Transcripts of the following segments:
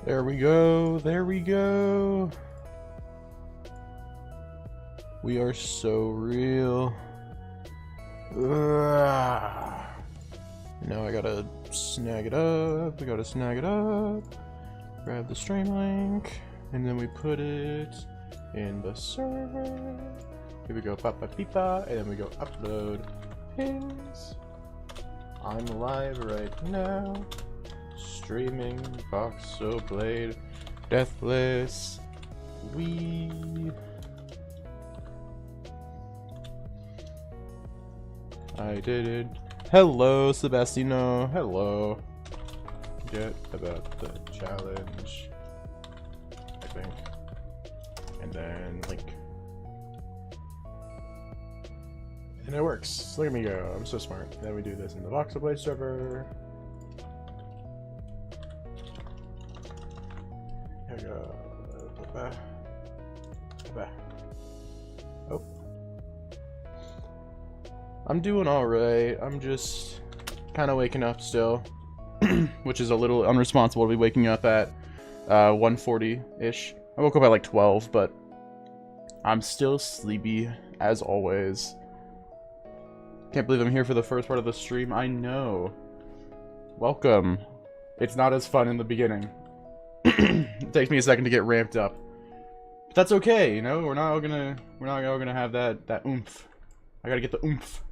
There we go. There we go. We are so real. Ugh. Now I gotta snag it up. We gotta snag it up. Grab the stream link. And then we put it in the server. Here we go. Papa pipa. And then we go upload pins. I'm live right now. Streaming Voxlblade. Deathless. I did it. Hello, Sebastiano. Hello. Get about the challenge. I think. And then, like. And it works. Look at me go. I'm so smart. Then we do this in the Voxlblade server. Here we go. Oh. I'm doing alright. I'm just kind of waking up still, which is a little unresponsible to be waking up at 1:40-ish. I woke up at like 12, but I'm still sleepy as always. Can't believe I'm here for the first part of the stream. I know. Welcome. It's not as fun in the beginning. It takes me a second to get ramped up. But that's okay, you know? We're not all gonna have that oomph. I gotta get the oomph.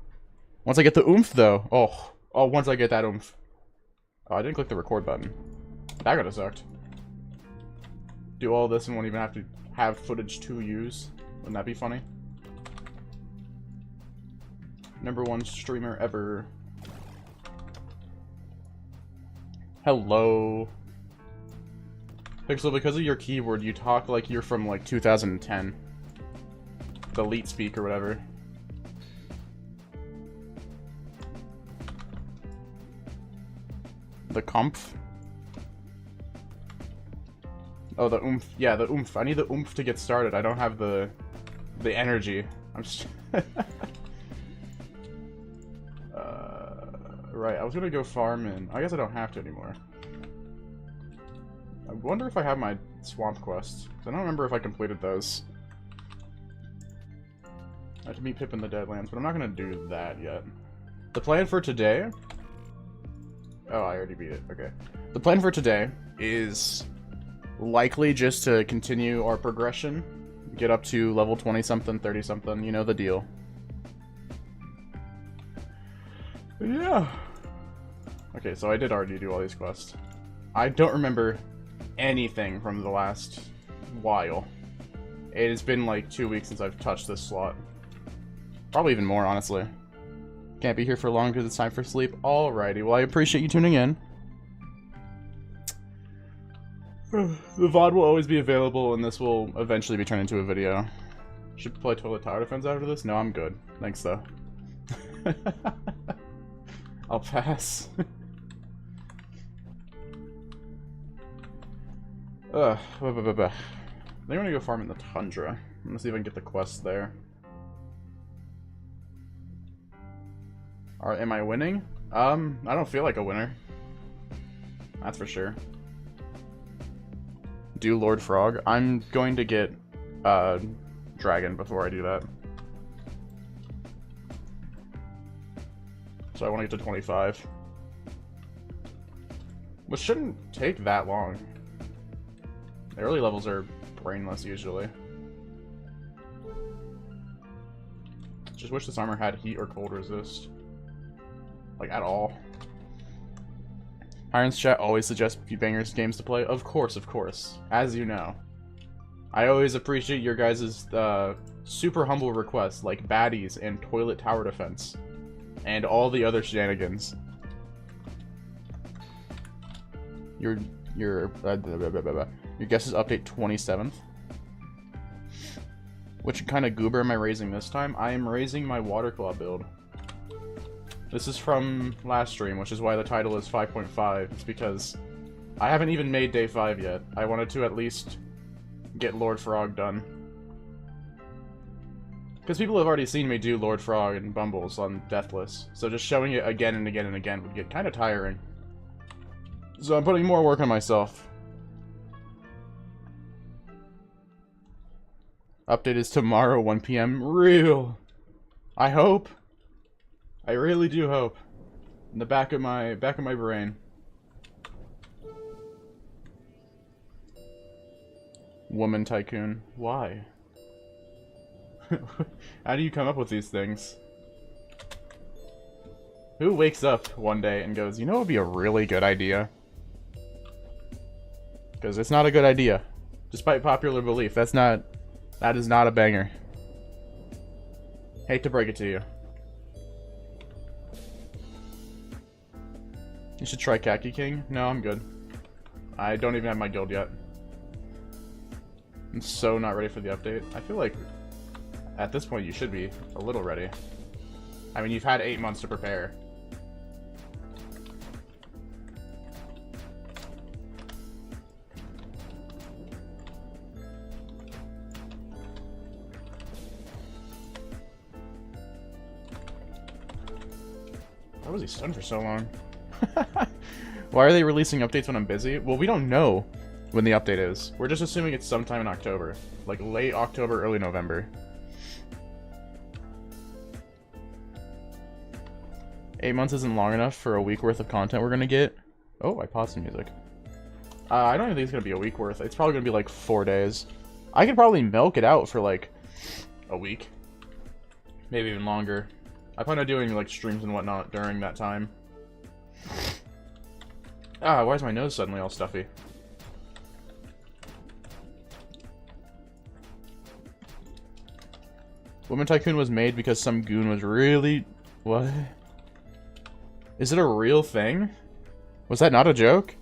Once I get the oomph, though, once I get that oomph. Oh, I didn't click the record button. That could've sucked. Do all this and won't even have to have footage to use. Wouldn't that be funny? #1 streamer ever. Hello. Pixel, because of your keyboard, you talk like you're from like 2010. The elite speak or whatever. The comf? Oh, the oomph. Yeah, the oomph. I need the oomph to get started. I don't have the energy. I'm just... Right, I was gonna go farm in... I guess I don't have to anymore. I wonder if I have my swamp quests. I don't remember if I completed those. I have to meet Pip in the Deadlands, but I'm not gonna do that yet. The plan for today... Oh, I already beat it. Okay. The plan for today is likely just to continue our progression. Get up to level 20-something, 30-something. You know the deal. But yeah. Okay, so I did already do all these quests. I don't remember anything from the last while. It has been like 2 weeks since I've touched this slot. Probably even more, honestly. Can't be here for long because it's time for sleep. Alrighty, well I appreciate you tuning in. The VOD will always be available and this will eventually be turned into a video. Should play Toilet Tower Defense after this? No, I'm good. Thanks though. I'll pass. I think I'm gonna go farm in the tundra. I'm gonna see if I can get the quest there. Am I winning? I don't feel like a winner. That's for sure. Do Lord Frog? I'm going to get Dragon before I do that. So I want to get to 25. Which shouldn't take that long. The early levels are brainless usually. Just wish this armor had heat or cold resist. Like, at all. Iron's chat always suggests bangers games to play. Of course, as you know. I always appreciate your guys' super humble requests, like baddies and toilet tower defense. And all the other shenanigans. Your guess is update 27th. Which kind of goober am I raising this time? I am raising my water claw build. This is from last stream, which is why the title is 5.5. It's because I haven't even made day 5 yet. I wanted to at least get Lord Frog done. Because people have already seen me do Lord Frog and Bumbles on Deathless, so just showing it again and again and again would get kind of tiring. So I'm putting more work on myself. Update is tomorrow, 1 p.m. Real. I hope. I really do hope. In the back of my brain. Woman tycoon. Why? How do you come up with these things? Who wakes up one day and goes, you know what would be a really good idea? Because it's not a good idea. Despite popular belief, that is not a banger. Hate to break it to you. You should try Khaki King? No, I'm good. I don't even have my guild yet. I'm so not ready for the update. I feel like at this point you should be a little ready. I mean, you've had 8 months to prepare. Why was he stunned for so long? Why are they releasing updates when I'm busy? Well, we don't know when the update is. We're just assuming it's sometime in October. Like late October, early November. 8 months isn't long enough for a week worth of content we're gonna get. Oh, I paused the music. I don't even think it's gonna be a week worth. It's probably gonna be like 4 days. I could probably milk it out for like a week. Maybe even longer. I plan on doing like streams and whatnot during that time. Ah, why is my nose suddenly all stuffy? Woman Tycoon was made because some goon was really... What? Is it a real thing? Was that not a joke?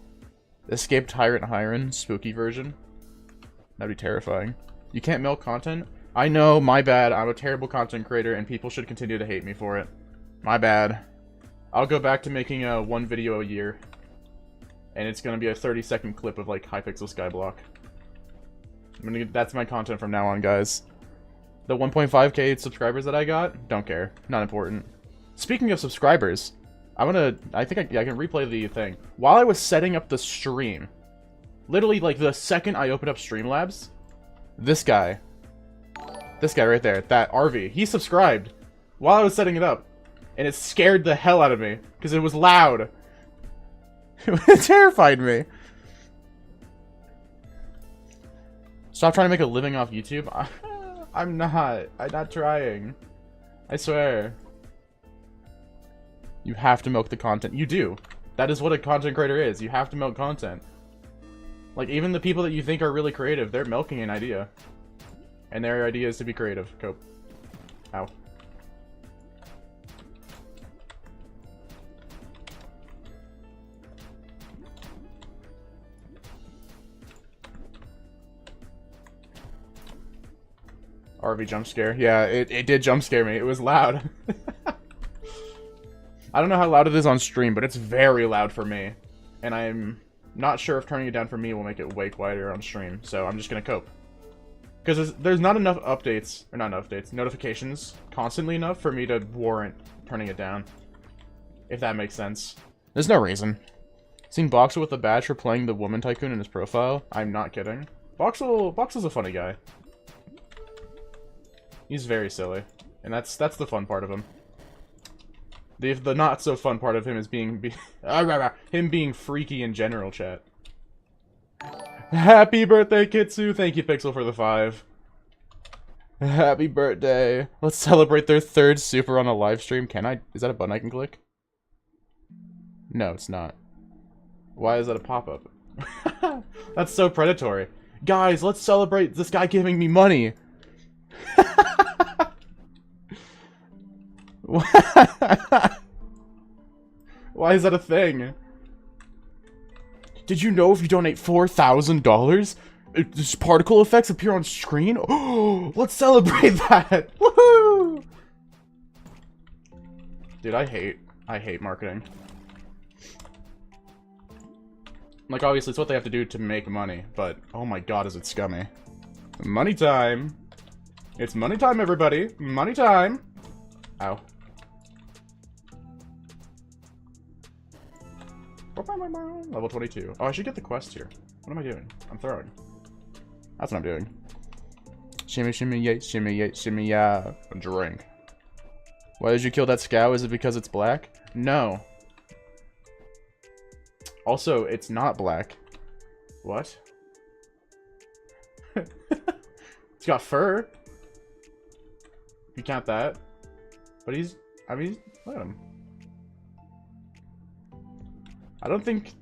Escape Tyrant Hiren, spooky version? That'd be terrifying. You can't milk content? I know, my bad. I'm a terrible content creator and people should continue to hate me for it. My bad. I'll go back to making one video a year. And it's gonna be a 30-second clip of like Hypixel Skyblock. That's my content from now on, guys. The 1.5k subscribers that I got, don't care. Not important. Speaking of subscribers, I think I can replay the thing. While I was setting up the stream, literally like the second I opened up Streamlabs, this guy right there, that RV, he subscribed while I was setting it up. And it scared the hell out of me, because it was loud. It terrified me. Stop trying to make a living off YouTube. I'm not trying. I swear. You have to milk the content. You do. That is what a content creator is. You have to milk content. Like, even the people that you think are really creative, they're milking an idea. And their idea is to be creative. Cope. Ow. RV jump scare. Yeah, it did jump scare me. It was loud. I don't know how loud it is on stream, but it's very loud for me. And I'm not sure if turning it down for me will make it way quieter on stream. So I'm just gonna cope. Because there's not enough updates, or not enough updates, notifications constantly enough for me to warrant turning it down. If that makes sense. There's no reason. Seen Voxel with a badge for playing the Woman Tycoon in his profile? I'm not kidding. Voxel's a funny guy. He's very silly. And that's the fun part of him. The not so fun part of him is him being freaky in general, chat. Happy birthday, Kitsu! Thank you, Pixel, for the 5. Happy birthday. Let's celebrate their 3rd super on a live stream. Can I? Is that a button I can click? No, it's not. Why is that a pop-up? That's so predatory. Guys, let's celebrate this guy giving me money. Why is that a thing? Did you know if you donate $4,000, this particle effects appear on screen? Oh, let's celebrate that! Woohoo! Dude, I hate marketing. Like, obviously, it's what they have to do to make money, but oh my god, is it scummy. Money time! It's money time, everybody! Money time! Ow. Level 22. Oh, I should get the quest here. What am I doing? I'm throwing. That's what I'm doing. shimmy, yay, shimmy, yeah. A drink. Why did you kill that scow? Is it because it's black? No. Also, it's not black. What? It's got fur. You count that. But he's... I mean, look at him. I don't think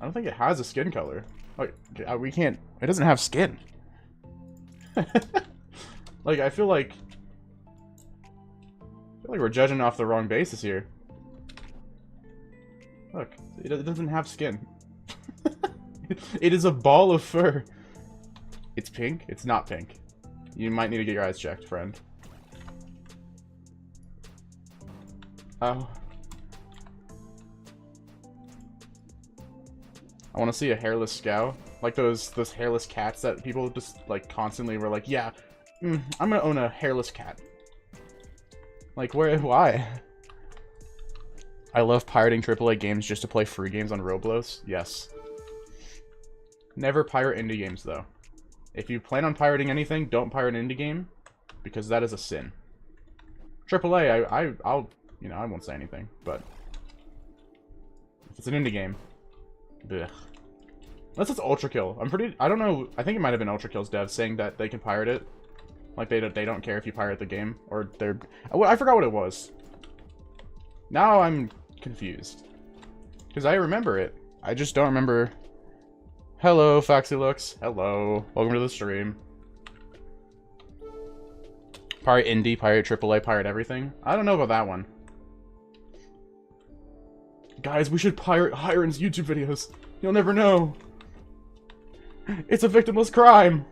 it has a skin color. Like, we can't... It doesn't have skin. Like, I feel like we're judging off the wrong basis here. Look, it doesn't have skin. It is a ball of fur. It's pink? It's not pink. You might need to get your eyes checked, friend. Oh. I want to see a hairless scow. Like those hairless cats that people just, like, constantly were like, yeah, I'm gonna own a hairless cat. Like, why? I love pirating AAA games just to play free games on Roblox. Yes. Never pirate indie games, though. If you plan on pirating anything, don't pirate an indie game, because that is a sin. AAA, I'll, you know, I won't say anything, but if it's an indie game, blech. Unless it's Ultra Kill. I don't know, I think it might have been Ultra Kill's dev saying that they can pirate it. Like, they don't care if you pirate the game, or I forgot what it was. Now I'm confused. Because I remember it. I just don't remember. Hello, Foxylux. Hello. Welcome to the stream. Pirate Indie, Pirate AAA, Pirate everything. I don't know about that one. Guys, we should pirate Hiron's YouTube videos. You'll never know. It's a victimless crime.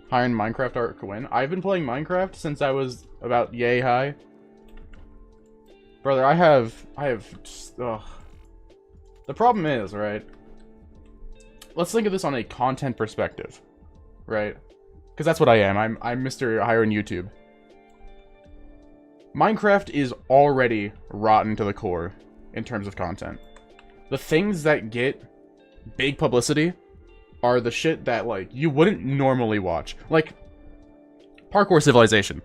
Hiron Minecraft art win. I've been playing Minecraft since I was about yay high. Brother, I have ugh. The problem is, right? Let's think of this on a content perspective, right? Because that's what I am. I'm Mr. Hiron YouTube. Minecraft is already rotten to the core in terms of content. The things that get big publicity are the shit that, like, you wouldn't normally watch. Like, Parkour Civilization.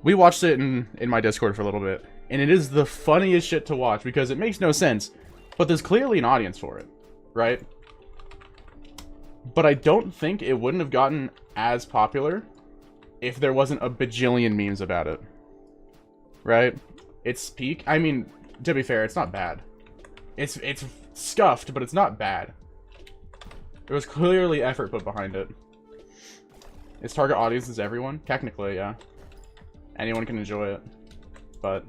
We watched it in my Discord for a little bit, and it is the funniest shit to watch because it makes no sense, but there's clearly an audience for it, right? But I don't think it wouldn't have gotten as popular if there wasn't a bajillion memes about it, right? It's peak. I mean, to be fair, it's not bad. It's scuffed, but it's not bad. There was clearly effort put behind it. Its target audience is everyone? Technically, yeah. Anyone can enjoy it. But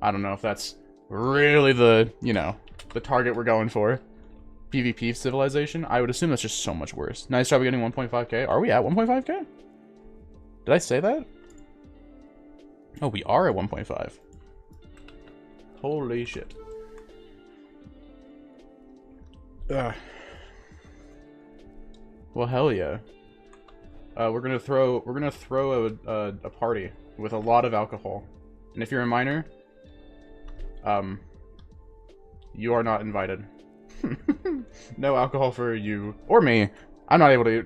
I don't know if that's really the, you know, the target we're going for. PvP Civilization? I would assume that's just so much worse. Nice job getting 1.5k. Are we at 1.5k? Did I say that? Oh, we are at 1.5. Holy shit. Ugh. Well, hell yeah. We're gonna throw a party with a lot of alcohol, and if you're a minor, you are not invited. No alcohol for you or me. I'm not able to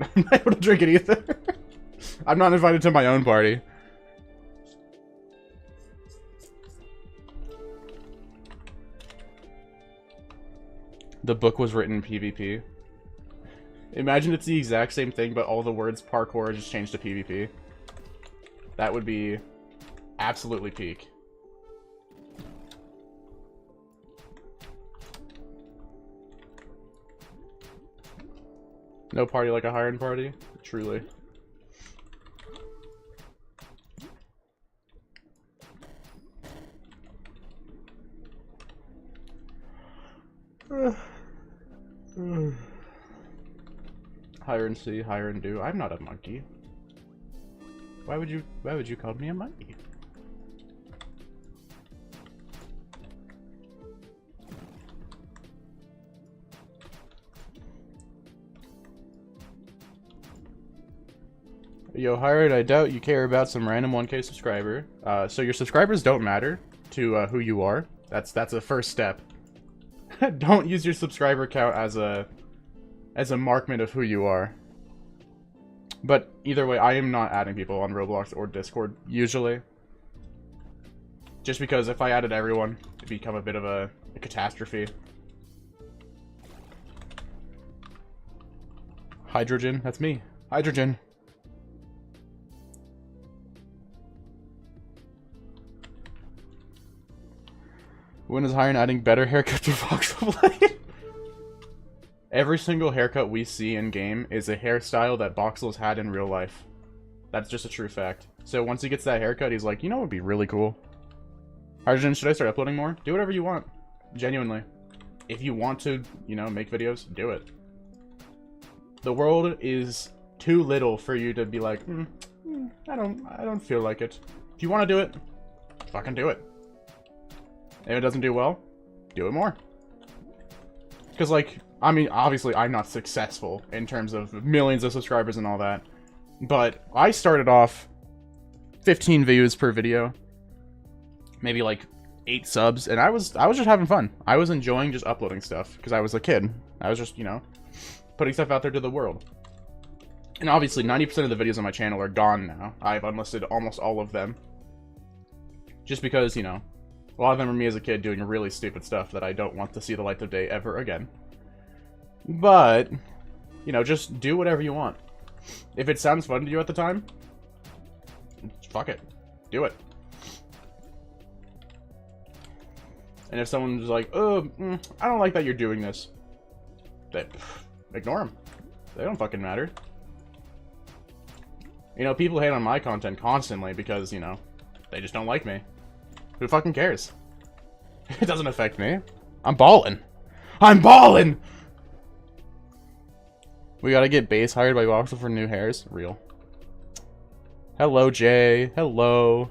drink it either. I'm not invited to my own party. The book was written in PvP. Imagine it's the exact same thing, but all the words parkour are just changed to PvP. That would be absolutely peak. No party like a Hiron party? Truly. Hiron see, Hiron do. I'm not a monkey. Why would you call me a monkey? Yo, Hiron, I doubt you care about some random 1K subscriber. So your subscribers don't matter to who you are. That's a first step. Don't use your subscriber count as a as a markment of who you are. But either way, I am not adding people on Roblox or Discord, usually. Just because if I added everyone, it'd become a bit of a catastrophe. Hydrogen, that's me. Hydrogen. When is hiring adding better haircut to Voxlblade? Every single haircut we see in game is a hairstyle that Voxel's had in real life. That's just a true fact. So once he gets that haircut, he's like, you know what would be really cool? Hydrogen, should I start uploading more? Do whatever you want. Genuinely. If you want to, you know, make videos, do it. The world is too little for you to be like, I don't feel like it. If you want to do it, fucking do it. If it doesn't do well, do it more. Because, like, I mean, obviously I'm not successful in terms of millions of subscribers and all that. But I started off 15 views per video. Maybe like 8 subs, and I was just having fun. I was enjoying just uploading stuff because I was a kid. I was just, you know, putting stuff out there to the world. And obviously 90% of the videos on my channel are gone now. I've unlisted almost all of them. Just because, you know, a lot of them are me as a kid doing really stupid stuff that I don't want to see the light of day ever again. But, you know, just do whatever you want. If it sounds fun to you at the time, fuck it. Do it. And if someone's like, oh, I don't like that you're doing this, then ignore them. They don't fucking matter. You know, people hate on my content constantly because, you know, they just don't like me. Who fucking cares? It doesn't affect me. I'm ballin'. I'm ballin'! We gotta get base hired by Voxel for new hairs. Real. Hello, Jay. Hello.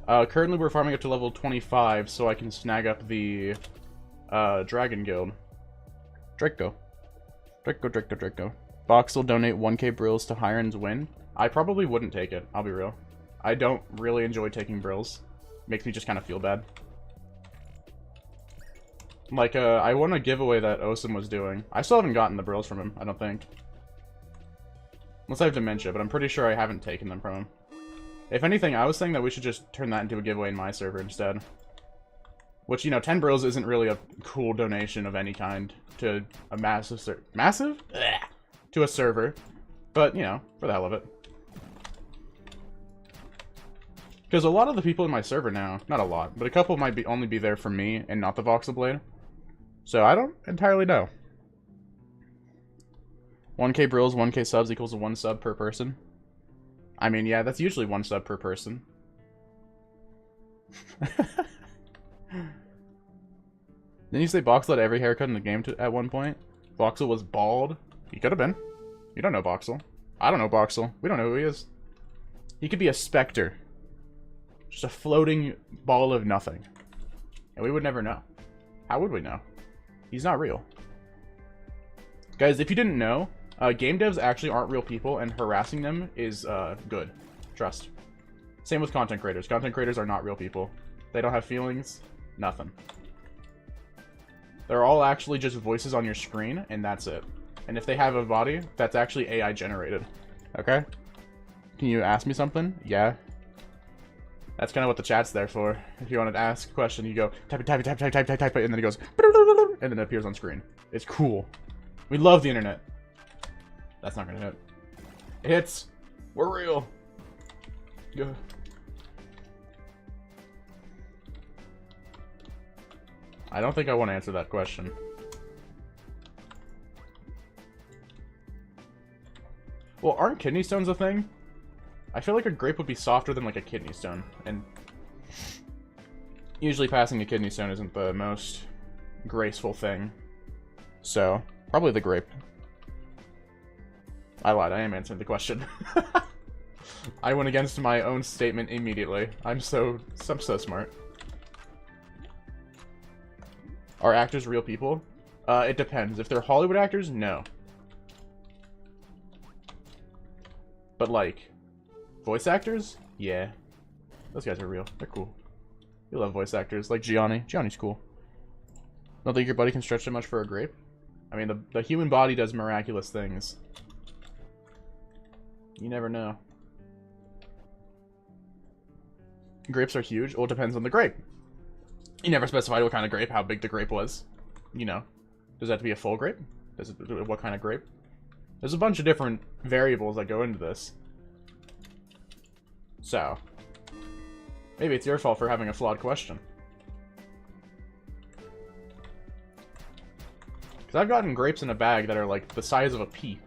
Currently we're farming up to level 25 so I can snag up the Dragon Guild. Draco. Voxel donate 1k brills to Hiron's win. I probably wouldn't take it, I'll be real. I don't really enjoy taking brills. Makes me just kind of feel bad. Like, I won a giveaway that Osam was doing. I still haven't gotten the brills from him, I don't think. Unless I have dementia, but I'm pretty sure I haven't taken them from him. If anything, I was saying that we should just turn that into a giveaway in my server instead. Which, you know, 10 brills isn't really a cool donation of any kind to a massive Massive? Ugh. To a server. But, you know, for the hell of it. Because a lot of the people in my server now, not a lot, but a couple might only be there for me and not the Voxlblade. So I don't entirely know. 1k brills, 1k subs equals 1 sub per person. I mean, yeah, that's usually 1 sub per person. Didn't you say Voxel had every haircut in the game at one point? Voxel was bald? He could have been. You don't know Voxel. I don't know Voxel. We don't know who he is. He could be a specter. Just a floating ball of nothing. And we would never know. How would we know? He's not real. Guys, if you didn't know, game devs actually aren't real people, and harassing them is good. Trust. Same with content creators. Content creators are not real people. They don't have feelings. Nothing. They're all actually just voices on your screen, and that's it. And if they have a body, that's actually AI generated. Okay? Can you ask me something? Yeah. That's kind of what the chat's there for. If you want to ask a question, you go type it, and then it goes, and then it appears on screen. It's cool. We love the internet. That's not gonna hit. It hits. We're real. Go. I don't think I want to answer that question. Well, aren't kidney stones a thing? I feel like a grape would be softer than like a kidney stone, and usually passing a kidney stone isn't the most graceful thing. So, probably the grape. I lied, I am answering the question. I went against my own statement immediately. I'm so smart. Are actors real people? It depends. If they're Hollywood actors, no. But like, voice actors? Yeah. Those guys are real. They're cool. You love voice actors. Like Gianni. Gianni's cool. Don't think your buddy can stretch that much for a grape? I mean, the human body does miraculous things. You never know. Grapes are huge. Well, it depends on the grape. You never specified what kind of grape, how big the grape was. You know. Does it have to be a full grape? Does it, what kind of grape? There's a bunch of different variables that go into this. So, maybe it's your fault for having a flawed question. Because I've gotten grapes in a bag that are like the size of a pea.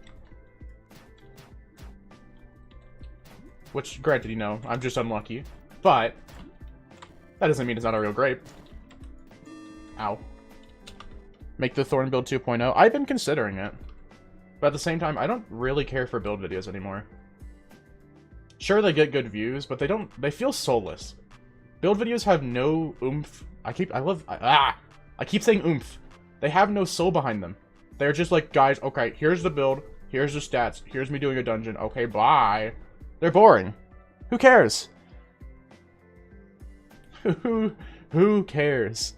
Which, granted, you know, I'm just unlucky. But, that doesn't mean it's not a real grape. Ow. Make the Thorn build 2.0. I've been considering it. But at the same time, I don't really care for build videos anymore. Sure, they get good views, but they feel soulless. Build videos have no oomph. I keep saying oomph. They have no soul behind them. They're just like, guys, okay, here's the build, here's the stats, here's me doing a dungeon, okay, bye. They're boring. Who cares? Who cares?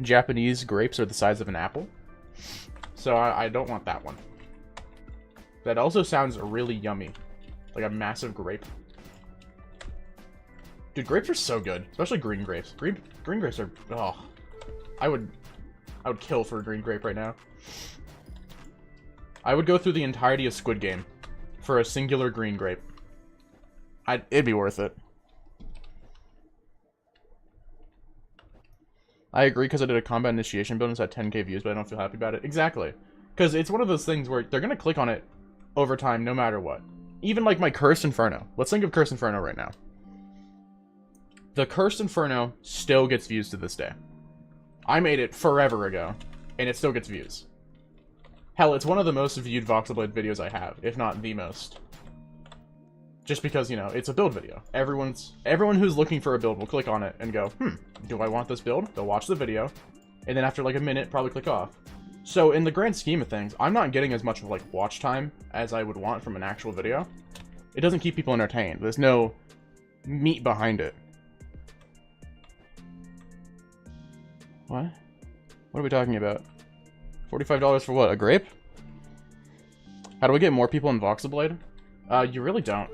Japanese grapes are the size of an apple. So I don't want that one. That also sounds really yummy. Like a massive grape. Dude, grapes are so good. Especially green grapes. Green grapes are... Oh. I would kill for a green grape right now. I would go through the entirety of Squid Game for a singular green grape. It'd be worth it. I agree because I did a combat initiation build and it's had 10k views, but I don't feel happy about it. Exactly. Because it's one of those things where they're going to click on it over time no matter what. Even like my Cursed Inferno. Let's think of Cursed Inferno right now. The Cursed Inferno still gets views to this day. I made it forever ago, and it still gets views. Hell, it's one of the most viewed Voxlblade videos I have, if not the most. Just because, you know, it's a build video. Everyone who's looking for a build will click on it and go, do I want this build? They'll watch the video, and then after like a minute, probably click off. So in the grand scheme of things, I'm not getting as much of like watch time as I would want from an actual video. It doesn't keep people entertained. There's no meat behind it. What? What are we talking about? $45 for what? A grape? How do we get more people in Voxlblade? You really don't.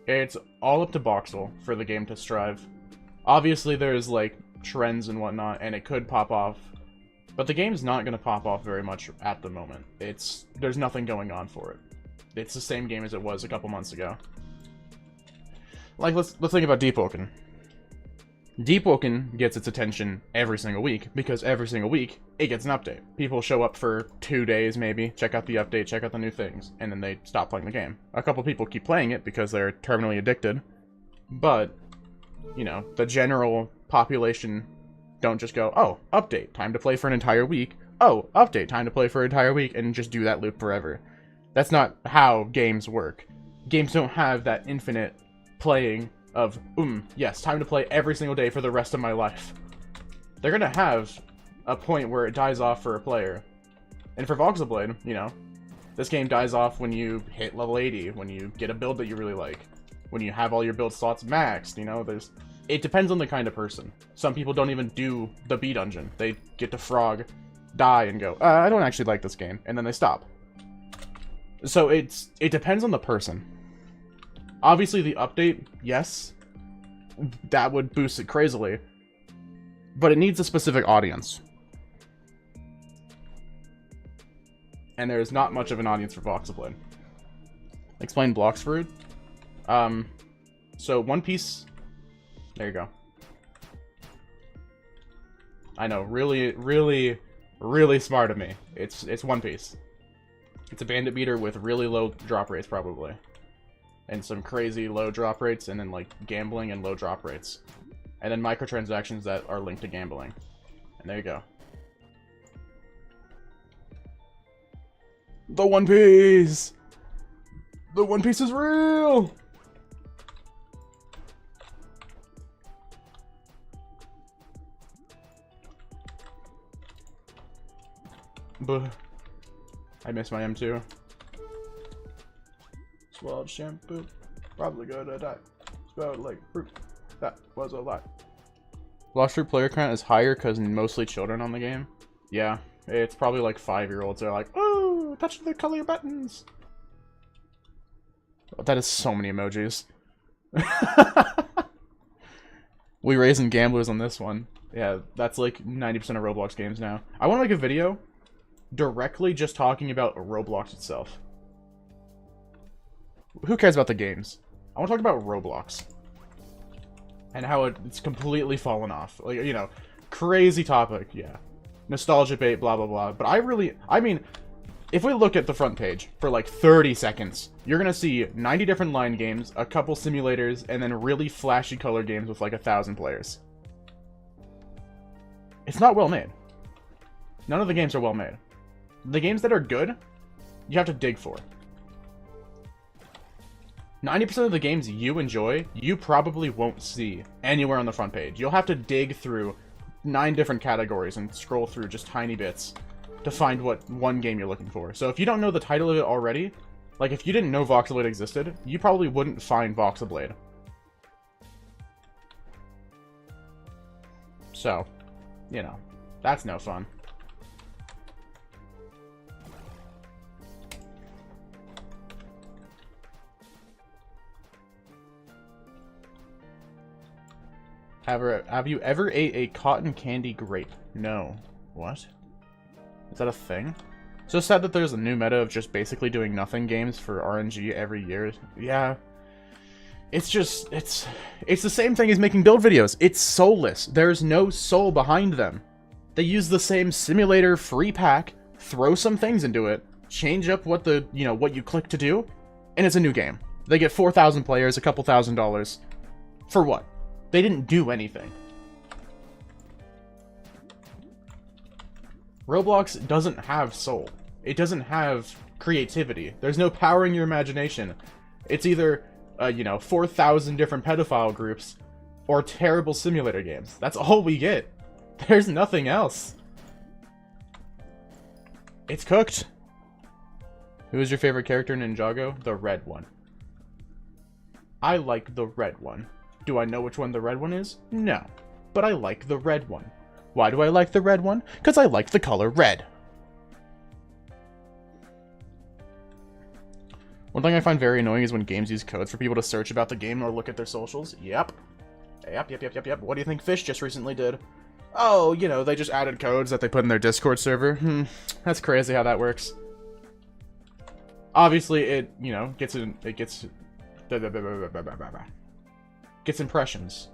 It's all up to Voxel for the game to strive. Obviously, there's like trends and whatnot, and it could pop off. But the game's not going to pop off very much at the moment. There's nothing going on for it. It's the same game as it was a couple months ago. Like, let's think about Deepwoken. Deepwoken gets its attention every single week, because every single week, it gets an update. People show up for 2 days, maybe, check out the update, check out the new things, and then they stop playing the game. A couple people keep playing it because they're terminally addicted, but, you know, the general population don't just go, oh, update, time to play for an entire week, oh, update, time to play for an entire week, and just do that loop forever. That's not how games work. Games don't have that infinite playing of, yes, time to play every single day for the rest of my life. They're gonna have a point where it dies off for a player. And for Voxlblade, you know, this game dies off when you hit level 80, when you get a build that you really like, when you have all your build slots maxed, you know, it depends on the kind of person. Some people don't even do the B dungeon. They get to frog, die, and go, I don't actually like this game, and then they stop. So it depends on the person. Obviously, the update, yes, that would boost it crazily, but it needs a specific audience. And there's not much of an audience for Voxlblade. Explain blocks fruit. So One Piece, there you go. I know, really, really, really smart of me. It's One Piece. It's a bandit beater with really low drop rates, probably. And some crazy low drop rates, and then like gambling and low drop rates. And then microtransactions that are linked to gambling. And there you go. The One Piece! The One Piece is real! Buh. I miss my M2. Swallowed shampoo, probably gonna die. Smelled like fruit. That was a lie. Lost Fruit player count is higher because mostly children on the game. Yeah, it's probably like 5-year-olds. They're like, oh, touch the color buttons. Oh, that is so many emojis. We raising gamblers on this one. Yeah, that's like 90% of Roblox games now. I want to make a video directly just talking about Roblox itself. Who cares about the games? I want to talk about Roblox. And how it's completely fallen off. Like, you know, crazy topic, yeah. Nostalgia bait, blah, blah, blah. But I mean, if we look at the front page for like 30 seconds, you're gonna see 90 different line games, a couple simulators, and then really flashy color games with like 1,000 players. It's not well made. None of the games are well made. The games that are good, you have to dig for. 90% of the games you enjoy, you probably won't see anywhere on the front page. You'll have to dig through 9 different categories and scroll through just tiny bits to find what one game you're looking for. So if you don't know the title of it already, like if you didn't know Voxlblade existed, you probably wouldn't find Voxlblade. So, you know, that's no fun. Have you ever ate a cotton candy grape? No. What? Is that a thing? So sad that there's a new meta of just basically doing nothing games for RNG every year. Yeah. It's just, it's the same thing as making build videos. It's soulless. There's no soul behind them. They use the same simulator free pack, throw some things into it, change up what the, you know, what you click to do, and it's a new game. They get 4,000 players, a couple $1,000s. For what? They didn't do anything. Roblox doesn't have soul. It doesn't have creativity. There's no powering your imagination. It's either, you know, 4,000 different pedophile groups or terrible simulator games. That's all we get. There's nothing else. It's cooked. Who is your favorite character in Ninjago? The red one. I like the red one. Do I know which one the red one is? No. But I like the red one. Why do I like the red one? Because I like the color red. One thing I find very annoying is when games use codes for people to search about the game or look at their socials. Yep. Yep. What do you think Fish just recently did? Oh, you know, they just added codes that they put in their Discord server. That's crazy how that works. Obviously, it, you know, gets impressions,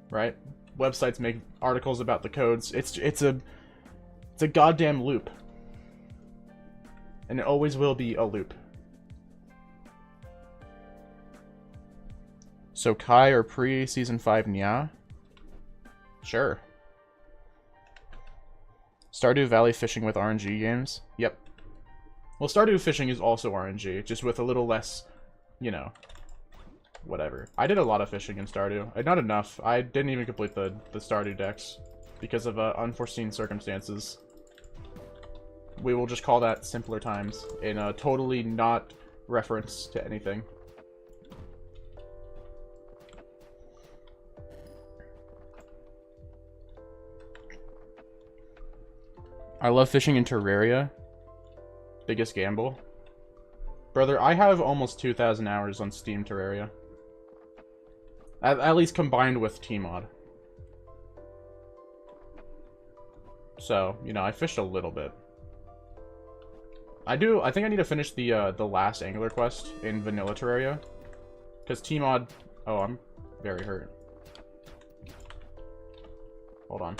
right? Websites make articles about the codes. It's a goddamn loop, and it always will be a loop. So Kai or pre-season 5 Nya? Sure. Stardew Valley fishing with RNG games? Yep. Well, Stardew fishing is also RNG, just with a little less, you know, whatever. I did a lot of fishing in Stardew. Not enough. I didn't even complete the Stardew decks because of unforeseen circumstances. We will just call that simpler times in a totally not reference to anything. I love fishing in Terraria. Biggest gamble. Brother, I have almost 2,000 hours on Steam Terraria. At least combined with Tmod. So, you know, I fished a little bit. I think I need to finish the last Angler quest in Vanilla Terraria. Because Tmod... Oh, I'm very hurt. Hold on.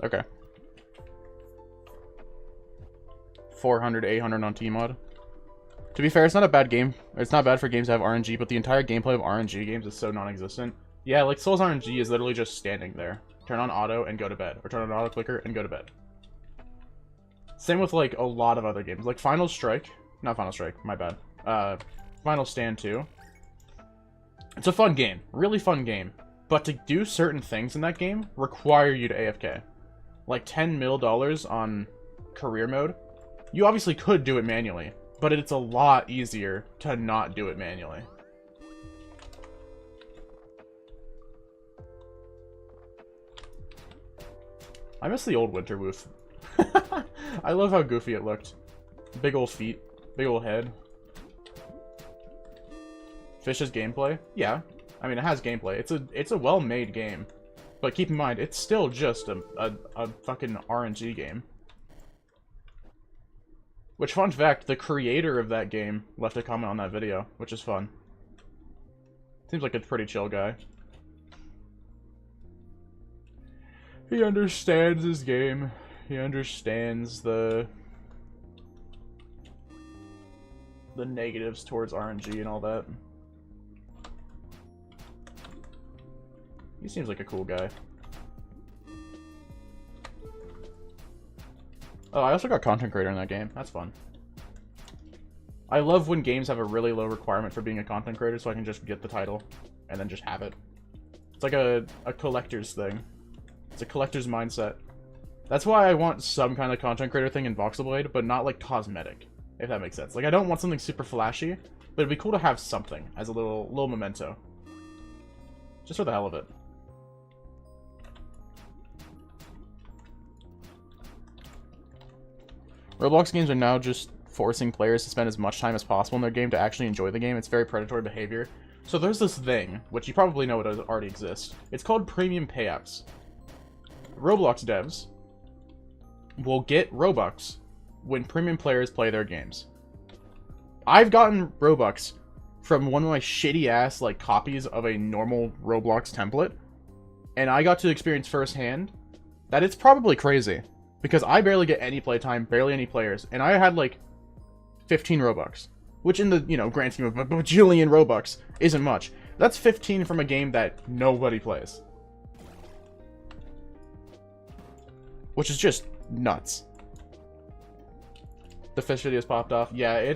Okay. 400, 800 on Tmod. To be fair, it's not a bad game. It's not bad for games to have RNG, but the entire gameplay of RNG games is so non-existent. Yeah, like Souls RNG is literally just standing there. Turn on auto and go to bed. Or turn on auto clicker and go to bed. Same with like a lot of other games. Like Final Strike. Not Final Strike, my bad. Final Stand 2. It's a fun game. Really fun game. But to do certain things in that game require you to AFK. Like $10 million on career mode. You obviously could do it manually, but it's a lot easier to not do it manually. I miss the old Winter Woof. I love how goofy it looked. Big old feet, big old head. Fish's gameplay? Yeah. I mean, it has gameplay. It's a well-made game. But keep in mind, it's still just a fucking RNG game. Which, fun fact, the creator of that game left a comment on that video, which is fun. Seems like a pretty chill guy. He understands his game. He understands the negatives towards RNG and all that. He seems like a cool guy. Oh, I also got content creator in that game. That's fun. I love when games have a really low requirement for being a content creator, so I can just get the title and then just have it. It's like a collector's thing. It's a collector's mindset. That's why I want some kind of content creator thing in Voxlblade, but not like cosmetic, if that makes sense. Like, I don't want something super flashy, but it'd be cool to have something as a little memento. Just for the hell of it. Roblox games are now just forcing players to spend as much time as possible in their game to actually enjoy the game. It's very predatory behavior. So there's this thing, which you probably know it already exists. It's called premium payouts. Roblox devs will get Robux when premium players play their games. I've gotten Robux from one of my shitty ass like copies of a normal Roblox template, and I got to experience firsthand that it's probably crazy. Because I barely get any playtime, barely any players, and I had like 15 Robux. Which in the, you know, grand scheme of a bajillion Robux isn't much. That's 15 from a game that nobody plays. Which is just nuts. The fish video's popped off. Yeah,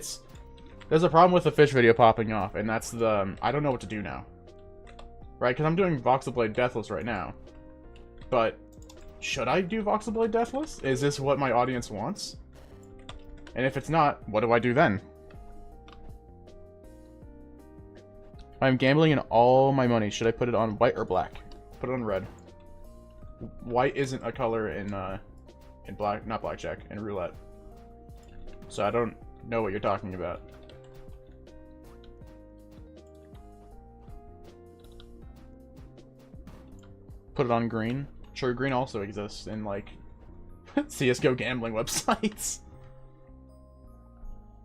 there's a problem with the fish video popping off, and that's the, I don't know what to do now. Right, because I'm doing Voxlblade Deathless right now. But should I do Voxlblade Deathless? Is this what my audience wants? And if it's not, what do I do then? I'm gambling in all my money. Should I put it on white or black? Put it on red. White isn't a color in black, not blackjack, in roulette. So I don't know what you're talking about. Put it on green. Sure, green also exists in, like, CSGO gambling websites.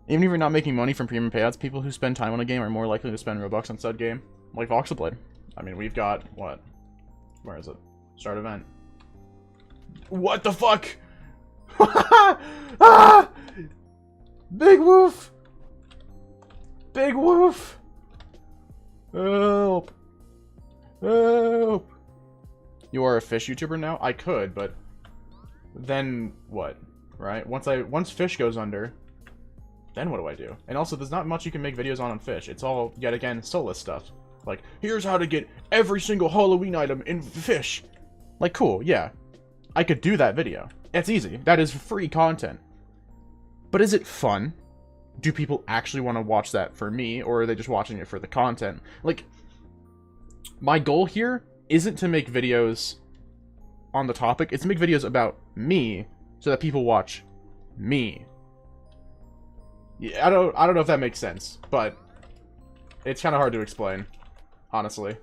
Even if you're not making money from premium payouts, people who spend time on a game are more likely to spend Robux on said game. Like Voxlblade. I mean, we've got, what? Where is it? Start event. What the fuck? Ah! Big woof! Big woof! Help! Help! You are a fish YouTuber now? I could, but then what? Right? Once fish goes under, then what do I do? And also, there's not much you can make videos on fish. It's all, yet again, soulless stuff. Like, here's how to get every single Halloween item in fish. Like, cool, yeah. I could do that video. It's easy. That is free content. But is it fun? Do people actually want to watch that for me, or are they just watching it for the content? Like, my goal here isn't to make videos on the topic, it's to make videos about me, so that people watch me. Yeah, I don't know if that makes sense, but it's kind of hard to explain, honestly.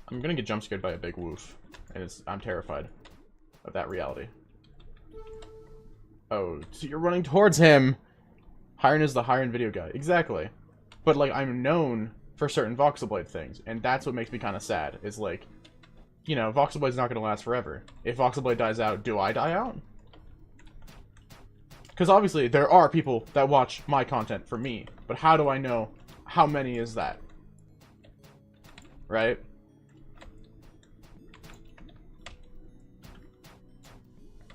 I'm gonna get jump scared by a big woof, and I'm terrified of that reality. Oh, so you're running towards him! Hiren is the Hiren video guy. Exactly. But, like, I'm known for certain Voxlblade things, and that's what makes me kind of sad, is like, you know, Voxlblade's not going to last forever. If Voxlblade dies out, do I die out? Because obviously, there are people that watch my content for me, but how do I know how many is that? Right?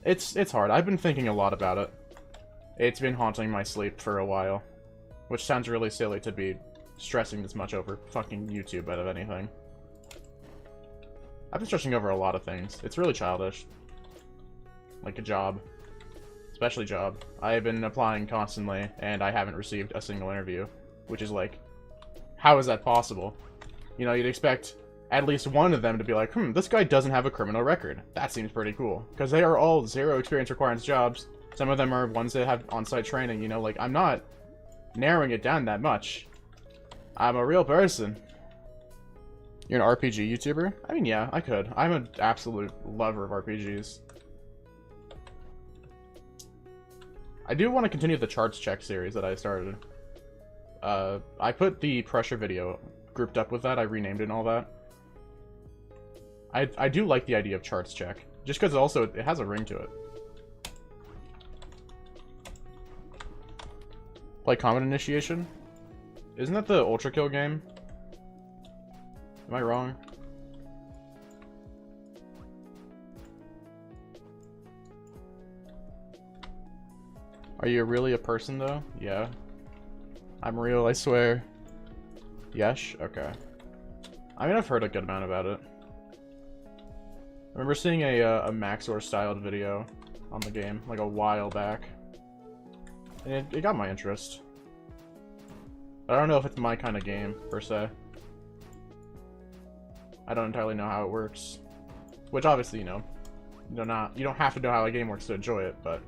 It's hard. I've been thinking a lot about it. It's been haunting my sleep for a while, which sounds really silly to be stressing this much over fucking YouTube out of anything. I've been stressing over a lot of things. It's really childish. Like a job. Especially job. I have been applying constantly, and I haven't received a single interview. Which is like, how is that possible? You know, you'd expect at least one of them to be like, this guy doesn't have a criminal record. That seems pretty cool. Because they are all 0 experience requirements jobs. Some of them are ones that have on-site training, you know, like, I'm not narrowing it down that much. I'm a real person. You're an RPG YouTuber? I mean, yeah, I could. I'm an absolute lover of RPGs. I do want to continue the charts check series that I started. I put the pressure video grouped up with that. I renamed it and all that. I do like the idea of charts check. Just because also it has a ring to it. Play Combat Initiation? Isn't that the Ultra Kill game? Am I wrong? Are you really a person though? Yeah. I'm real, I swear. Yes? Okay. I mean, I've heard a good amount about it. I remember seeing a Maxor styled video on the game, like a while back. And it got my interest. But I don't know if it's my kind of game, per se. I don't entirely know how it works. Which obviously, you know, you don't have to know how a game works to enjoy it, but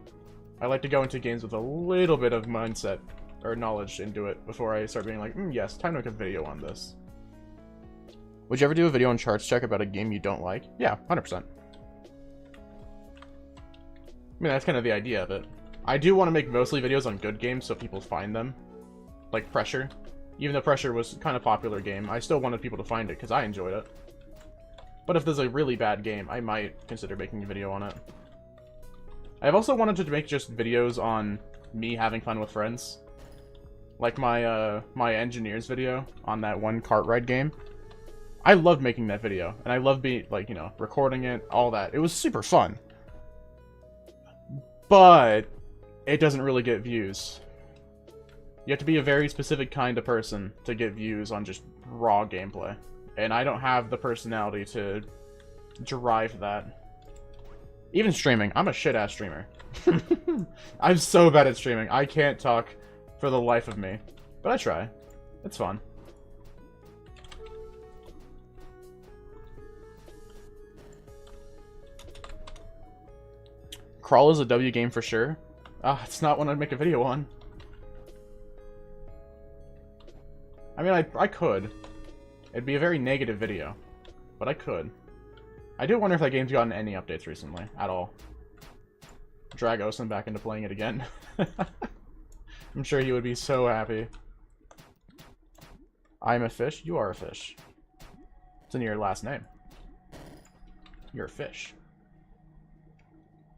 I like to go into games with a little bit of mindset or knowledge into it before I start being like, yes, time to make a video on this. Would you ever do a video on charts check about a game you don't like? Yeah, 100%. I mean, that's kind of the idea of it. I do want to make mostly videos on good games so people find them. Like Pressure. Even though Pressure was kind of a popular game, I still wanted people to find it because I enjoyed it. But if there's a really bad game, I might consider making a video on it. I've also wanted to make just videos on me having fun with friends. Like my my engineers video on that one kart ride game. I loved making that video, and I loved being, like, you know, recording it, all that. It was super fun. But it doesn't really get views. You have to be a very specific kind of person to get views on just raw gameplay. And I don't have the personality to drive that. Even streaming. I'm a shit-ass streamer. I'm so bad at streaming. I can't talk for the life of me. But I try. It's fun. Crawl is a W game for sure. It's not one I'd make a video on. I mean, I could. It'd be a very negative video. But I could. I do wonder if that game's gotten any updates recently. At all. Drag Osen back into playing it again. I'm sure he would be so happy. I'm a fish? You are a fish. It's in your last name. You're a fish.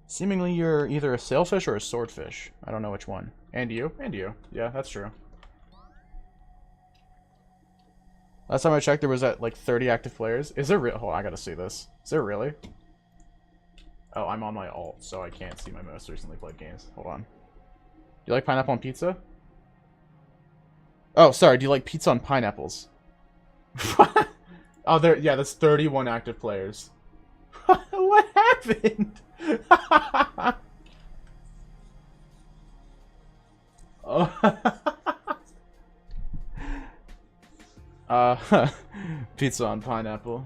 Seemingly you're either a sailfish or a swordfish. I don't know which one. And you? And you. Yeah, that's true. Last time I checked, there was at like 30 active players. Is there real? Hold on, I gotta see this. Is there really? Oh, I'm on my alt, so I can't see my most recently played games. Hold on. Do you like pineapple on pizza? Oh, sorry. Do you like pizza on pineapples? Oh, there. Yeah, that's 31 active players. What happened? Pizza on pineapple.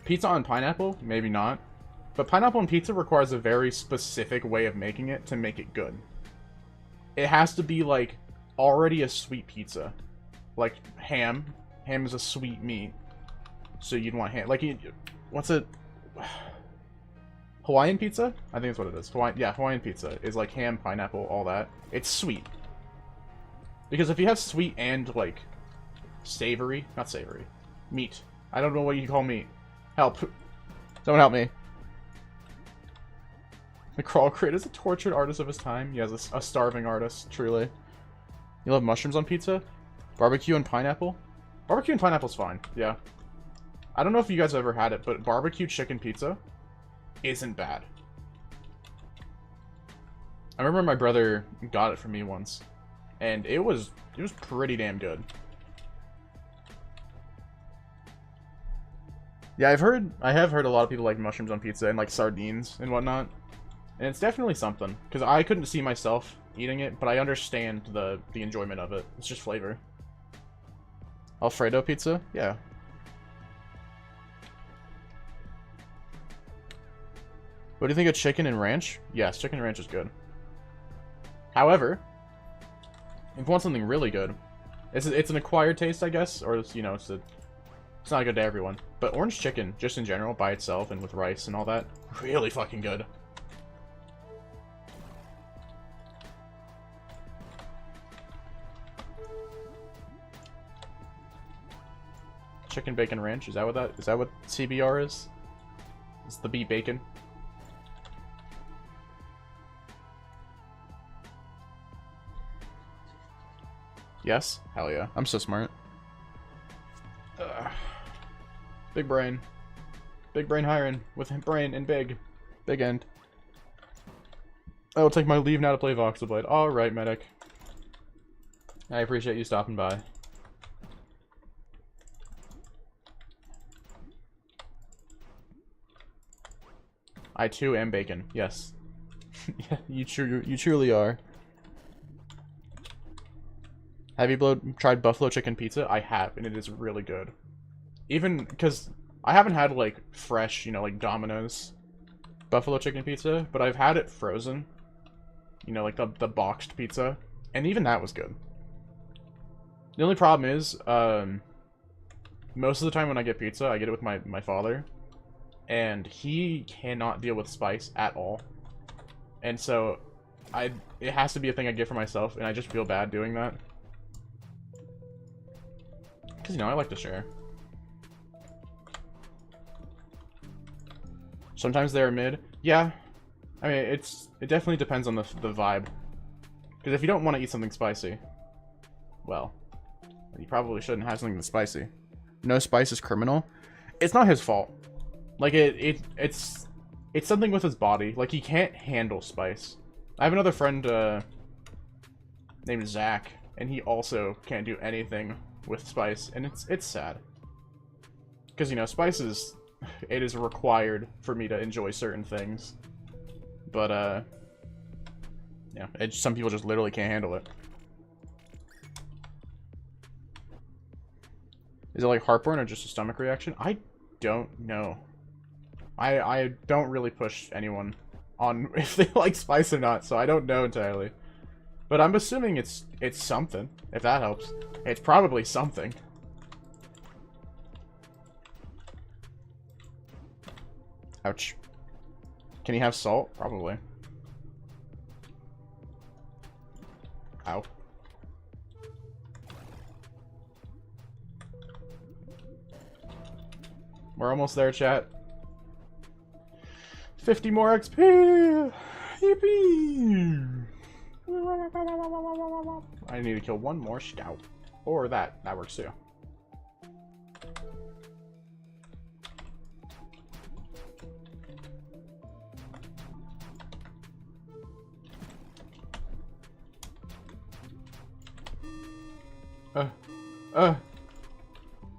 Pizza on pineapple? Maybe not. But pineapple on pizza requires a very specific way of making it to make it good. It has to be, like, already a sweet pizza. Like, ham. Ham is a sweet meat. So you'd want ham. Like, what's it? Hawaiian pizza? I think that's what it is. Hawaiian pizza is like ham, pineapple, all that. It's sweet. Because if you have sweet and, like, savory, not savory, meat. I don't know what you call meat. Help. Someone help me. The Crawl Crate is a tortured artist of his time. He has a starving artist, truly. You love mushrooms on pizza? Barbecue and pineapple? Barbecue and pineapple's fine, yeah. I don't know if you guys have ever had it, but barbecue chicken pizza isn't bad. I remember my brother got it for me once, and it was pretty damn good. Yeah, I have heard a lot of people like mushrooms on pizza and like sardines and whatnot, and it's definitely something. Because I couldn't see myself eating it, but I understand the enjoyment of it. It's just flavor. Alfredo pizza, yeah. What do you think of chicken and ranch? Yes, chicken and ranch is good. However, if you want something really good, it's an acquired taste, I guess, or it's, you know, it's not good to everyone. But orange chicken, just in general, by itself and with rice and all that, really fucking good. Chicken bacon ranch, is that what CBR is? It's the beef bacon. Yes? Hell yeah. I'm so smart. Big brain. Big brain hiring. With brain and big. Big end. I will take my leave now to play Voxlblade. Alright, medic. I appreciate you stopping by. I too am bacon. Yes. Yeah, you truly are. Have you tried buffalo chicken pizza? I have, and it is really good. Even because I haven't had like fresh, you know, like Domino's buffalo chicken pizza, but I've had it frozen. You know, like the boxed pizza, and even that was good. The only problem is, most of the time when I get pizza, I get it with my father, and he cannot deal with spice at all, and so it has to be a thing I get for myself, and I just feel bad doing that. Because, you know, I like to share. Sometimes they're mid. Yeah. I mean, it definitely depends on the vibe. Because if you don't want to eat something spicy, well, you probably shouldn't have something that's spicy. No spice is criminal. It's not his fault. Like, it's something with his body. Like, he can't handle spice. I have another friend, named Zach, and he also can't do anything with spice, and it's sad. Because, you know, spice it is required for me to enjoy certain things. But, yeah, some people just literally can't handle it. Is it like heartburn or just a stomach reaction? I don't know. I don't really push anyone on if they like spice or not, so I don't know entirely. But I'm assuming it's something, if that helps. It's probably something. Ouch. Can he have salt? Probably. Ow. We're almost there, chat. 50 more XP! Yippee! I need to kill one more scout. Or that. That works too.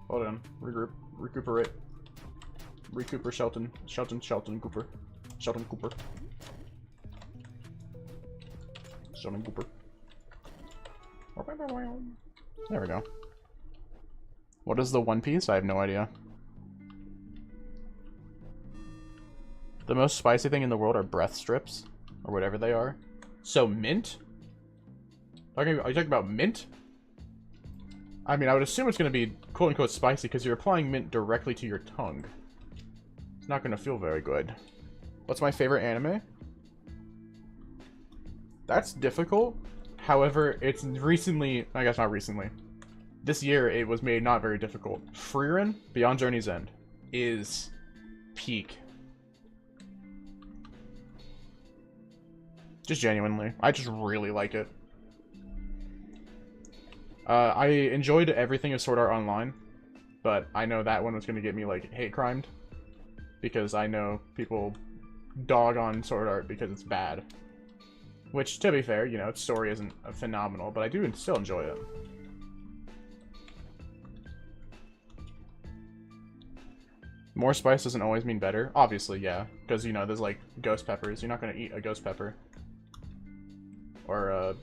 Hold on. Regroup. Recuperate. Recooper Shelton. Shelton Cooper. Shelton Cooper. Shelton Cooper. There we go. What is the One Piece? I have no idea. The most spicy thing in the world are breath strips, or whatever they are. So mint? Are you talking about mint? I mean, I would assume it's going to be quote-unquote spicy because you're applying mint directly to your tongue. It's not going to feel very good. What's my favorite anime? That's difficult. However, it's recently, I guess not recently, this year it was made not very difficult. Frieren, Beyond Journey's End, is peak. Just genuinely. I just really like it. I enjoyed everything of Sword Art Online, but I know that one was going to get me, like, hate crimed. Because I know people dog on Sword Art because it's bad. Which, to be fair, you know, its story isn't phenomenal, but I do still enjoy it. More spice doesn't always mean better. Obviously, yeah. Because, you know, there's, like, ghost peppers. You're not going to eat a ghost pepper. Or,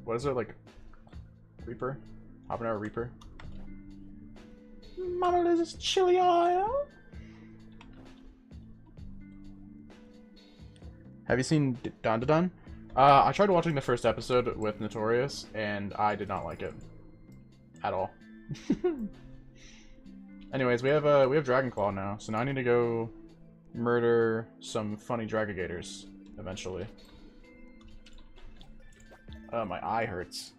what is it, like, Reaper? Habanero Reaper? Mama Liz's chili oil? Have you seen Dun Dun Dun? I tried watching the first episode with Notorious, and I did not like it. At all. Anyways, we have Dragonclaw now, so now I need to go murder some funny Dragagators, eventually. My eye hurts.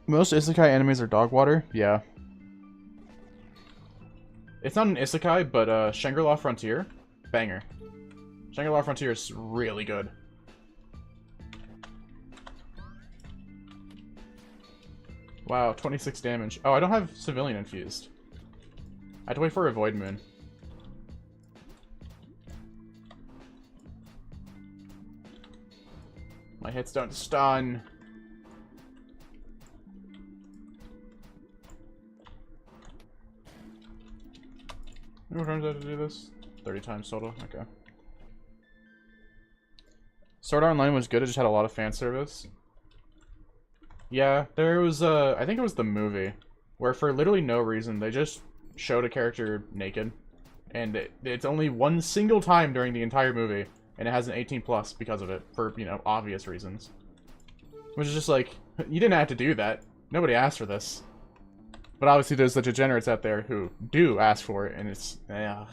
Most isekai enemies are dog water? Yeah. It's not an isekai, but Shangri-La Frontier, banger. Shangri-La Frontier is really good. Wow, 26 damage. Oh, I don't have Civilian infused. I had to wait for a Void Moon. My hits don't stun. How many times do I have to do this? 30 times total? Okay. Sword Art Online was good, it just had a lot of fan service. Yeah, there was, I think it was the movie, where for literally no reason, they just showed a character naked. And it's only one single time during the entire movie, and it has an 18+ because of it, for, you know, obvious reasons. Which is just like, you didn't have to do that. Nobody asked for this. But obviously there's the degenerates out there who do ask for it, and it's, yeah.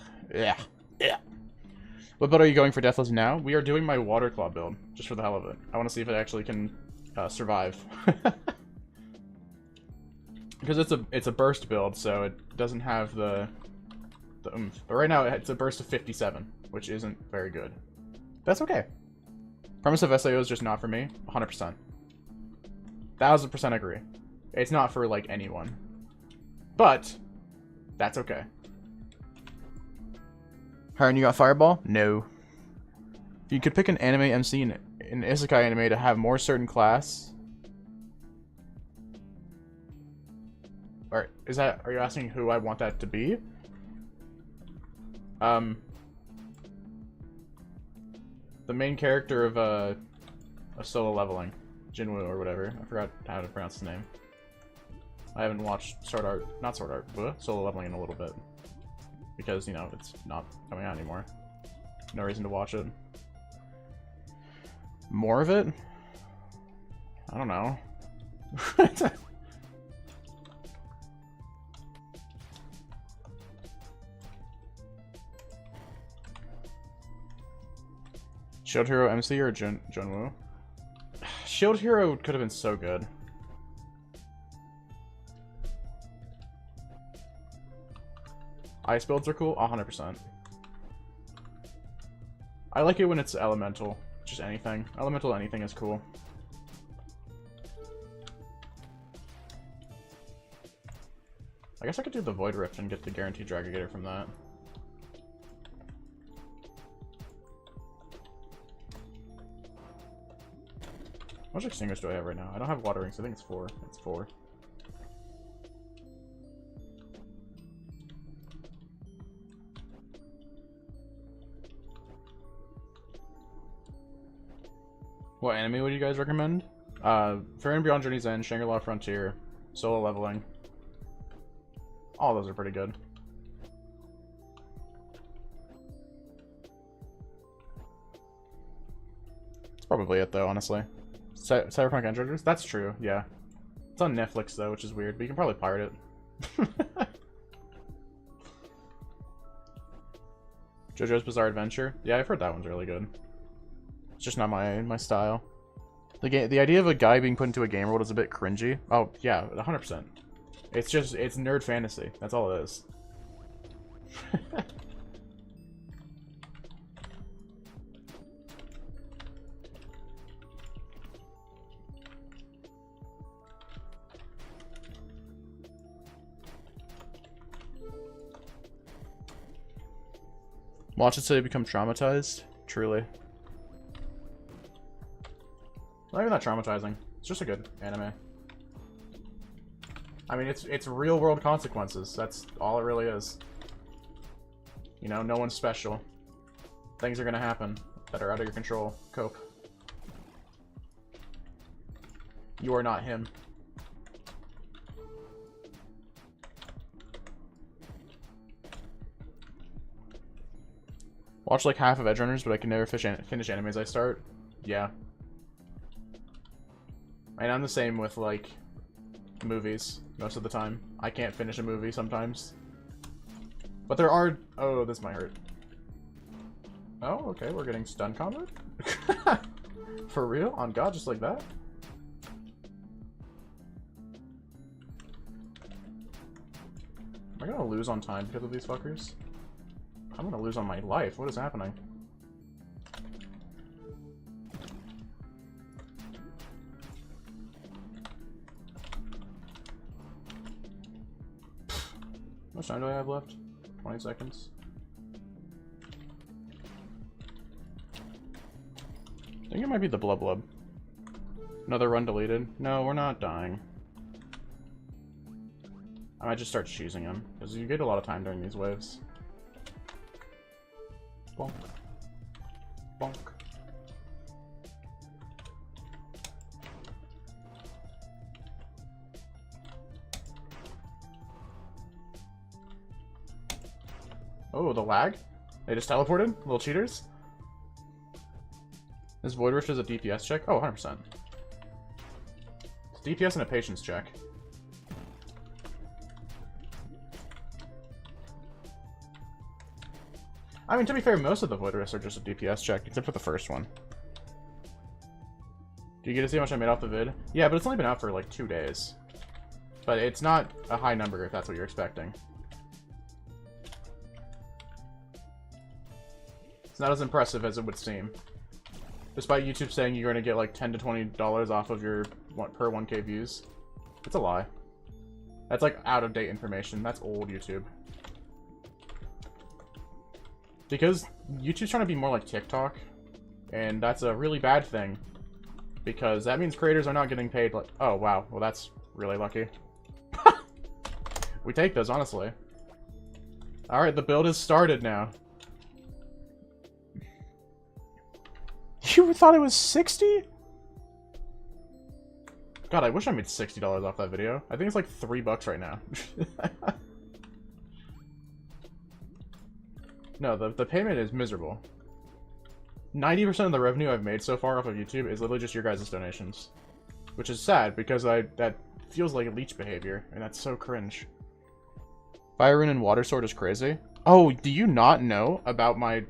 What build are you going for Deathless now? We are doing my Waterclaw build, just for the hell of it. I want to see if it actually can survive. Because it's a burst build, so it doesn't have the oomph. But right now it's a burst of 57, which isn't very good. That's okay. Premise of SAO is just not for me. 100%. 1000% agree. It's not for, like, anyone. But that's okay. Harren, you got Fireball? No. You could pick an anime MC in an isekai anime to have more certain class. Or is that? Are you asking who I want that to be? The main character of a Solo Leveling, Jinwoo or whatever. I forgot how to pronounce his name. I haven't watched Solo Leveling in a little bit. Because, you know, it's not coming out anymore. No reason to watch it. More of it? I don't know. Shield Hero MC or Junwoo? Shield Hero could have been so good. Ice builds are cool? 100%. I like it when it's elemental. Just anything. Elemental anything is cool. I guess I could do the Void Rift and get the Guaranteed Dragagator from that. How much Extinguish do I have right now? I don't have Water Rings. I think it's 4. It's 4. What anime would you guys recommend? Fairy and Beyond Journey's End, Shangri-La Frontier, Solo Leveling. All those are pretty good. That's probably it though, honestly. Cyberpunk Edgerunners? That's true, yeah. It's on Netflix though, which is weird, but you can probably pirate it. JoJo's Bizarre Adventure? Yeah, I've heard that one's really good. It's just not my style. The idea of a guy being put into a game world is a bit cringy. Oh, yeah, 100%. It's nerd fantasy. That's all it is. Watch it so you become traumatized. Truly. Not even that traumatizing. It's just a good anime. I mean, it's real world consequences. That's all it really is. You know, no one's special. Things are gonna happen that are out of your control. Cope. You are not him. Watch like half of Edge Runners, but I can never finish animes I start. Yeah. And I'm the same with, like, movies most of the time. I can't finish a movie sometimes. But there are... Oh, this might hurt. Oh, okay, we're getting stun combo? For real? On God, just like that? Am I gonna lose on time because of these fuckers? I'm gonna lose on my life. What is happening? How much time do I have left? 20 seconds. I think it might be the Blub Blub. Another run deleted. No, we're not dying. I might just start choosing him, because you get a lot of time during these waves. Bonk. Bonk. Oh, the lag? They just teleported? Little cheaters? This Void Rift is a DPS check? Oh, 100%. It's DPS and a patience check. I mean, to be fair, most of the Void Rifts are just a DPS check, except for the first one. Do you get to see how much I made off the vid? Yeah, but it's only been out for like 2 days. But it's not a high number if that's what you're expecting. It's not as impressive as it would seem. Despite YouTube saying you're going to get like $10 to $20 off of your per 1K views. It's a lie. That's like out-of-date information. That's old YouTube. Because YouTube's trying to be more like TikTok, and that's a really bad thing. Because that means creators are not getting paid like... Oh, wow. Well, that's really lucky. We take those, honestly. Alright, the build has started now. You thought it was 60? God, I wish I made $60 off that video. I think it's like $3 right now. No, the payment is miserable. 90% of the revenue I've made so far off of YouTube is literally just your guys' donations. Which is sad, because that feels like leech behavior, and that's so cringe. Fire Rune and Water Sword is crazy. Oh, do you not know about my...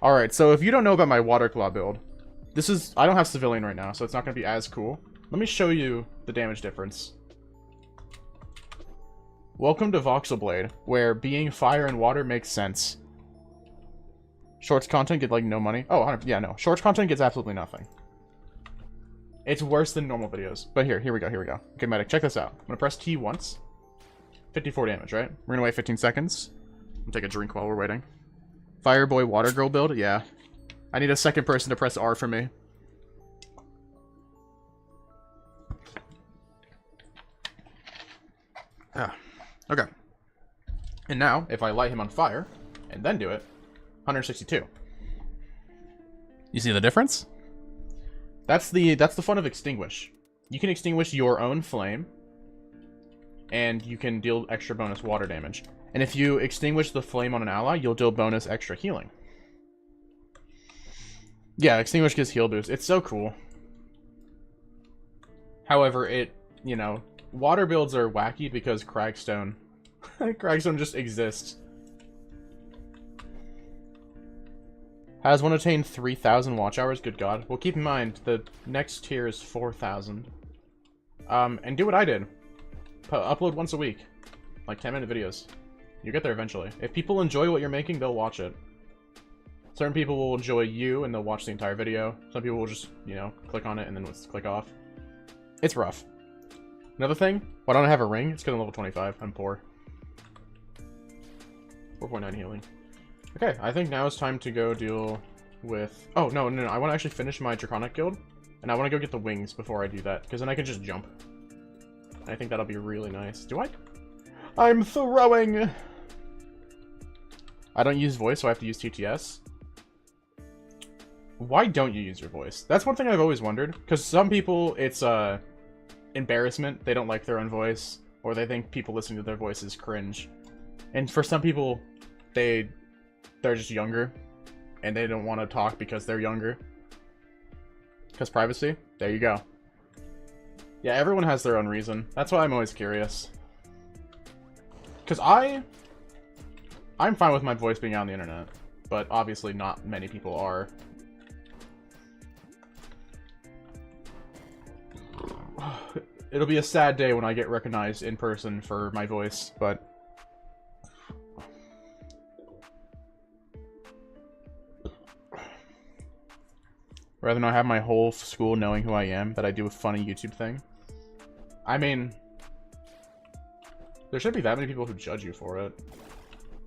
Alright, so if you don't know about my Water Claw build, this is... I don't have Civilian right now, so it's not going to be as cool. Let me show you the damage difference. Welcome to Voxlblade, where being fire and water makes sense. Shorts content get, like, no money. Oh, yeah, no. Shorts content gets absolutely nothing. It's worse than normal videos. But here we go. Okay, Medic, check this out. I'm gonna press T once. 54 damage, right? We're gonna wait 15 seconds. I'm gonna take a drink while we're waiting. Fireboy Water Girl build? Yeah. I need a second person to press R for me. Ah. Okay. And now, if I light him on fire, and then do it, 162. You see the difference? That's the fun of Extinguish. You can extinguish your own flame, and you can deal extra bonus water damage. And if you extinguish the flame on an ally, you'll deal bonus extra healing. Yeah, Extinguish gives heal boost. It's so cool. However, you know, water builds are wacky because Cragstone. Cragstone just exists. Has one attained 3,000 watch hours? Good God. Well, keep in mind, the next tier is 4,000. And do what I did. Upload once a week. Like 10-minute videos. You get there eventually. If people enjoy what you're making, they'll watch it. Certain people will enjoy you, and they'll watch the entire video. Some people will just, you know, click on it and then click off. It's rough. Another thing, why don't I have a ring? It's because I'm level 25. I'm poor. 4.9 healing. Okay, I think now it's time to go deal with... Oh, no, no, no. I want to actually finish my Draconic Guild. And I want to go get the wings before I do that. Because then I can just jump. I think that'll be really nice. Do I? I'm throwing! I don't use voice, so I have to use TTS. Why don't you use your voice? That's one thing I've always wondered. Because some people, it's embarrassment. They don't like their own voice. Or they think people listening to their voice is cringe. And for some people, they're just younger. And they don't want to talk because they're younger. Because privacy? There you go. Yeah, everyone has their own reason. That's why I'm always curious. Because I'm fine with my voice being out on the internet. But obviously not many people are. It'll be a sad day when I get recognized in person for my voice, but... Rather not have my whole school knowing who I am, that I do a funny YouTube thing. I mean... There shouldn't be that many people who judge you for it.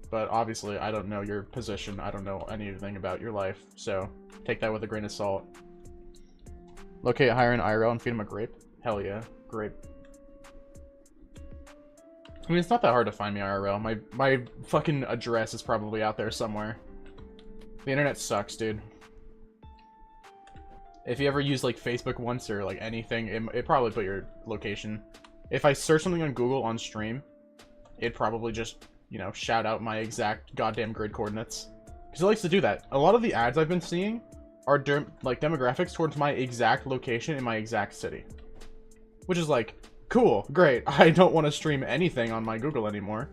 But obviously, I don't know your position, I don't know anything about your life, so take that with a grain of salt. Locate Hiron IRL and feed him a grape? Hell yeah, grape. I mean, it's not that hard to find me IRL. My fucking address is probably out there somewhere. The internet sucks, dude. If you ever use, like, Facebook once or, like, anything, it probably put your location. If I search something on Google on stream, it'd probably just, you know, shout out my exact goddamn grid coordinates. Because it likes to do that. A lot of the ads I've been seeing are, demographics towards my exact location in my exact city. Which is like, cool, great. I don't want to stream anything on my Google anymore.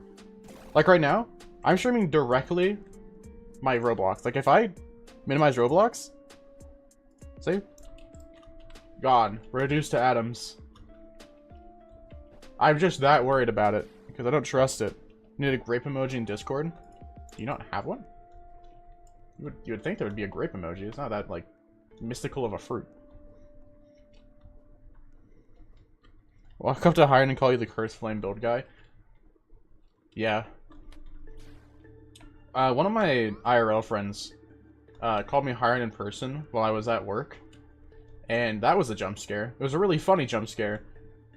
Like, right now, I'm streaming directly my Roblox. Like, if I minimize Roblox... See? Gone. Reduced to atoms. I'm just that worried about it, because I don't trust it. You need a grape emoji in Discord? Do you not have one? You would think there would be a grape emoji. It's not that, like, mystical of a fruit. Walk up to Hiron and call you the Curse Flame build guy? Yeah. One of my IRL friends called me Hiron in person while I was at work. And that was a jump scare. It was a really funny jump scare.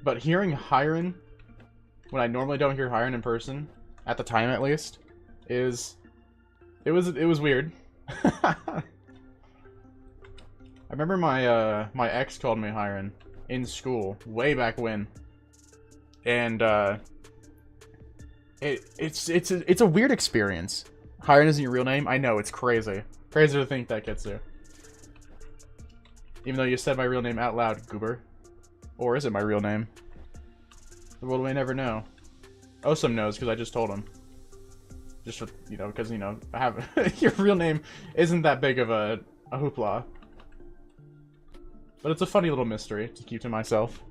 But hearing Hiron, when I normally don't hear Hiron in person, at the time at least, it was weird. I remember my ex called me Hiron in school way back when, and it's a weird experience. Hiron isn't your real name. I know, it's crazy to think that gets you. Even though you said my real name out loud, goober. Or is it my real name? The world may never know. Osum knows because I just told him. Just for, you know, because, you know, I have your real name isn't that big of a hoopla. But it's a funny little mystery to keep to myself.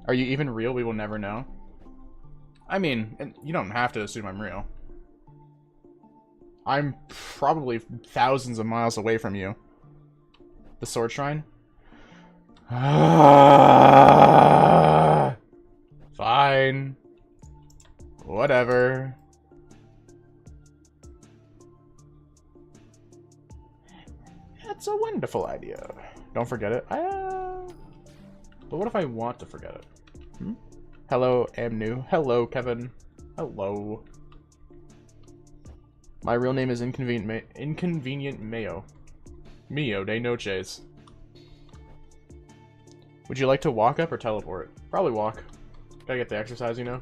Are you even real? We will never know. I mean, and you don't have to assume I'm real. I'm probably thousands of miles away from you. The Sword Shrine? Fine. Whatever. That's a wonderful idea. Don't forget it. But what if I want to forget it? Hmm? Hello, Amnu. Hello, Kevin. Hello. My real name is Inconvenient Mayo. Mio de noches. Would you like to walk up or teleport? Probably walk. Gotta get the exercise, you know?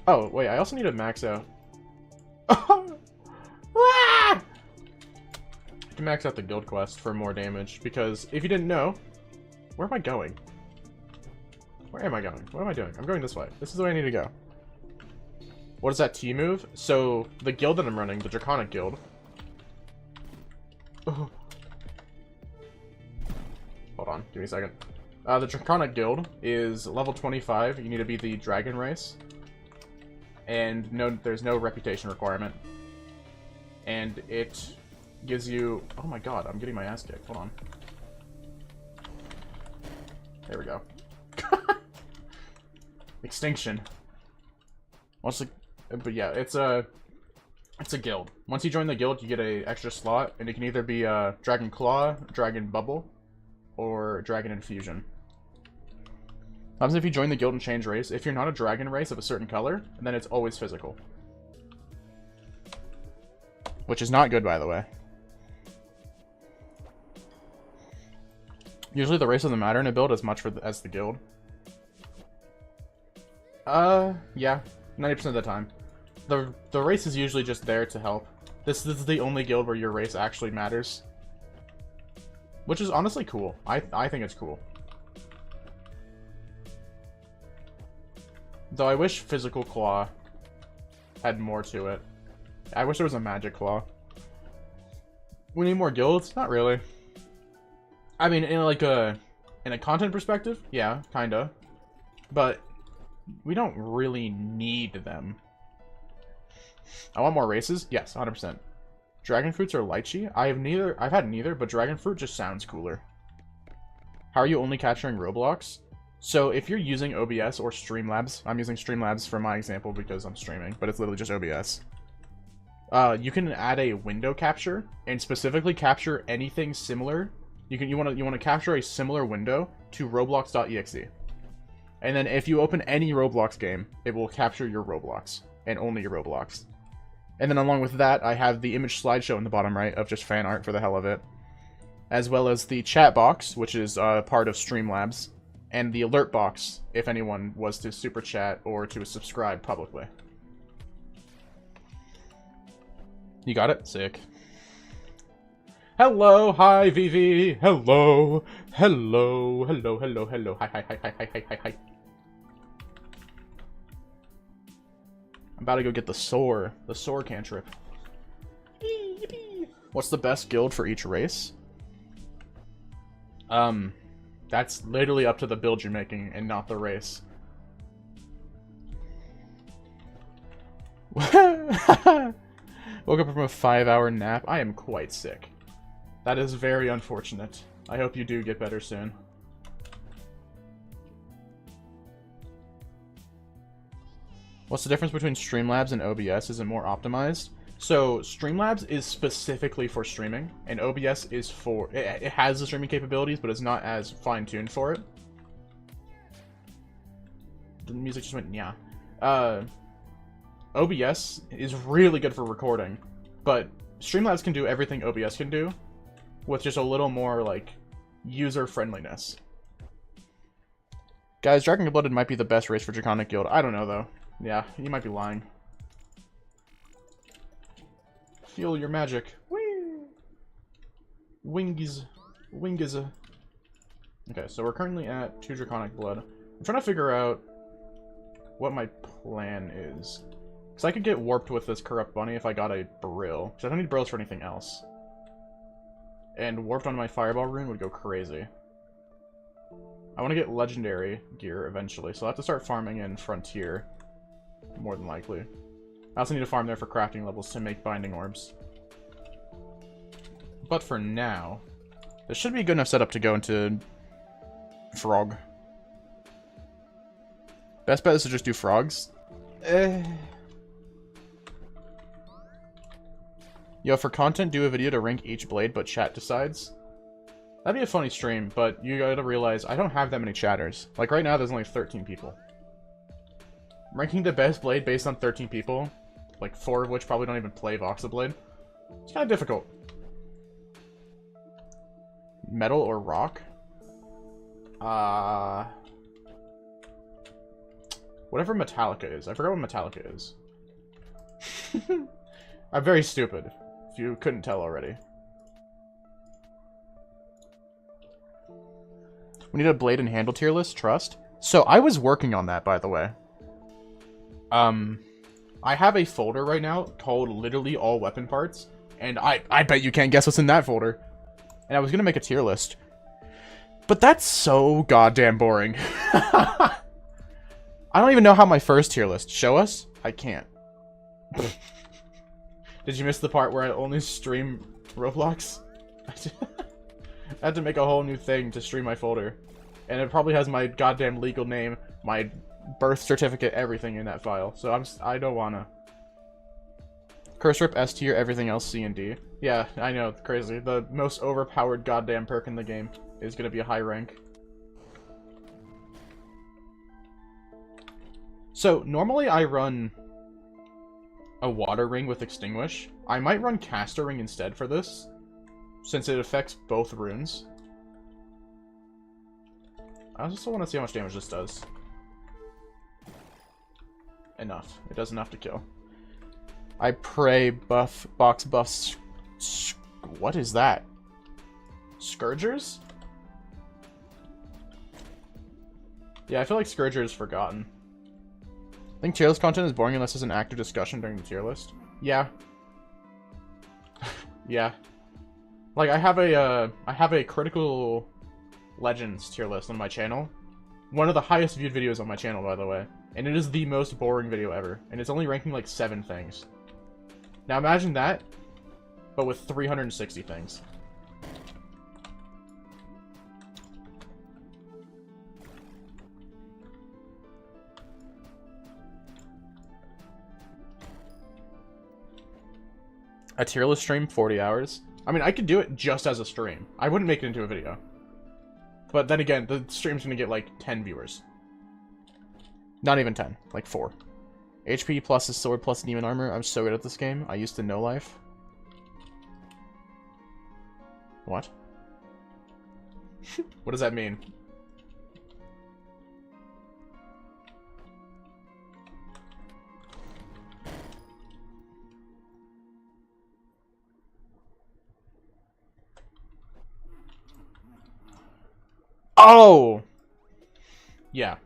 Oh, wait, I also need to max out. I can max out the guild quest for more damage, because if you didn't know, where am I going? Where am I going? What am I doing? I'm going this way. This is the way I need to go. What is that T move? So, the guild that I'm running, the Draconic Guild. Oh. Hold on, give me a second. The Draconic Guild is level 25. You need to be the Dragon race. And there's no reputation requirement. And it gives you... Oh my god, I'm getting my ass kicked. Hold on. There we go. Extinction. Once the But yeah, it's a guild. Once you join the guild, you get a extra slot, and it can either be Dragon Claw, Dragon Bubble, or Dragon Infusion. What happens if you join the guild and change race? If you're not a dragon race of a certain color, then it's always physical. Which is not good, by the way. Usually the race doesn't matter in a build as much as the guild. Yeah. 90% of the time. The race is usually just there to help. This is the only guild where your race actually matters. Which is honestly cool. I think it's cool. Though I wish Physical Claw had more to it. I wish there was a Magic Claw. We need more guilds? Not really. I mean, in a content perspective, yeah, kinda. But we don't really need them. I want more races? Yes, 100%. Dragon fruits or lychee? I've had neither, but dragon fruit just sounds cooler. How are you only capturing Roblox? So if you're using OBS or Streamlabs, I'm using Streamlabs for my example because I'm streaming, but it's literally just OBS. You can add a window capture and specifically capture anything similar. You want to capture a similar window to Roblox.exe. And then if you open any Roblox game, it will capture your Roblox and only your Roblox. And then along with that, I have the image slideshow in the bottom right of just fan art for the hell of it. As well as the chat box, which is part of Streamlabs. And the alert box, if anyone was to super chat or to subscribe publicly. You got it? Sick. Hello, hi, Vivi. Hello. Hello, hello, hello, hello. Hi, hi, hi, hi, hi, hi, hi, hi. I'm about to go get the soar cantrip. What's the best guild for each race? That's literally up to the build you're making and not the race. Woke up from a 5-hour nap. I am quite sick. That is very unfortunate. I hope you do get better soon. What's the difference between Streamlabs and OBS? Is it more optimized? So Streamlabs is specifically for streaming, and OBS is for... It has the streaming capabilities, but it's not as fine-tuned for it. The music just went, yeah. OBS is really good for recording, but Streamlabs can do everything OBS can do, with just a little more, like, user-friendliness. Guys, Dragon Blooded might be the best race for Draconic Guild. I don't know, though. Yeah, you might be lying. Feel your magic. Whee! Wingies. Wingiza. Okay, so we're currently at 2 Draconic Blood. I'm trying to figure out what my plan is. Because I could get warped with this Corrupt Bunny if I got a Brill. Because I don't need Brills for anything else. And warped on my Fireball rune would go crazy. I want to get Legendary gear eventually, so I'll have to start farming in Frontier. More than likely. I also need to farm there for crafting levels to make binding orbs. But for now, this should be a good enough setup to go into Frog. Best bet is to just do frogs. Yo, for content, do a video to rank each blade, but chat decides. That'd be a funny stream, but you gotta realize I don't have that many chatters. Like right now, there's only 13 people. Ranking the best blade based on 13 people, like 4 of which probably don't even play Voxlblade, it's kind of difficult. Metal or rock? Whatever Metallica is. I forgot what Metallica is. I'm very stupid, if you couldn't tell already. We need a blade and handle tier list, trust. So I was working on that, by the way. I have a folder right now called literally all weapon parts, and I bet you can't guess what's in that folder. And I was gonna make a tier list, but that's so goddamn boring. I don't even know how my first tier list. Show us? I can't. Did you miss the part where I only stream Roblox? I had to make a whole new thing to stream my folder. And it probably has my goddamn legal name, my birth certificate, everything in that file. So I don't wanna. Curse Rip S tier, everything else C and D. Yeah, I know, crazy. The most overpowered goddamn perk in the game is gonna be a high rank. So, normally I run a water ring with Extinguish. I might run Caster Ring instead for this, since it affects both runes. I also want to see how much damage this does. Enough. It does enough to kill. I pray box buffs. What is that? Scourgers? Yeah, I feel like Scourger is forgotten. I think tier list content is boring unless there's an active discussion during the tier list. Yeah. Yeah. Like, I have a critical legends tier list on my channel. One of the highest viewed videos on my channel, by the way. And it is the most boring video ever. And it's only ranking like 7 things. Now imagine that, but with 360 things. A tier list stream, 40 hours. I mean, I could do it just as a stream. I wouldn't make it into a video. But then again, the stream's gonna get like 10 viewers. Not even 10, like 4. HP plus is sword plus demon armor. I'm so good at this game. I used to know life. What? What does that mean? Oh! Yeah.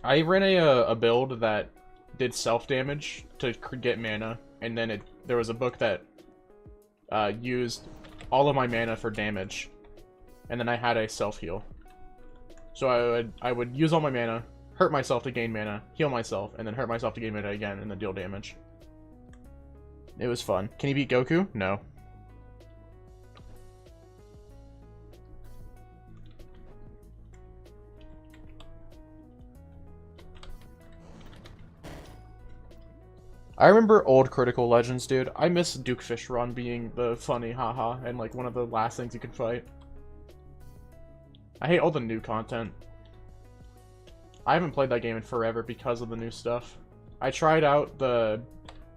I ran a build that did self-damage to get mana, and then there was a book that used all of my mana for damage, and then I had a self-heal. So I would use all my mana, hurt myself to gain mana, heal myself, and then hurt myself to gain mana again, and then deal damage. It was fun. Can you beat Goku? No. I remember old Critical Legends, dude. I miss Duke Fishron being the funny haha and like one of the last things you could fight. I hate all the new content. I haven't played that game in forever because of the new stuff. I tried out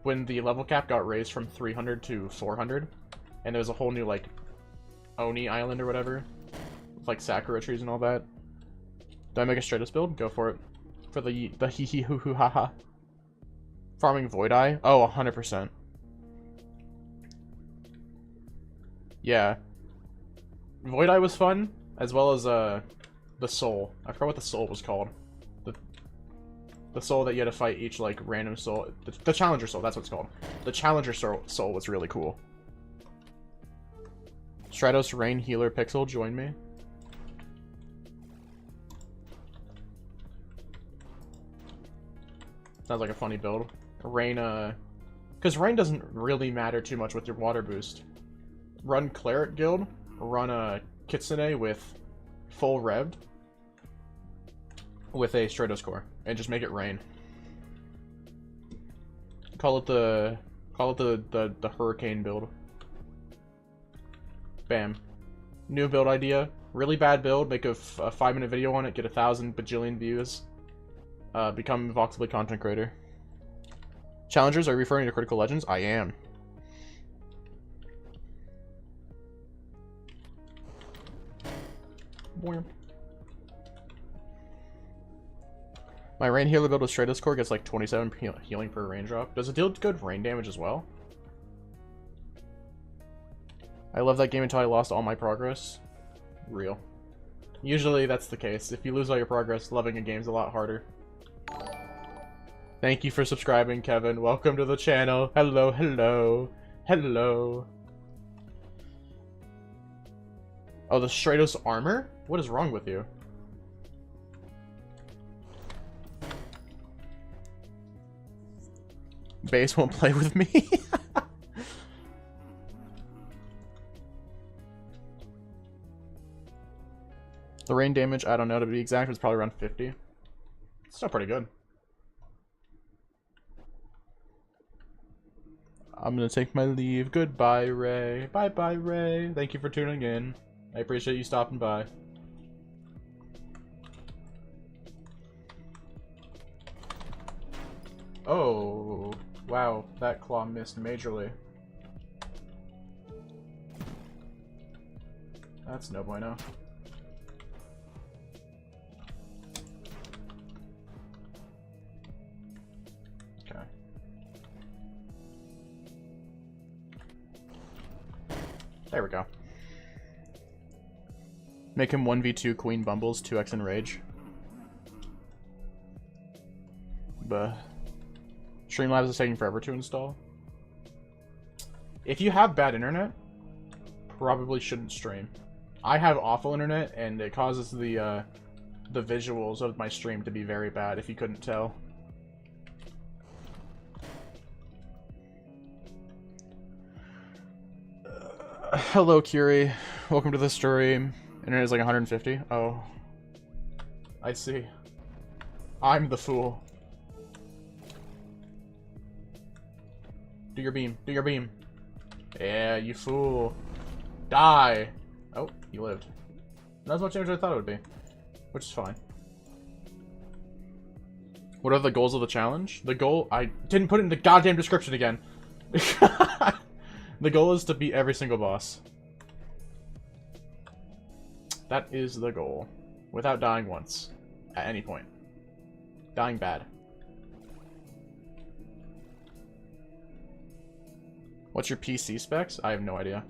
when the level cap got raised from 300 to 400, and there was a whole new like Oni Island or whatever, with like Sakura trees and all that. Do I make a Stratos build? Go for it. For the hee hee hoo hoo haha. Farming Void Eye? Oh, 100%. Yeah. Void Eye was fun, as well as the soul. I forgot what the soul was called. The soul that you had to fight each like random soul. The Challenger soul, that's what it's called. The Challenger soul was really cool. Stratos, Rain, Healer, Pixel, join me. Sounds like a funny build. Rain, because Rain doesn't really matter too much with your water boost. Run Cleric Guild, run a Kitsune with full revved with a Stratos core, and just make it rain. Call it the Hurricane build. Bam. New build idea. Really bad build. Make a 5-minute video on it. Get 1,000 bajillion views. Become Voxlblade content creator. Challengers, are you referring to Critical Legends? I am. Boing. My rain healer build with Stratos core gets like 27 healing per rain drop. Does it deal good rain damage as well? I love that game until I lost all my progress. Real. Usually that's the case. If you lose all your progress, loving a game's a lot harder. Thank you for subscribing, Kevin. Welcome to the channel. Hello, hello, hello. Oh, the Stratos armor? What is wrong with you? Base won't play with me? The rain damage, I don't know to be exact, it's probably around 50. It's still pretty good. I'm gonna take my leave. Goodbye, Ray. Bye-bye, Ray. Thank you for tuning in. I appreciate you stopping by. Oh, wow. That claw missed majorly. That's no bueno. Okay. There we go. Make him 1v2 Queen Bumbles, 2x in Rage. But Streamlabs is taking forever to install. If you have bad internet, probably shouldn't stream. I have awful internet, and it causes the visuals of my stream to be very bad, if you couldn't tell. Hello, Curie. Welcome to the stream. Internet is like 150. Oh. I see. I'm the fool. Do your beam. Do your beam. Yeah, you fool. Die! Oh, you lived. Not as much damage as I thought it would be. Which is fine. What are the goals of the challenge? The goal... I didn't put it in the goddamn description again. The goal is to beat every single boss. That is the goal. Without dying once. At any point. Dying bad. What's your PC specs? I have no idea.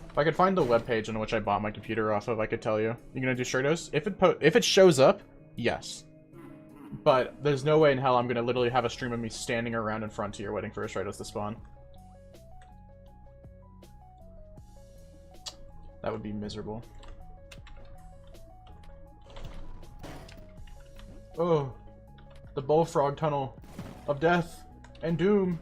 If I could find the webpage on which I bought my computer off of, I could tell you. You gonna do Stratos? If it shows up, yes. But there's no way in hell I'm gonna literally have a stream of me standing around in Frontier waiting for a Stratos to spawn. That would be miserable. Oh, the Bullfrog Tunnel of Death and Doom.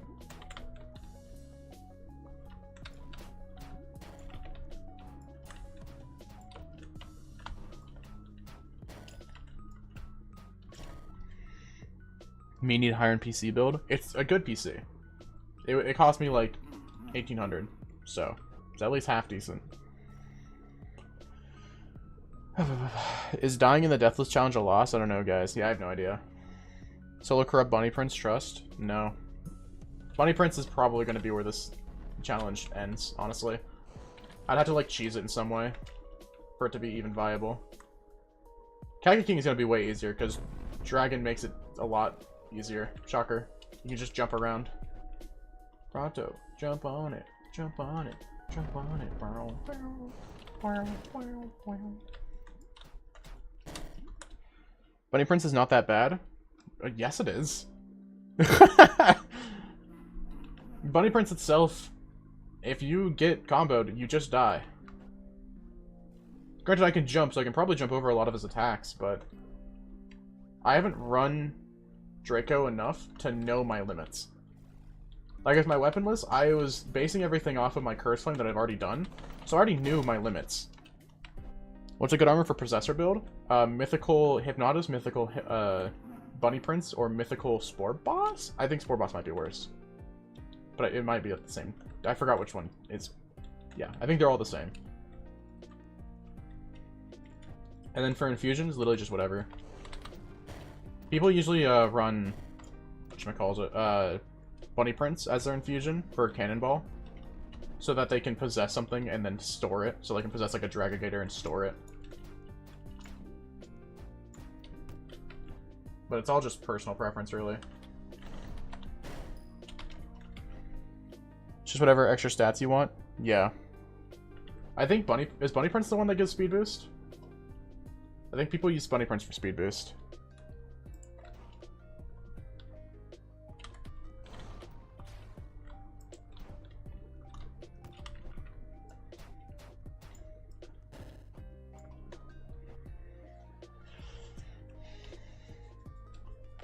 Me need a higher-end PC build. It's a good PC. It cost me like 1,800, so it's at least half decent. Is dying in the Deathless challenge a loss? I don't know, guys. Yeah, I have no idea. Solo corrupt Bunny Prince trust? No. Bunny Prince is probably going to be where this challenge ends, honestly. I'd have to like cheese it in some way for it to be even viable. Kagi King is going to be way easier because Dragon makes it a lot easier. Shocker. You can just jump around. Pronto. Jump on it. Jump on it. Jump on it. Bunny Prince is not that bad. Yes, it is. Bunny Prince itself, if you get comboed, you just die. Granted, I can jump, so I can probably jump over a lot of his attacks, but I haven't run Draco enough to know my limits. Like, with my weaponless, I was basing everything off of my Curse Flame that I've already done, so I already knew my limits. What's a good armor for Possessor build? Mythical Hypnotis, Mythical Bunny Prince, or Mythical Spore Boss? I think Spore Boss might be worse. But it might be the same. I forgot which one is. Yeah, I think they're all the same. And then for infusions, literally just whatever. People usually run, whatchamacallit, Bunny Prince as their infusion for Cannonball. So that they can possess something and then store it. So they can possess like a Dragagator and store it. But it's all just personal preference, really. Just whatever extra stats you want. Yeah. I think is Bunny Prince the one that gives speed boost? I think people use Bunny Prince for speed boost.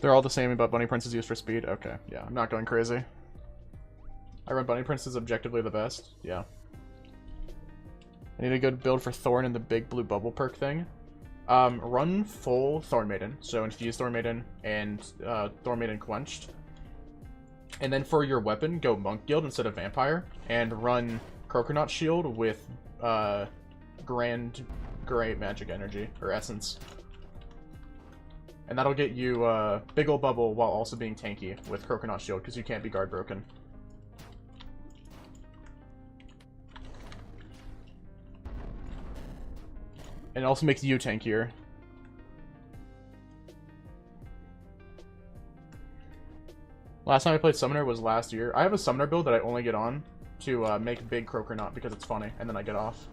They're all the same, but Bunny Prince is used for speed? Okay, yeah, I'm not going crazy. I run Bunny Prince is objectively the best, yeah. I need a good build for Thorn and the big blue bubble perk thing. Run full Thorn Maiden, so infuse Thorn Maiden and Thorn Maiden Quenched. And then for your weapon, go Monk Guild instead of Vampire, and run Coconut Shield with Grand Great Magic Energy, or Essence. And that'll get you Big Ol' Bubble while also being tanky with Coconut Shield, because you can't be guard broken. And it also makes you tankier. Last time I played Summoner was last year. I have a Summoner build that I only get on to make big Croconaut because it's funny, and then I get off.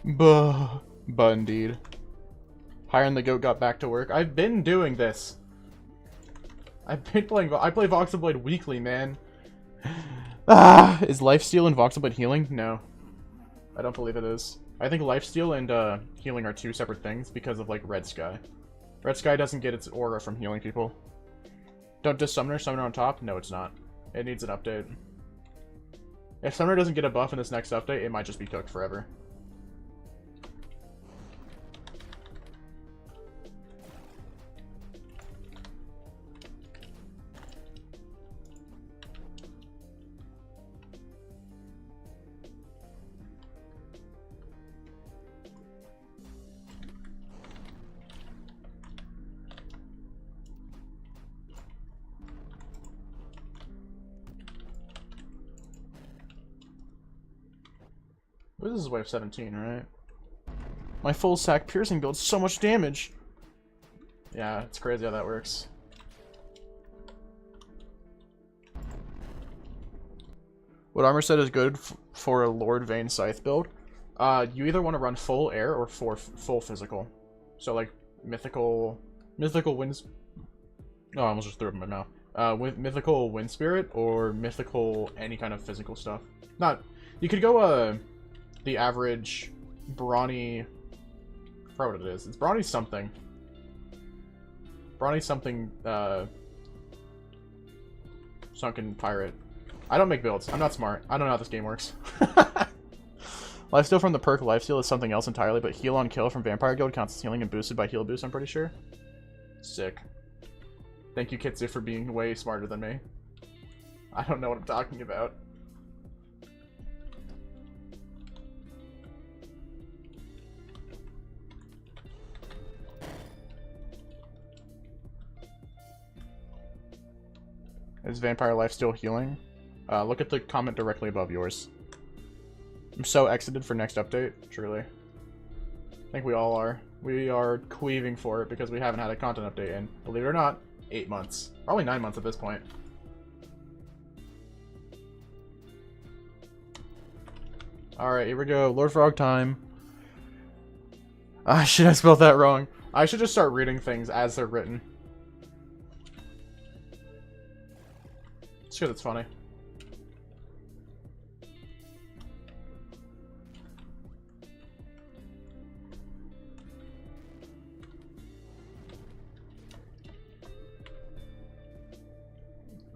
Buh, indeed. Hire and the Goat got back to work. I've been doing this. I've been playing. I play Voxlblade weekly, man. Is lifesteal and Voxlblade healing? No, I don't believe it is. I think lifesteal and healing are two separate things because of like Red Sky. Red Sky doesn't get its aura from healing people. Don't just Summoner on top? No, it's not. It needs an update. If Summoner doesn't get a buff in this next update, it might just be cooked forever. This is wave 17, right? My full sack piercing builds so much damage. Yeah, it's crazy how that works. What Armor said is good for a Lord Vayne Scythe build. You either want to run full air or full physical. So like mythical winds. Oh, I almost just threw it in my mouth. With mythical wind spirit or mythical any kind of physical stuff. You could go the average brawny. I forgot what it is. It's brawny something. Brawny something. Sunken pirate. I don't make builds. I'm not smart. I don't know how this game works. Lifesteal from the perk Lifesteal is something else entirely, but heal on kill from Vampire Guild counts as healing and boosted by heal boost, I'm pretty sure. Sick. Thank you, Kitsu, for being way smarter than me. I don't know what I'm talking about. Is Vampire Life still healing? Look at the comment directly above yours. I'm so excited for next update, truly. I think we all are. We are queeving for it because we haven't had a content update in, believe it or not, 8 months. Probably 9 months at this point. Alright, here we go. Lord Frog time. Shit, I spelled that wrong. I should just start reading things as they're written. It's because it's funny.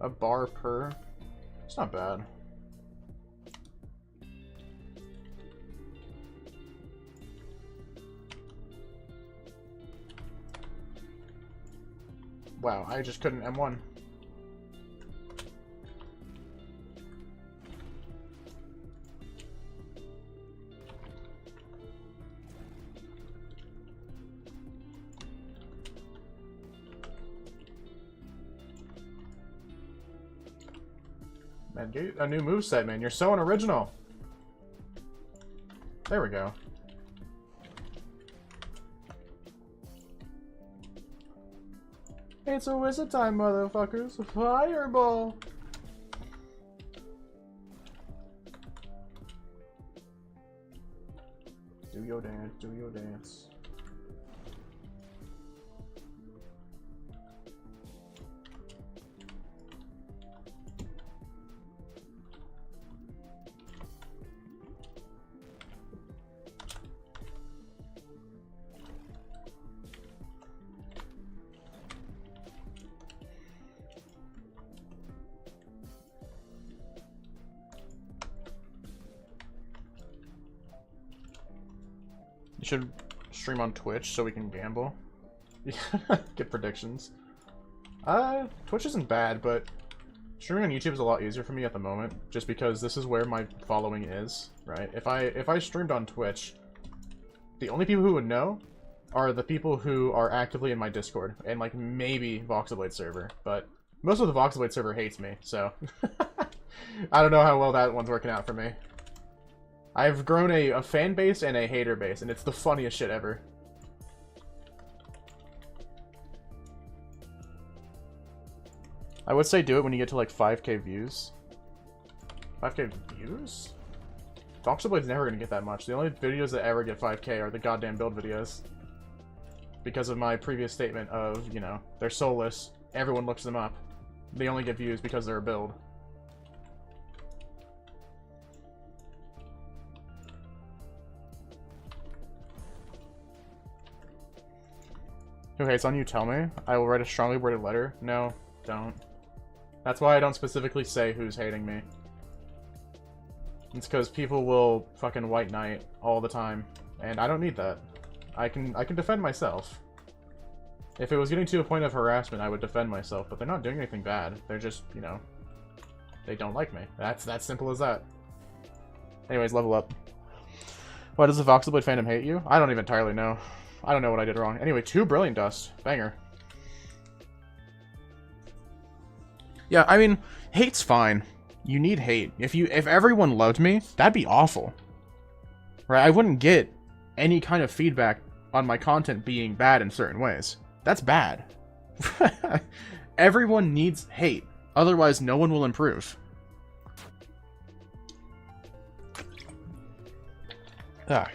A bar per. It's not bad. Wow, I just couldn't M1. Man, get a new moveset, man. You're so unoriginal. There we go. It's a wizard time, motherfuckers. Fireball. Do your dance, do your dance. should stream on Twitch so we can gamble. Get predictions. Twitch isn't bad, but streaming on YouTube is a lot easier for me at the moment, just because this is where my following is, right? If I streamed on Twitch, the only people who would know are the people who are actively in my Discord, and like maybe Voxlblade server, but most of the Voxlblade server hates me, so I don't know how well that one's working out for me. I've grown a fan base and a hater base, and it's the funniest shit ever. I would say do it when you get to like 5k views. 5k views? Voxlblade's never gonna get that much. The only videos that ever get 5k are the goddamn build videos. Because of my previous statement of, you know, they're soulless, everyone looks them up. They only get views because they're a build. Okay, it's on you, tell me. I will write a strongly worded letter. No, don't. That's why I don't specifically say who's hating me. It's because people will fucking white knight all the time, and I don't need that. I can defend myself. If it was getting to a point of harassment, I would defend myself, but they're not doing anything bad. They're just, you know, they don't like me. That's that simple as that. Anyways, level up. Why does the Voxlblade fandom hate you? I don't even entirely know. I don't know what I did wrong. Anyway, 2 Brilliant Dust. Banger. Yeah, I mean, hate's fine. You need hate. If everyone loved me, that'd be awful. Right? I wouldn't get any kind of feedback on my content being bad in certain ways. That's bad. Everyone needs hate. Otherwise, no one will improve. Ah.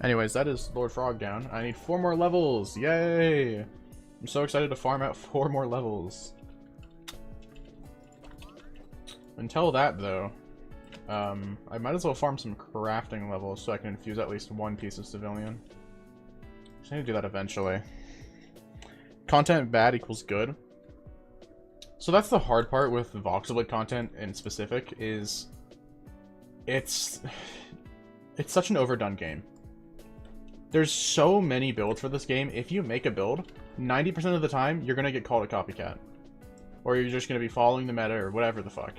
Anyways, that is Lord Frog down. I need 4 more levels. Yay! I'm so excited to farm out 4 more levels. Until that, though, I might as well farm some crafting levels so I can infuse at least 1 piece of civilian. Just need to do that eventually. Content bad equals good. So that's the hard part with Voxlblade content in specific, is it's such an overdone game. There's so many builds for this game. If you make a build, 90% of the time, you're going to get called a copycat. Or you're just going to be following the meta or whatever the fuck.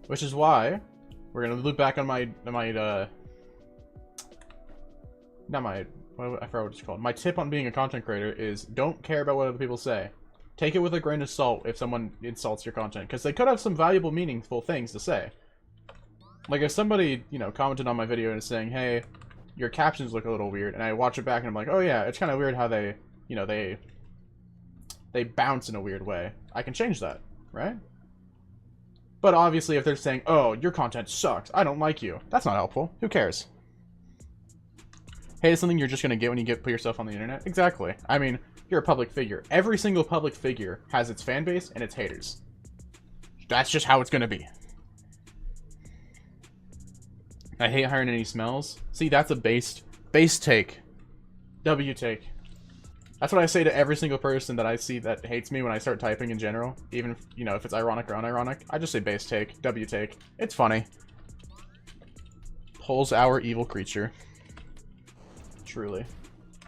Which is why we're going to loop back on I forgot what it's called. My tip on being a content creator is don't care about what other people say. Take it with a grain of salt if someone insults your content, because they could have some valuable, meaningful things to say. Like if somebody, you know, commented on my video and is saying, hey, your captions look a little weird, and I watch it back and I'm like, oh yeah, it's kind of weird how they, you know, they bounce in a weird way. I can change that, right? But obviously if they're saying, oh, your content sucks, I don't like you, that's not helpful. Who cares? Hate is something you're just gonna get when you put yourself on the internet? Exactly. I mean, you're a public figure. Every single public figure has its fan base and its haters. That's just how it's gonna be. I hate hiring any smells. See, that's a base take. W take. That's what I say to every single person that I see that hates me when I start typing in general. Even, you know, if it's ironic or unironic. I just say base take. W take. It's funny. Pulls our evil creature. Truly.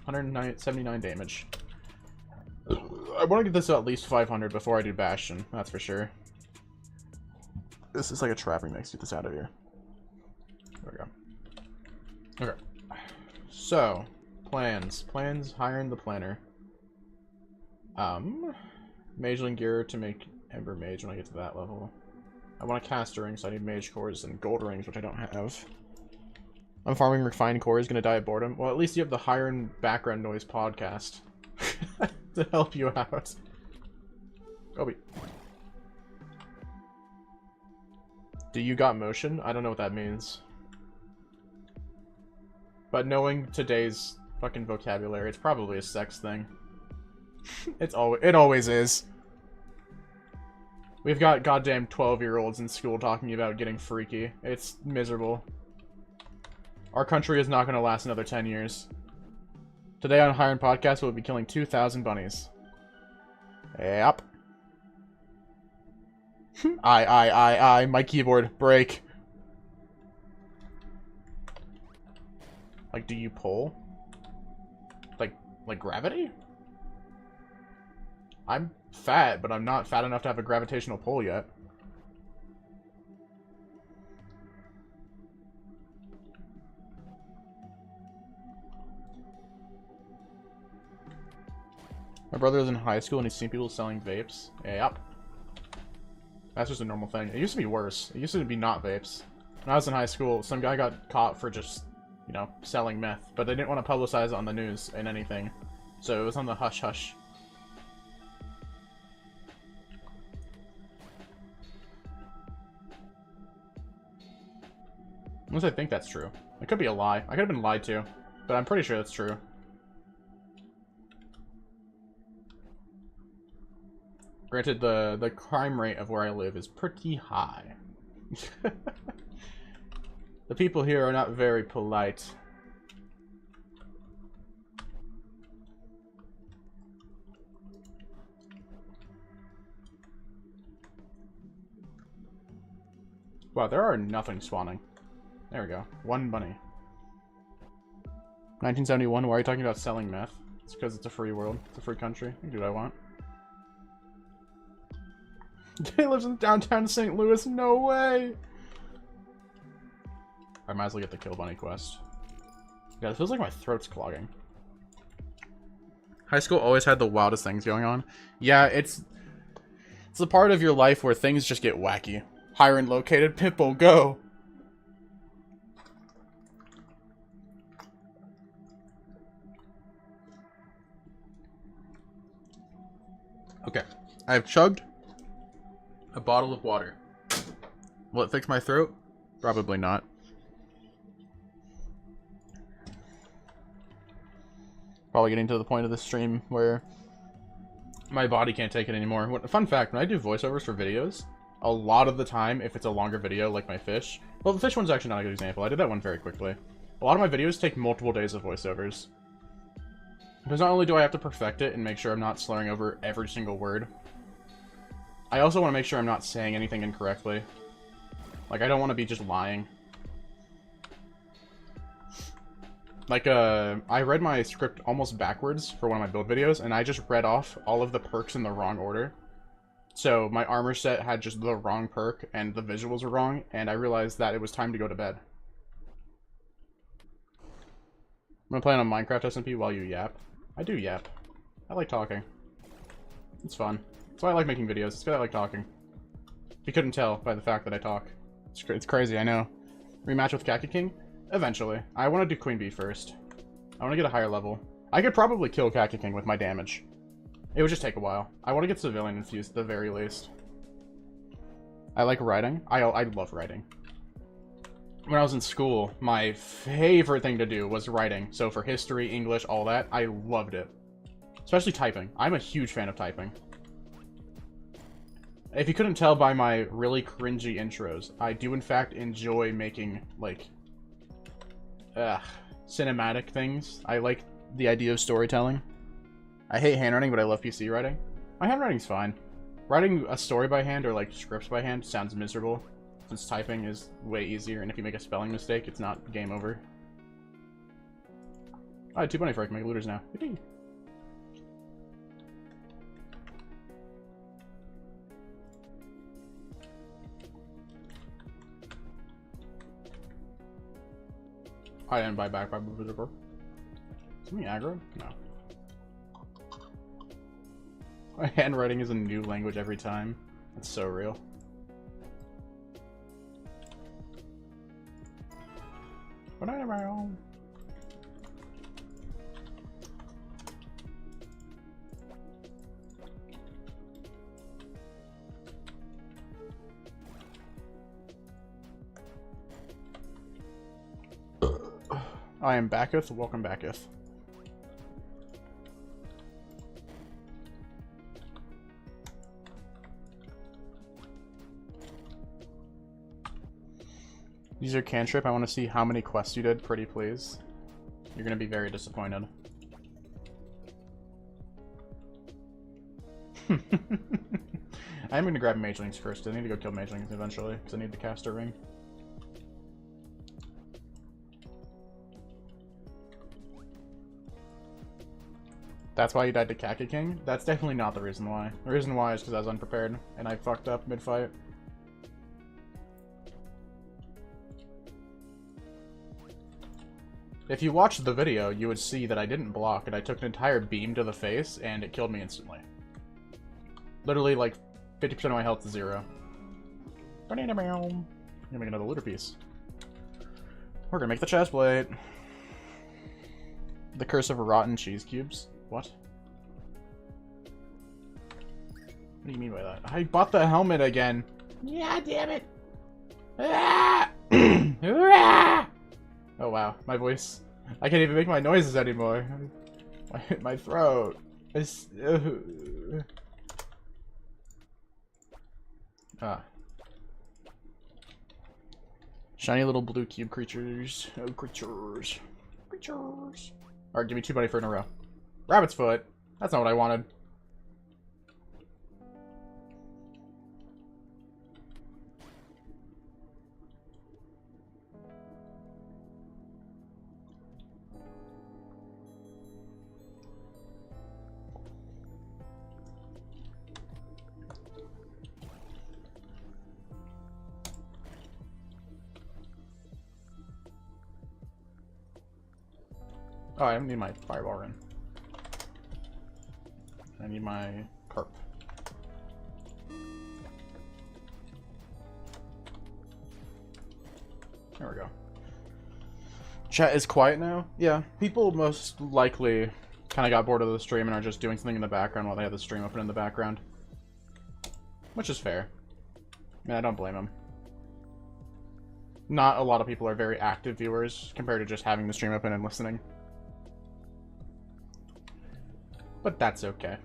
179 damage. I want to get this to at least 500 before I do Bastion. That's for sure. This is like a trapping mix. Get this out of here. There we go. Okay. So, plans. Plans, hiring the planner. Mageling gear to make Ember Mage when I get to that level. I want a caster ring, so I need mage cores and gold rings, which I don't have. I'm farming refined cores, gonna die of boredom. Well, at least you have the Hiron background noise podcast to help you out. Kobe. Do you got motion? I don't know what that means. But knowing today's fucking vocabulary, it's probably a sex thing. It always is. We've got goddamn 12-year-olds in school talking about getting freaky. It's miserable. Our country is not going to last another 10 years. Today on Hiron Podcast, we'll be killing 2,000 bunnies. Yep. My keyboard. Break. Like, do you pull? Like gravity? I'm fat, but I'm not fat enough to have a gravitational pull yet. My brother is in high school and he's seen people selling vapes. Yep. That's just a normal thing. It used to be worse. It used to be not vapes. When I was in high school, some guy got caught for just, you know, selling meth. But they didn't want to publicize it on the news and anything. So it was on the hush-hush. Unless I think that's true. It could be a lie. I could have been lied to. But I'm pretty sure that's true. Granted, the crime rate of where I live is pretty high. The people here are not very polite. Wow, there are nothing spawning. There we go. One bunny. 1971, why are you talking about selling meth? It's because it's a free world. It's a free country. I can do what I want. He lives in downtown St. Louis. No way! I might as well get the Kill Bunny quest. Yeah, it feels like my throat's clogging. High school always had the wildest things going on. Yeah, it's the part of your life where things just get wacky. Higher and located, Pitbull, go! Okay, I have chugged a bottle of water. Will it fix my throat? Probably not. Probably getting to the point of the stream where my body can't take it anymore. Fun fact, when I do voiceovers for videos, a lot of the time, if it's a longer video like my fish... Well, the fish one's actually not a good example. I did that one very quickly. A lot of my videos take multiple days of voiceovers. Because not only do I have to perfect it and make sure I'm not slurring over every single word, I also want to make sure I'm not saying anything incorrectly. Like, I don't want to be just lying. Like, I read my script almost backwards for one of my build videos, and I just read off all of the perks in the wrong order. So, my armor set had just the wrong perk, and the visuals were wrong, and I realized that it was time to go to bed. I'm gonna play on a Minecraft SMP while you yap. I do yap. I like talking. It's fun. That's why I like making videos. It's because I like talking. If you couldn't tell by the fact that I talk. It's crazy, I know. Rematch with Khaki King? Eventually. I want to do Queen Bee first. I want to get a higher level. I could probably kill Khaki King with my damage. It would just take a while. I want to get Civilian infused at the very least. I like writing. I love writing. When I was in school, my favorite thing to do was writing. So for history, English, all that, I loved it. Especially typing. I'm a huge fan of typing. If you couldn't tell by my really cringy intros, I do in fact enjoy making, like, cinematic things. I like the idea of storytelling. I hate handwriting, but I love PC writing. My handwriting's fine. Writing a story by hand or, like, scripts by hand sounds miserable, since typing is way easier, and if you make a spelling mistake, it's not game over. I had 2 bunny for I can make looters now. Yippee. I didn't buy back by Berserker. Something aggro? No. My handwriting is a new language every time. That's so real. I am Backeth. Welcome, Backeth. Use your cantrip. I want to see how many quests you did, pretty please. You're going to be very disappointed. I'm gonna grab magelings first. I need to go kill magelings eventually, because I need the caster ring. That's why you died to Kaki King? That's definitely not the reason why. The reason why is because I was unprepared, and I fucked up mid-fight. If you watched the video, you would see that I didn't block, and I took an entire beam to the face, and it killed me instantly. Literally, like, 50% of my health to 0. Gonna make another looter piece. We're gonna make the chest plate. The curse of rotten cheese cubes. What? What do you mean by that? I bought the helmet again. Yeah, damn it. Ah! Oh wow, my voice. I can't even make my noises anymore. My throat. It's... Ah. Shiny little blue cube creatures. Oh, creatures. Creatures. Alright, give me 2 buddy for in a row. Rabbit's foot. That's not what I wanted. Oh, I need my fireball run. I need my carp. There we go. Chat is quiet now? Yeah, people most likely kind of got bored of the stream and are just doing something in the background while they have the stream open in the background. Which is fair. I mean, I don't blame them. Not a lot of people are very active viewers compared to just having the stream open and listening. But that's okay.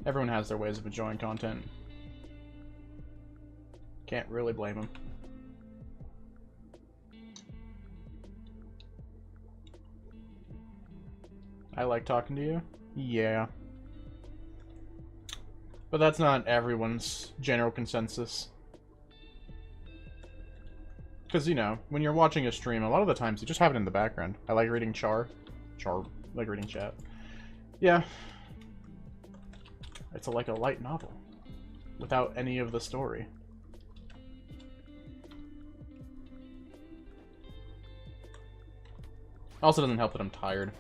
Everyone has their ways of enjoying content. Can't really blame them. I like talking to you? Yeah. But that's not everyone's general consensus. Because, you know, when you're watching a stream, a lot of the times you just have it in the background. I like reading like reading chat. Yeah. It's like a light novel. Without any of the story. Also doesn't help that I'm tired.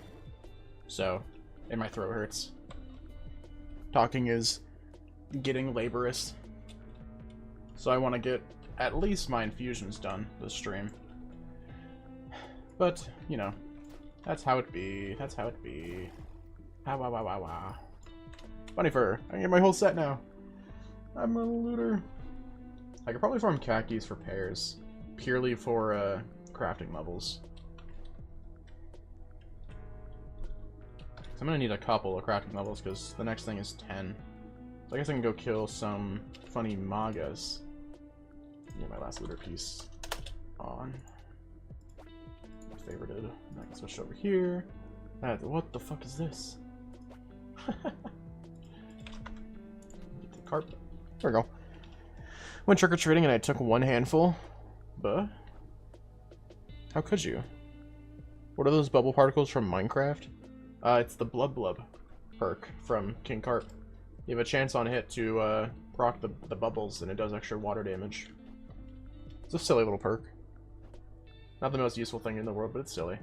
So, and my throat hurts. Talking is getting laborious. So I want to get at least my infusions done this stream. But, you know, that's how it be. That's how it be. Ah, wah, wah, wah, wah. Funny fur. I can get my whole set now. I'm a looter. I could probably farm khakis for pairs. Purely for crafting levels. So I'm gonna need a couple of crafting levels because the next thing is 10. So I guess I can go kill some funny magas. Get my last looter piece on. Favorited. I can switch over here. What the fuck is this? Get the carpet. There we go. Went trick-or-treating and I took one handful. But how could you? What are those bubble particles from Minecraft? It's the Blub Blub perk from King Carp. You have a chance on hit to proc the bubbles and it does extra water damage. It's a silly little perk. Not the most useful thing in the world, but it's silly.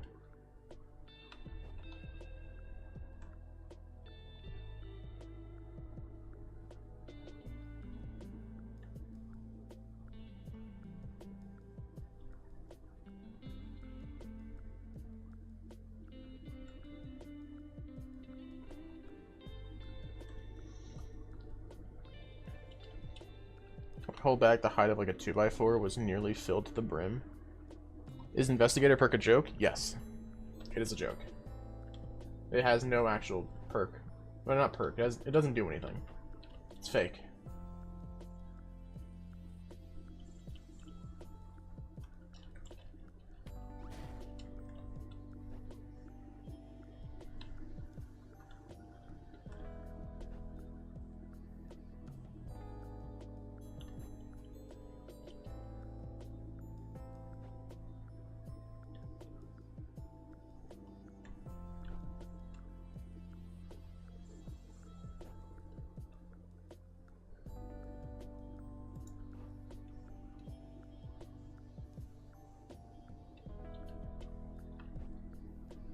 Hold back, the height of like a 2x4 was nearly filled to the brim. Is Investigator perk a joke? Yes. It is a joke. It has no actual perk. Well, not perk. It doesn't do anything. It's fake.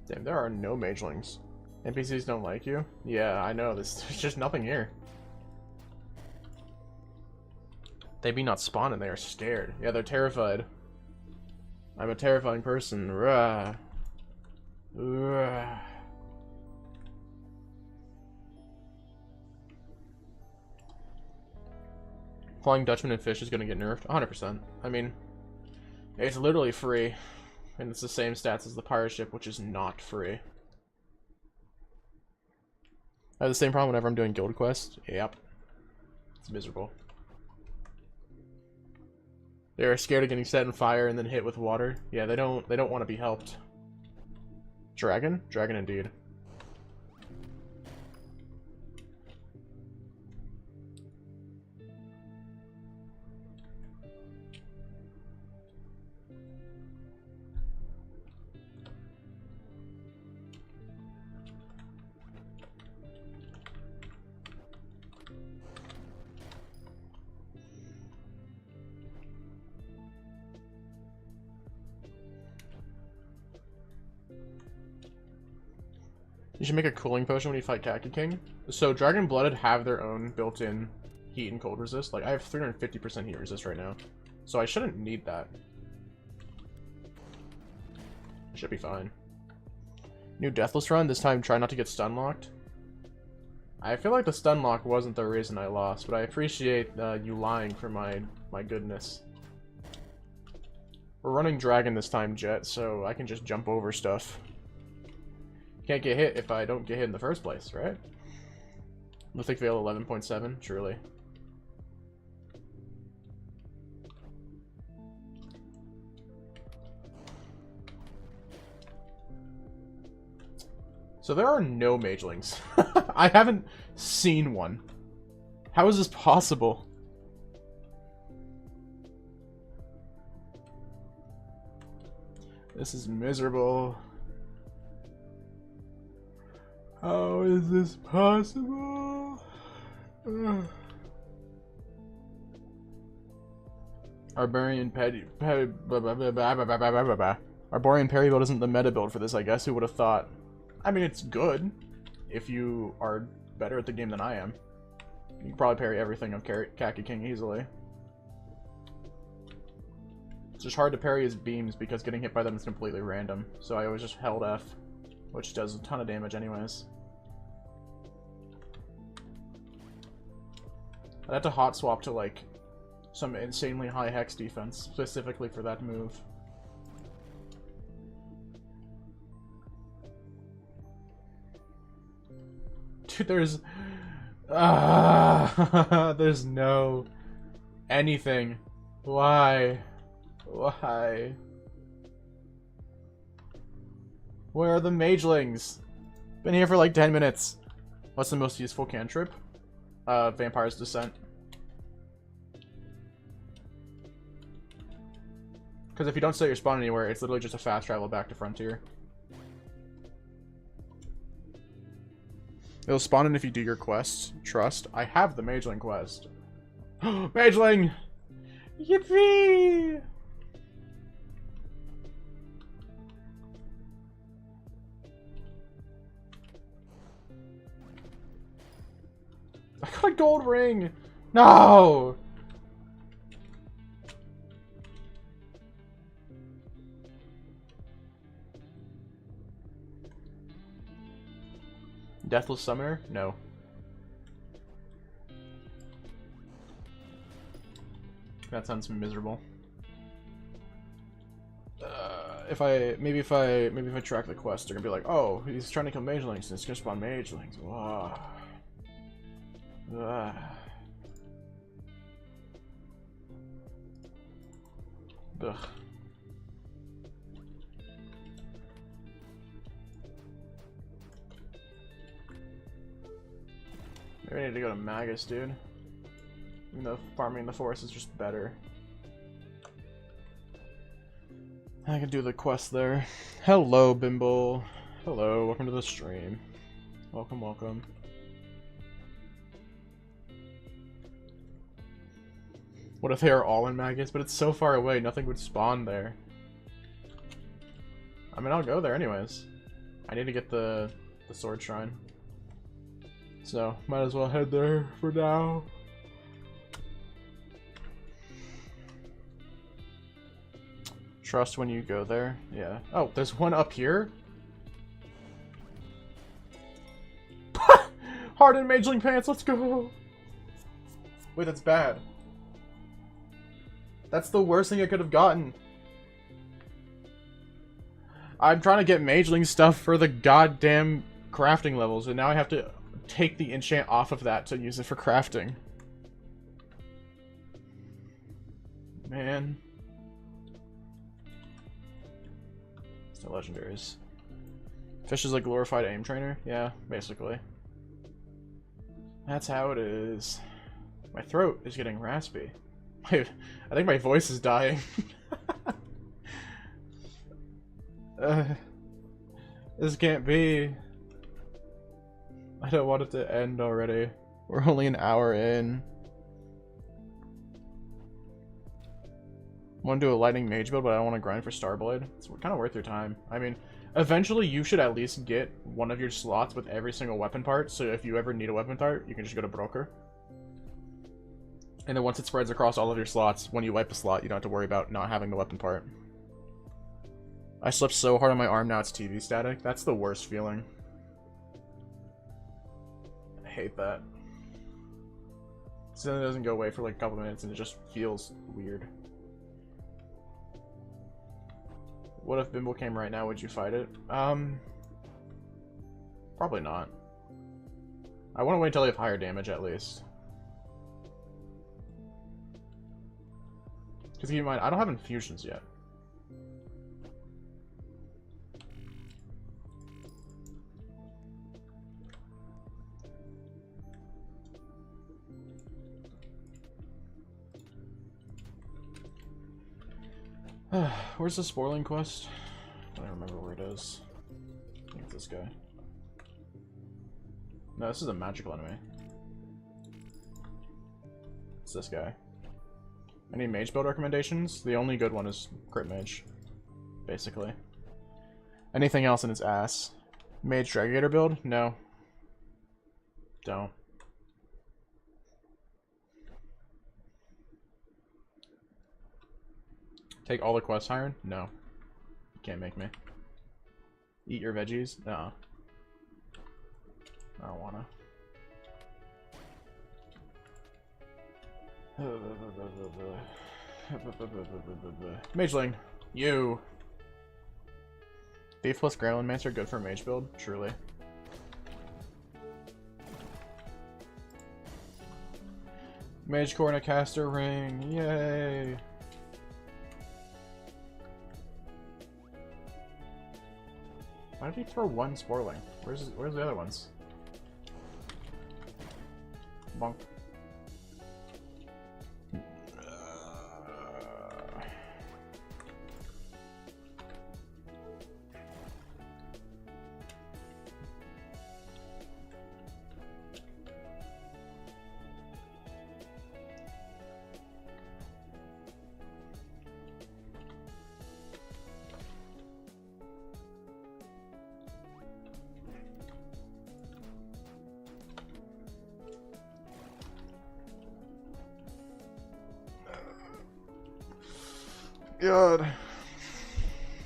Damn, there are no magelings. NPCs don't like you? Yeah, I know. There's just nothing here. They be not spawning, they are scared. Yeah, they're terrified. I'm a terrifying person. Rah. Rah. Flying Dutchman and Fish is gonna get nerfed? 100%. I mean, it's literally free. And it's the same stats as the pirate ship, which is not free. I have the same problem whenever I'm doing guild quests. Yep. It's miserable. They're scared of getting set on fire and then hit with water. Yeah, they don't want to be helped. Dragon? Dragon indeed. You should make a cooling potion when you fight Khaki King. So Dragon Blooded have their own built-in heat and cold resist. Like, I have 350% heat resist right now. So I shouldn't need that. Should be fine. New Deathless run, this time try not to get stun locked. I feel like the stun lock wasn't the reason I lost, but I appreciate you lying for my goodness. We're running Dragon this time, Jet, so I can just jump over stuff. Can't get hit if I don't get hit in the first place, right? Mythic Veil 11.7, truly. So there are no magelings. I haven't seen one. How is this possible? This is miserable. How is this possible? Arborian Arborian Parry build isn't the meta build for this, I guess. Who would have thought? I mean, it's good if you are better at the game than I am. You can probably parry everything of Khaki King easily. It's just hard to parry his beams because getting hit by them is completely random. So I always just held F, which does a ton of damage anyways. I'd have to hot swap to like some insanely high hex defense specifically for that move. Dude, there's no anything. Why? Why? Where are the magelings? Been here for like 10 minutes. What's the most useful cantrip? Vampire's Descent. Because if you don't set your spawn anywhere, it's literally just a fast travel back to Frontier. It'll spawn in if you do your quests. Trust. I have the Mageling quest. Mageling! Yippee! I got a gold ring! No! Deathless Summoner? No. That sounds miserable. If I track the quest, they're gonna be like, oh, he's trying to kill magelings, and it's gonna spawn magelings. Wow. Ugh. Maybe I need to go to Magus, dude. Even though farming in the forest is just better. I can do the quest there. Hello, Bimble. Hello, welcome to the stream. Welcome, welcome. What if they are all in Magus? But it's so far away, nothing would spawn there. I mean, I'll go there anyways. I need to get the sword shrine. So, might as well head there for now. Trust when you go there. Yeah. Oh, there's one up here? Hardened Mageling Pants, let's go! Wait, that's bad. That's the worst thing I could have gotten. I'm trying to get Mageling stuff for the goddamn crafting levels, and now I have to take the enchant off of that to use it for crafting. Man. It's no legendaries. Fish is a glorified aim trainer? Yeah, basically. That's how it is. My throat is getting raspy. I think my voice is dying. This can't be. I don't want it to end already. We're only an hour in. I want to do a lightning mage build, but I don't want to grind for Starblade. It's kind of worth your time. I mean, eventually you should at least get one of your slots with every single weapon part, so if you ever need a weapon part, you can just go to Broker. And then once it spreads across all of your slots, when you wipe a slot, you don't have to worry about not having the weapon part. I slept so hard on my arm, now it's TV static. That's the worst feeling. I hate that. So then it doesn't go away for like a couple minutes and it just feels weird. What if Bimble came right now? Would you fight it? Probably not. I want to wait until they have higher damage at least. Because keep in mind, I don't have infusions yet. Where's the spoiling quest? I don't remember where it is. I think it's this guy. No, this is a magical enemy. It's this guy. Any mage build recommendations? The only good one is Crit Mage, basically. Anything else in its ass? Mage Dragator build? No. Don't. Take all the quest iron? No. You can't make me. Eat your veggies? No. I don't wanna. Mageling, you. Thief plus Gremlin Mancer good for mage build? Truly. Mage core and a caster ring, yay! Why did he throw one Sporling? Where's the other ones? Bonk. God.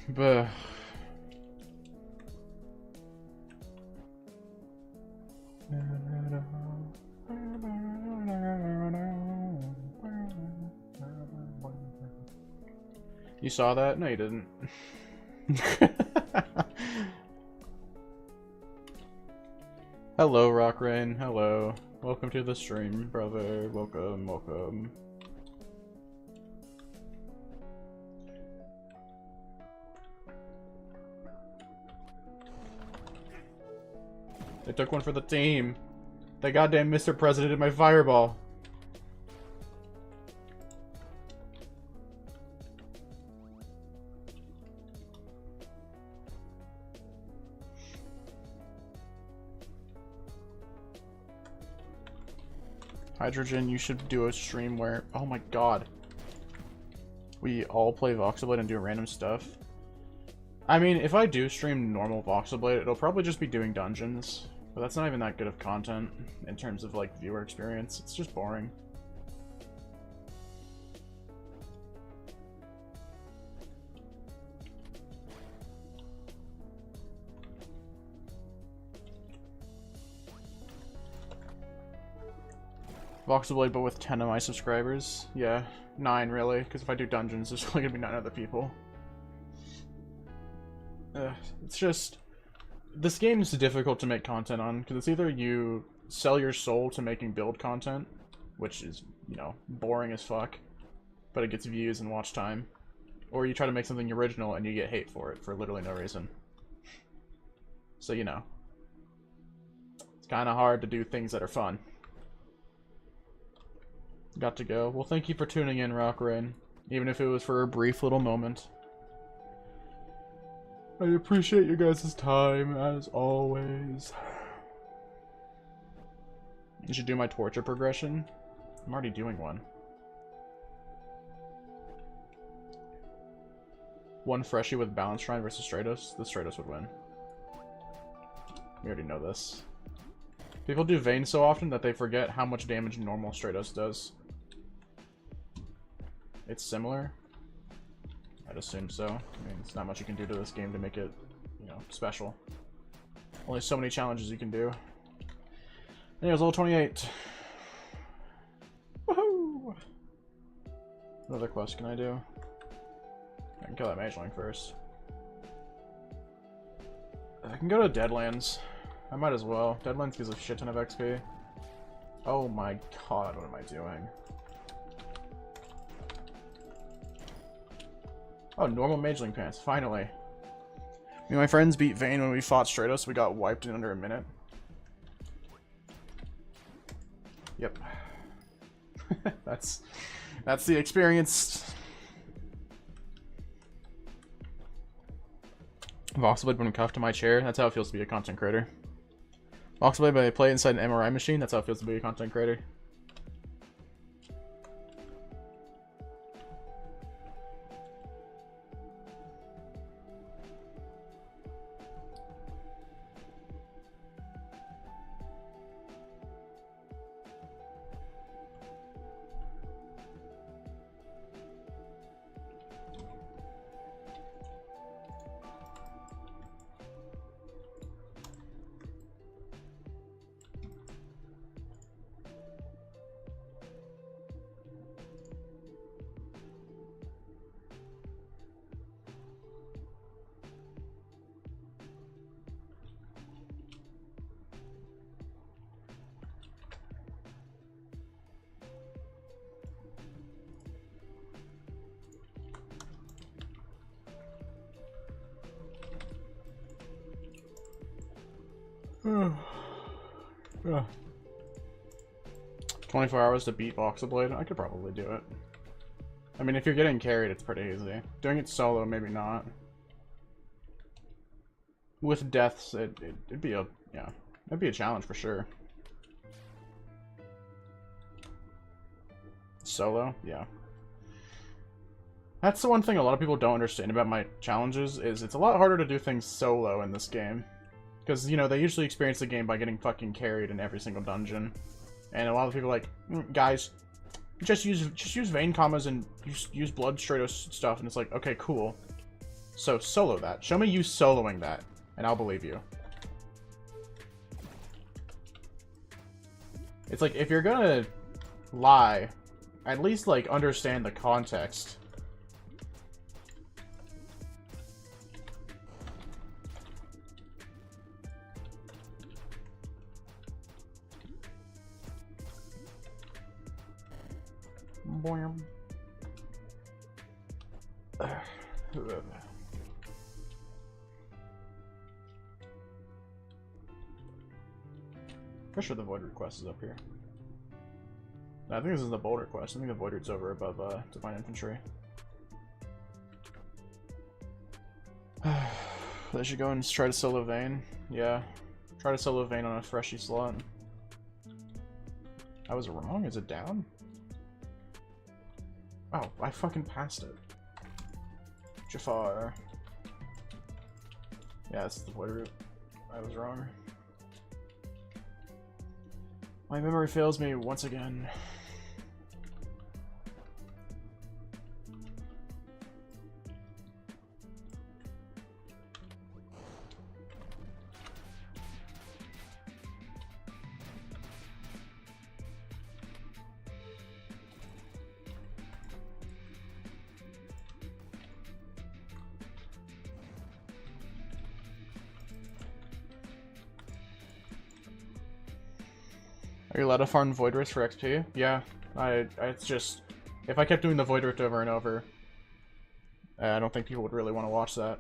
But you saw that? No, you didn't. Hello, Rockrain. Hello. Welcome to the stream, brother. Welcome, welcome. They took one for the team. They goddamn Mr. President in my fireball. Hydrogen, you should do a stream where... Oh my god. We all play Voxlblade and do random stuff. I mean, if I do stream normal Voxlblade, it'll probably just be doing dungeons. But that's not even that good of content in terms of, like, viewer experience. It's just boring. Voxlblade, but with 10 of my subscribers. Yeah, 9 really, because if I do dungeons, there's only gonna be 9 other people. It's just... This game is difficult to make content on, because it's either you sell your soul to making build content, which is, you know, boring as fuck, but it gets views and watch time, or you try to make something original and you get hate for it for literally no reason. So, you know, it's kind of hard to do things that are fun. Got to go. Well, thank you for tuning in, Rock Rain, even if it was for a brief little moment. I appreciate you guys' time, as always. You should do my torture progression. I'm already doing one. One freshie with Balance Shrine versus Stratos. The Stratos would win. We already know this. People do Vayne so often that they forget how much damage normal Stratos does. It's similar. I'd assume so. I mean, it's not much you can do to this game to make it, you know, special. Only so many challenges you can do. Anyways, level 28. Woohoo! What other quest can I do? I can kill that mageling first. I can go to Deadlands. I might as well. Deadlands gives a shit ton of XP. Oh my god, what am I doing? Oh, normal mageling pants, finally. Me and my friends beat Vayne when we fought Stratos. We got wiped in under a minute. Yep. That's the experience. Voxlblade when cuffed to my chair. That's how it feels to be a content creator. Voxlblade when I play inside an MRI machine. That's how it feels to be a content creator. Yeah. 24 hours to beat Voxlblade? I could probably do it. I mean, if you're getting carried, it's pretty easy. Doing it solo, maybe not. With deaths, it'd be a, yeah, it'd be a challenge for sure. Solo? Yeah. That's the one thing a lot of people don't understand about my challenges, is it's a lot harder to do things solo in this game. Because, you know, they usually experience the game by getting fucking carried in every single dungeon. And a lot of people are like, guys, just use Vayne commas and use Blood Stratos stuff. And it's like, okay, cool. So, solo that. Show me you soloing that, and I'll believe you. It's like, if you're gonna lie, at least, like, understand the context. Boing. Pretty sure the Void Root quest is up here. No, I think this is the Boulder quest. I think the Void Root's over above Divine Infantry. They should go and try to solo Vayne. Yeah. Try to solo Vayne on a freshie slot. I was wrong? Is it down? Oh, I fucking passed it. Jafar. Yeah, this is the void root. I was wrong. My memory fails me once again. Are you allowed to farm Void Rift for XP? Yeah, it's just, if I kept doing the Void Rift over and over, I don't think people would really want to watch that.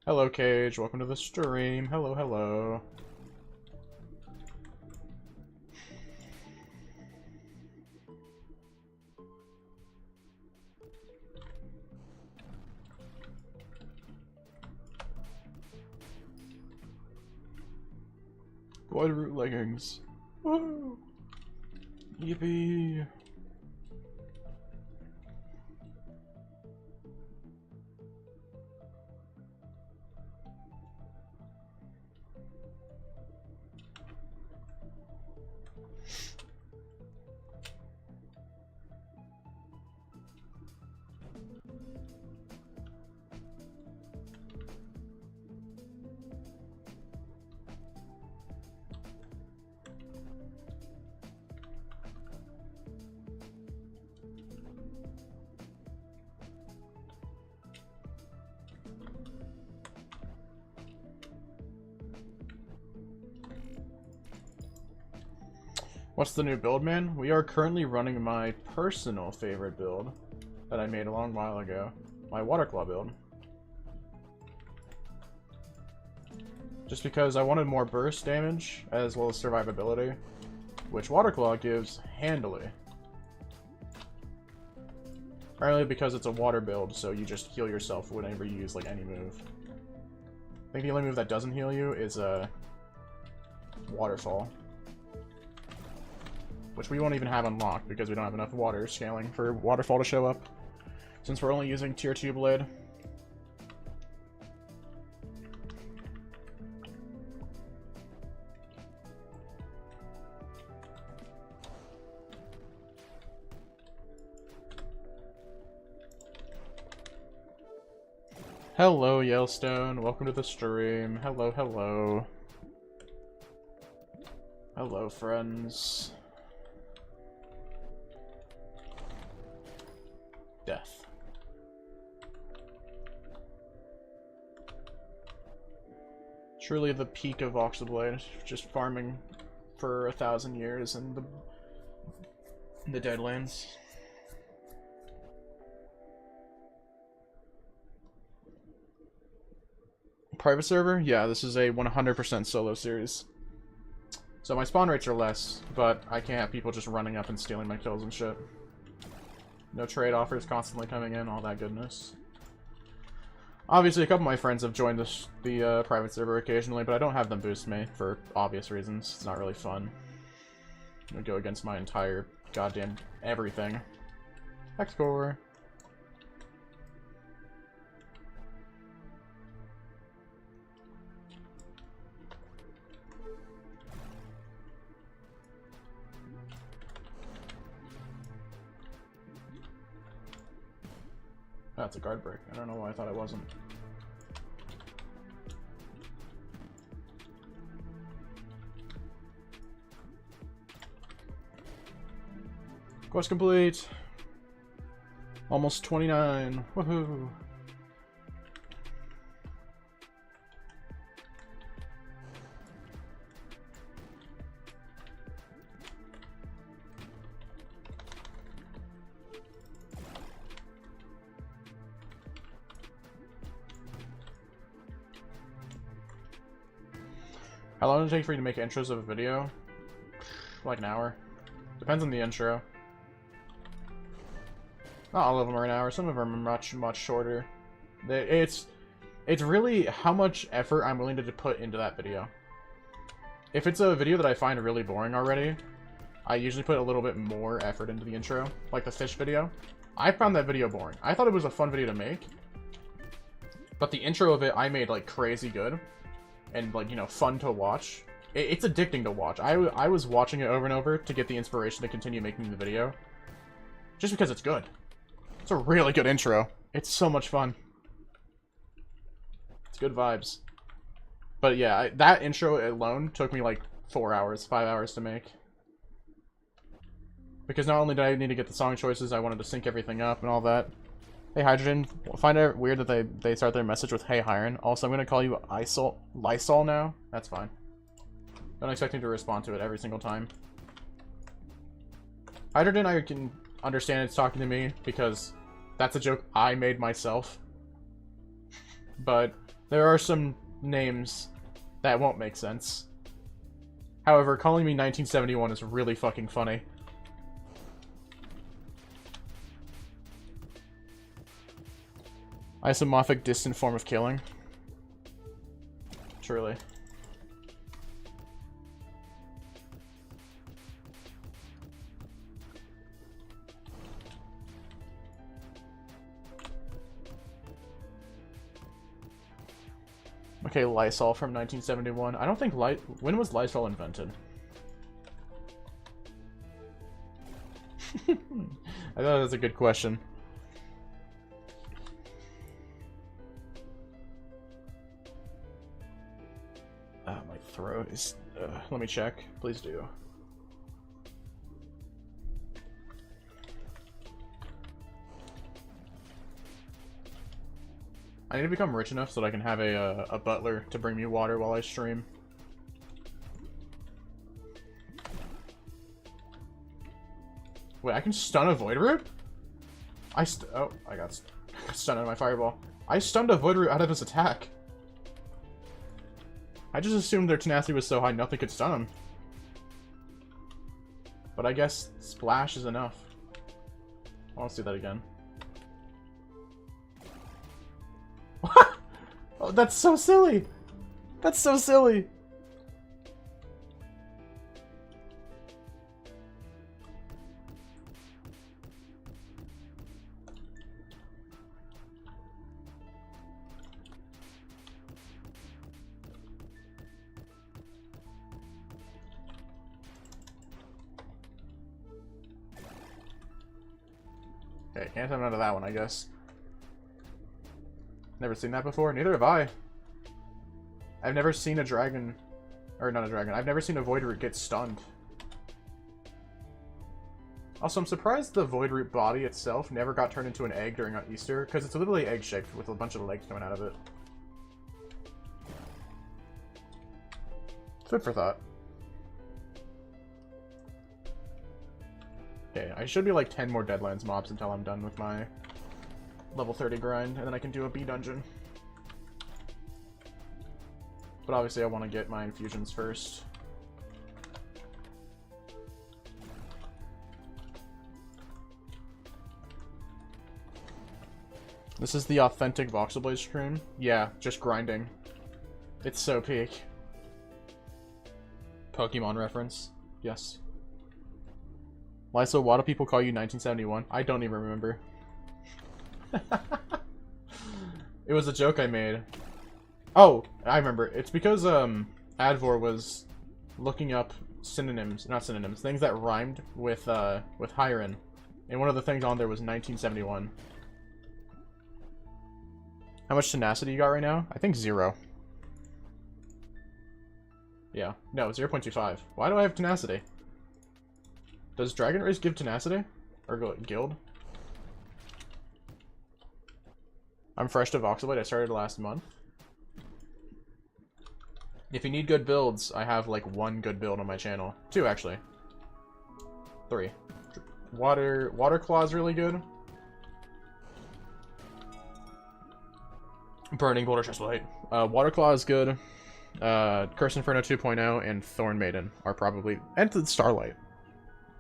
Hello, Cage. Welcome to the stream. Hello, hello. Void Root leggings. Woo! Yippee! What's the new build, man? We are currently running my personal favorite build that I made a long while ago. My Waterclaw build. Just because I wanted more burst damage, as well as survivability, which Waterclaw gives handily. Primarily because it's a water build, so you just heal yourself whenever you use like any move. I think the only move that doesn't heal you is Waterfall. Which we won't even have unlocked because we don't have enough water scaling for Waterfall to show up. Since we're only using tier 2 Blade. Hello, Yellowstone. Welcome to the stream. Hello, hello. Hello, friends. Death. Truly the peak of Voxlblade, just farming for 1,000 years in the Deadlands. Private server? Yeah, this is a 100% solo series. So my spawn rates are less, but I can't have people just running up and stealing my kills and shit. No trade offers constantly coming in, all that goodness. Obviously, a couple of my friends have joined the private server occasionally, but I don't have them boost me for obvious reasons. It's not really fun. It would go against my entire goddamn everything. X-Core. That's a guard break. I don't know why I thought it wasn't. Quest complete. Almost 29. Woohoo. How long does it take for you to make intros of a video? Like an hour. Depends on the intro. Not all of them are an hour. Some of them are much, much shorter. It's really how much effort I'm willing to put into that video. If it's a video that I find really boring already, I usually put a little bit more effort into the intro. Like the fish video. I found that video boring. I thought it was a fun video to make, But the intro of it, I made, like, crazy good. And, like, you know, fun to watch. It's addicting to watch. I was watching it over and over to get the inspiration to continue making the video. Just because it's good. It's a really good intro. It's so much fun. It's good vibes. But yeah, that intro alone took me like 4 hours, 5 hours to make. Because not only did I need to get the song choices, I wanted to sync everything up and all that. Hey Hydrogen, find it weird that they start their message with Hey Hiron. Also, I'm going to call you Lysol now. That's fine. Don't expect him to respond to it every single time. Hydrogen, I can understand it's talking to me because that's a joke I made myself. But there are some names that won't make sense. However, calling me 1971 is really fucking funny. Isomorphic distant form of killing. Truly. Okay, Lysol from 1971. I don't think when was Lysol invented? I thought that was a good question. My throat is... let me check. Please do. I need to become rich enough so that I can have a butler to bring me water while I stream. Wait, I can stun a Void Root? Oh, I got stunned out of my fireball. I stunned a Void Root out of his attack. I just assumed their tenacity was so high nothing could stun him. But I guess Splash is enough. Well, let's do that again. Oh, that's so silly! That's so silly! Okay, can't have none of that one, I guess. Never seen that before. Neither have I. I've never seen a dragon... Or, not a dragon. I've never seen a Void Root get stunned. Also, I'm surprised the Void Root body itself never got turned into an egg during Easter, because it's literally egg-shaped with a bunch of legs coming out of it. Food for thought. Okay, I should be like 10 more Deadlands mobs until I'm done with my level 30 grind, and then I can do a B dungeon. But obviously I want to get my infusions first. This is the authentic Voxlblade stream? Yeah, just grinding. It's so peak. Pokemon reference. Yes. Lyso, why do people call you 1971? I don't even remember. It was a joke I made. Oh, I remember. It's because Advor was looking up synonyms, not synonyms, things that rhymed with Hiron. And one of the things on there was 1971. How much tenacity you got right now? I think 0. Yeah. No, 0.25. Why do I have tenacity? Does Dragon Race give tenacity? Or guild? I'm fresh to Voxlblade. I started last month. If you need good builds, I have like 1 good build on my channel. 2, actually. 3. Water Claw is really good. Burning Boulder Chestplate. Water Claw is good. Curse Inferno 2.0 and Thorn Maiden are probably... And the Starlight.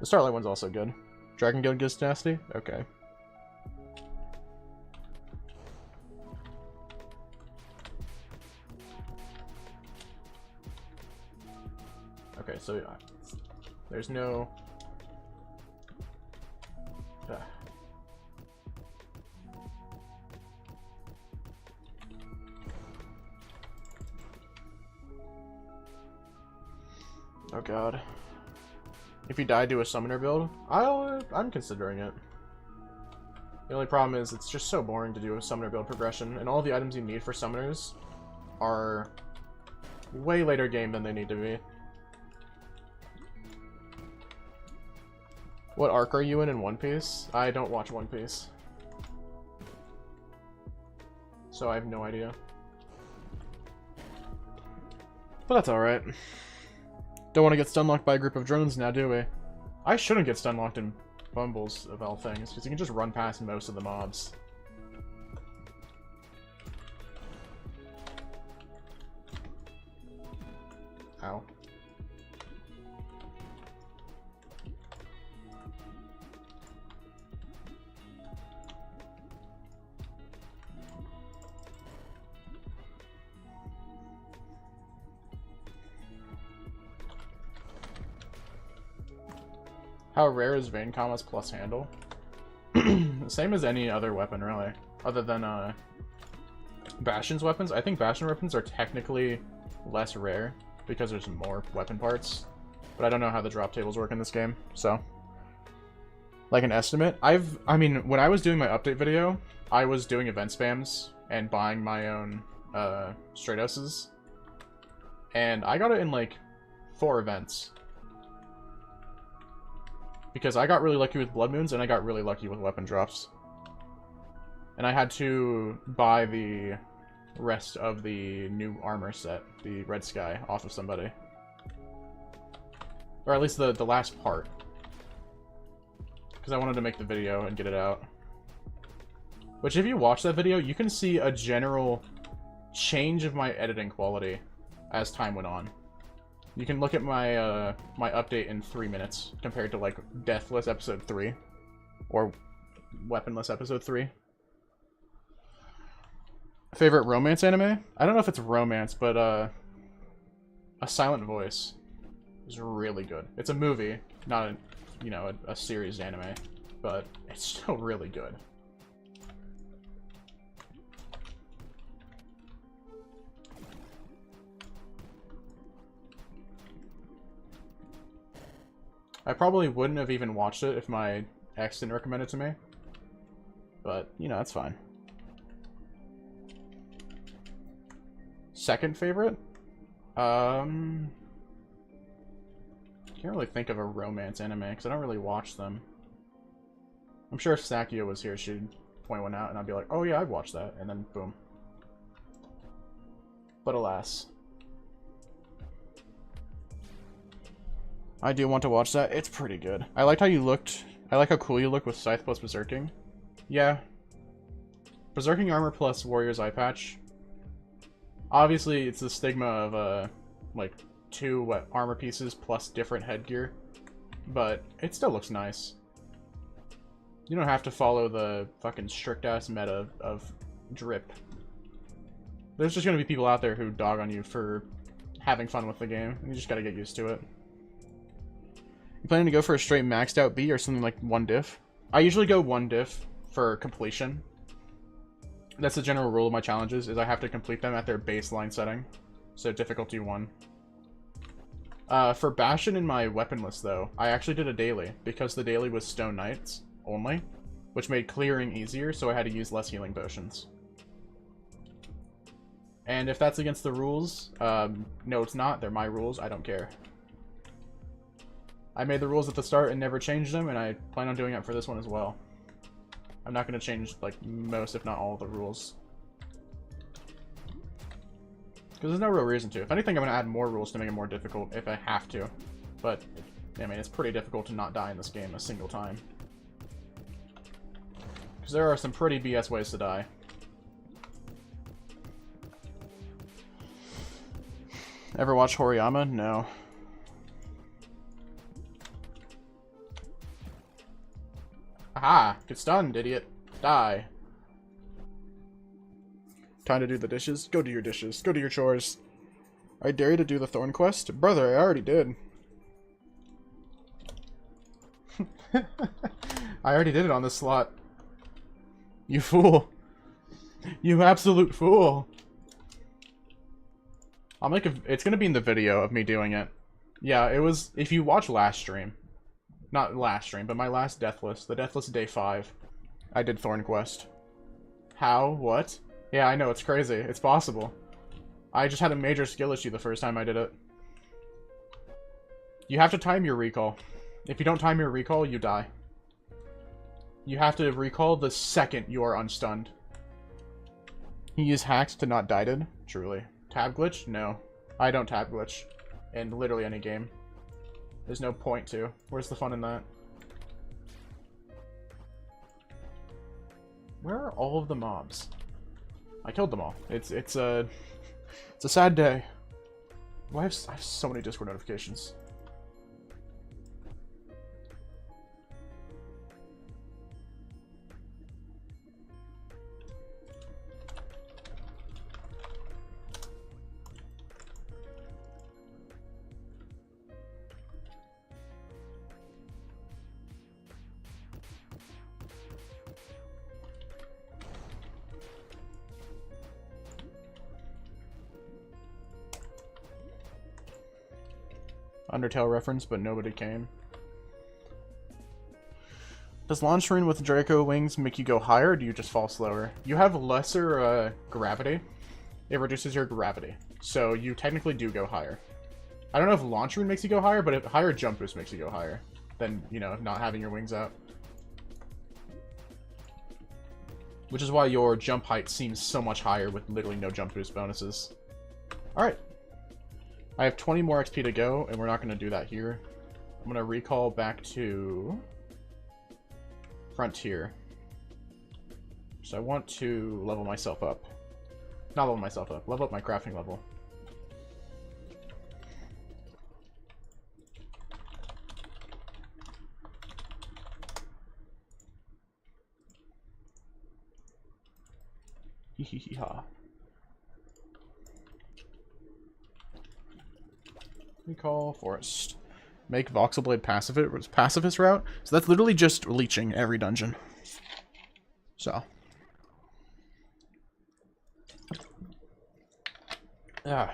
The Starlight one's also good. Dragon Guild gives tenacity? Okay. Okay, so there's no... Oh god. If you die, do a summoner build? I'm considering it. The only problem is it's just so boring to do a summoner build progression, and all the items you need for summoners are way later game than they need to be. What arc are you in One Piece? I don't watch One Piece. So I have no idea. But that's alright. Don't want to get stunlocked by a group of drones now, do we? I shouldn't get stunlocked in Bumbles, of all things, because you can just run past most of the mobs. Ow. How rare is Vein Commas plus handle? Same as any other weapon, really. Other than Bastion's weapons. I think Bastion weapons are technically less rare because there's more weapon parts. But I don't know how the drop tables work in this game, so. Like an estimate. I mean, when I was doing my update video, I was doing event spams and buying my own Stratoses. And I got it in like 4 events. Because I got really lucky with Blood Moons, and I got really lucky with weapon drops. And I had to buy the rest of the new armor set, the Red Sky, off of somebody. Or at least the last part. Because I wanted to make the video and get it out. Which, if you watch that video, you can see a general change of my editing quality as time went on. You can look at my my update in 3 minutes compared to like Deathless episode 3 or Weaponless episode 3. Favorite romance anime? I don't know if it's romance, but A Silent Voice is really good. It's a movie, not a, you know, a series anime, but it's still really good. I probably wouldn't have even watched it if my ex didn't recommend it to me. But, you know, that's fine. Second favorite? Can't really think of a romance anime, because I don't really watch them. I'm sure if Sakia was here, she'd point one out, and I'd be like, oh yeah, I'd watch that, and then boom. But alas. I do want to watch that. It's pretty good. I liked how you looked. I like how cool you look with Scythe plus Berserking. Yeah. Berserking armor plus Warrior's Eye Patch. Obviously, it's the stigma of, like, 2 armor pieces plus different headgear. But it still looks nice. You don't have to follow the fucking strict-ass meta of drip. There's just gonna be people out there who dog on you for having fun with the game, and you just gotta get used to it. You planning to go for a straight maxed out B or something like 1 diff? I usually go 1 diff for completion. That's the general rule of my challenges, is I have to complete them at their baseline setting. So difficulty 1. For Bastion in my weapon list though, I actually did a daily, because the daily was Stone Knights only, which made clearing easier, so I had to use less healing potions. And if that's against the rules, no it's not, they're my rules, I don't care. I made the rules at the start and never changed them, and I plan on doing it for this one as well. I'm not going to change, like, most, if not all, of the rules. Because there's no real reason to. If anything, I'm going to add more rules to make it more difficult if I have to. But, I mean, it's pretty difficult to not die in this game a single time. Because there are some pretty BS ways to die. Ever watch Horiyama? No. Aha! Get stunned, idiot. Die. Time to do the dishes? Go do your dishes. Go do your chores. I dare you to do the Thorn Quest? Brother, I already did. I already did it on this slot. You fool. You absolute fool. I'll make a... It's gonna be in the video of me doing it. Yeah, it was, if you watch last stream, not last stream, but my last Deathless, the Deathless day 5, I did Thorn Quest. How? What? Yeah, I know, it's crazy. It's possible. I just had a major skill issue the first time I did it. You have to time your recall. If you don't time your recall, you die. You have to recall the second you are unstunned. He used hacks to not died. Truly. Tab glitch? No. I don't tab glitch. In literally any game. There's no point to. Where's the fun in that? Where are all of the mobs? I killed them all. It's a sad day. Why I have so many Discord notifications. Undertale reference, but nobody came. Does launch screen with Draco wings make you go higher, or do you just fall slower? You have lesser gravity. It reduces your gravity, so you technically do go higher. I don't know if launch screen makes you go higher, but if higher jump boost makes you go higher than, you know, not having your wings out. Which is why your jump height seems so much higher with literally no jump boost bonuses. Alright. I have 20 more XP to go, and we're not going to do that here. I'm going to recall back to Frontier. So I want to level myself up. Not level myself up. Level up my crafting level. Hee hee hee ha. Recall forest. Make Voxlblade pacifist route. So that's literally just leeching every dungeon. So. Yeah.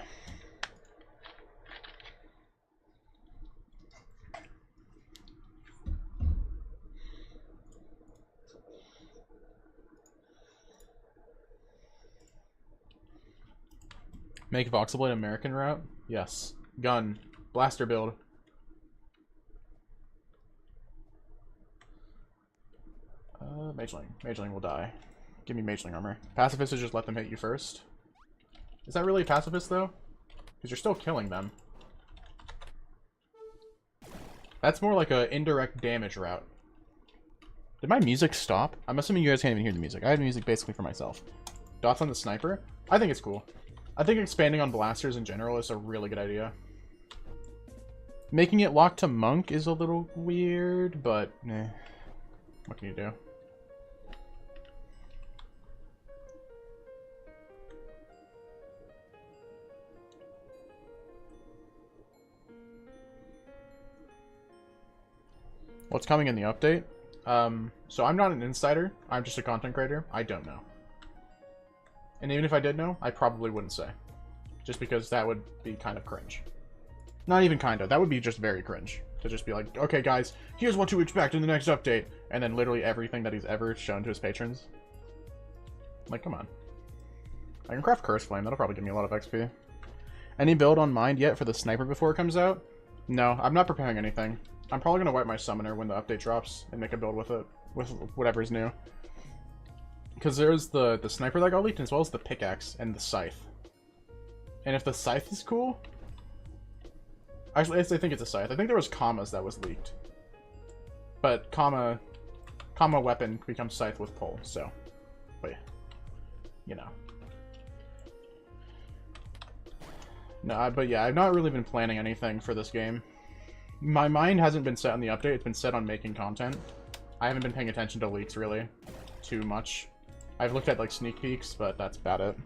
Make Voxlblade American route? Yes. Gun. Blaster build. Mageling. Mageling will die. Give me Mageling armor. Pacifist is just let them hit you first. Is that really pacifist, though? Because you're still killing them. That's more like a indirect damage route. Did my music stop? I'm assuming you guys can't even hear the music. I have music basically for myself. Dots on the sniper? I think it's cool. I think expanding on blasters in general is a really good idea. Making it lock to monk is a little weird, but eh. What can you do? What's coming in the update? So I'm not an insider. I'm just a content creator. I don't know. And even if I did know, I probably wouldn't say. Just because that would be kind of cringe. Not even kind of. That would be just very cringe. To just be like, okay guys, here's what to expect in the next update. And then literally everything that he's ever shown to his patrons. Like, come on. I can craft Curse Flame. That'll probably give me a lot of XP. Any build on mind yet for the sniper before it comes out? No, I'm not preparing anything. I'm probably going to wipe my summoner when the update drops and make a build with it. With whatever's new. Because there's the sniper that got leaked, as well as the pickaxe and the scythe. And if the scythe is cool... Actually, I think it's a scythe. I think there was commas that was leaked. But comma weapon becomes scythe with pole, so... But, you know. No, but yeah, I've not really been planning anything for this game. My mind hasn't been set on the update, it's been set on making content. I haven't been paying attention to leaks, really. Too much. I've looked at, like, sneak peeks, but that's about it.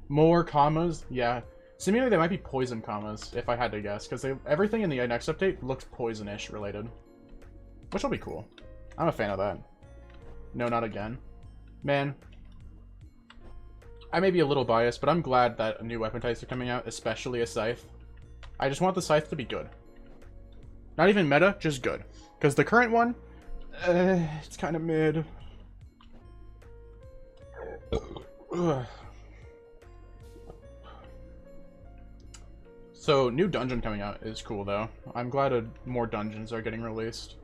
More commas? Yeah. Seemingly they might be poison commas, if I had to guess, because everything in the next update looks poison-ish related. Which will be cool. I'm a fan of that. No, not again. Man. I may be a little biased, but I'm glad that new weapon types are coming out, especially a scythe. I just want the scythe to be good. Not even meta, just good. Because the current one, it's kind of mid. Ugh. So, new dungeon coming out is cool, though. I'm glad more dungeons are getting released.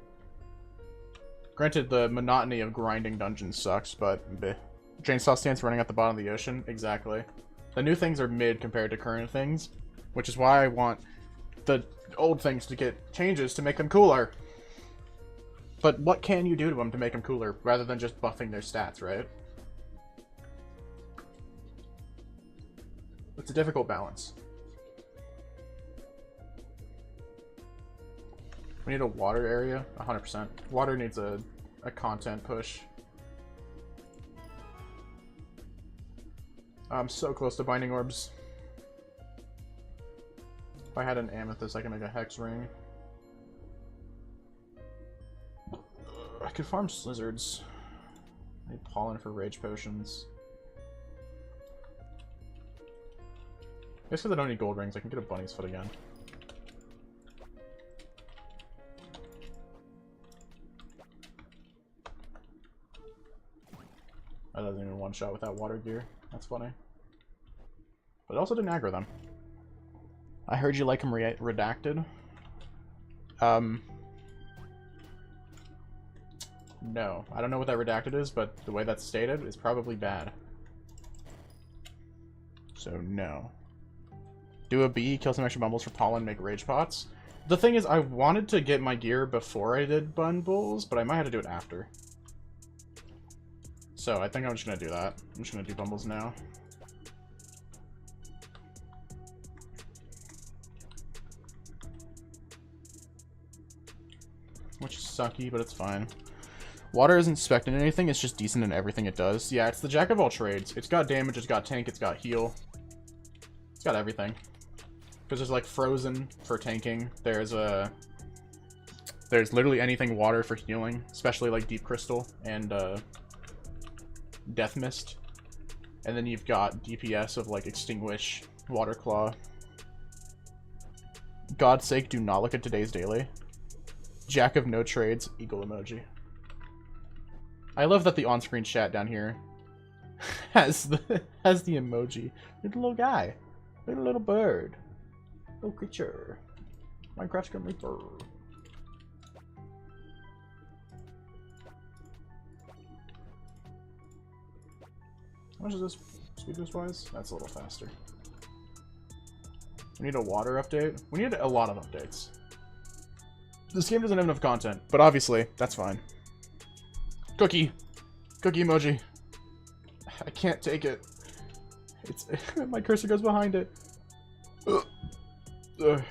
Granted, the monotony of grinding dungeons sucks, but bleh. Chainsaw stance running at the bottom of the ocean? Exactly. The new things are mid compared to current things, which is why I want the old things to get changes to make them cooler. But what can you do to them to make them cooler, rather than just buffing their stats, right? It's a difficult balance. We need a water area? 100%. Water needs a content push. I'm so close to binding orbs. If I had an amethyst, I could make a hex ring. I could farm slizzards. I need pollen for rage potions. I guess because I don't need gold rings, I can get a bunny's foot again. That doesn't even one shot without water gear. That's funny. But it also didn't aggro them. I heard you like them redacted. No. I don't know what that redacted is, but the way that's stated is probably bad. So, no. Do a bee, kill some extra bumbles for pollen, make rage pots. The thing is, I wanted to get my gear before I did bumbles, but I might have to do it after. So, I think I'm just gonna do that. I'm just gonna do bumbles now. Which is sucky, but it's fine. Water isn't spec'd in anything, it's just decent in everything it does. Yeah, it's the jack of all trades. It's got damage, it's got tank, it's got heal. It's got everything. Because there's like frozen for tanking. There's literally anything water for healing, especially like deep crystal and death mist. And then you've got DPS of like extinguish, water claw. God's sake, do not look at today's daily. Jack of no trades, eagle emoji. I love that the on-screen chat down here has the emoji. Little guy. Little bird. Little creature. Minecraft's gonna reaper. How much is this speed boost wise? That's a little faster. We need a water update. We need a lot of updates. This game doesn't have enough content, but obviously, that's fine. Cookie! Cookie emoji. I can't take it. It's my cursor goes behind it. Ugh. Ugh.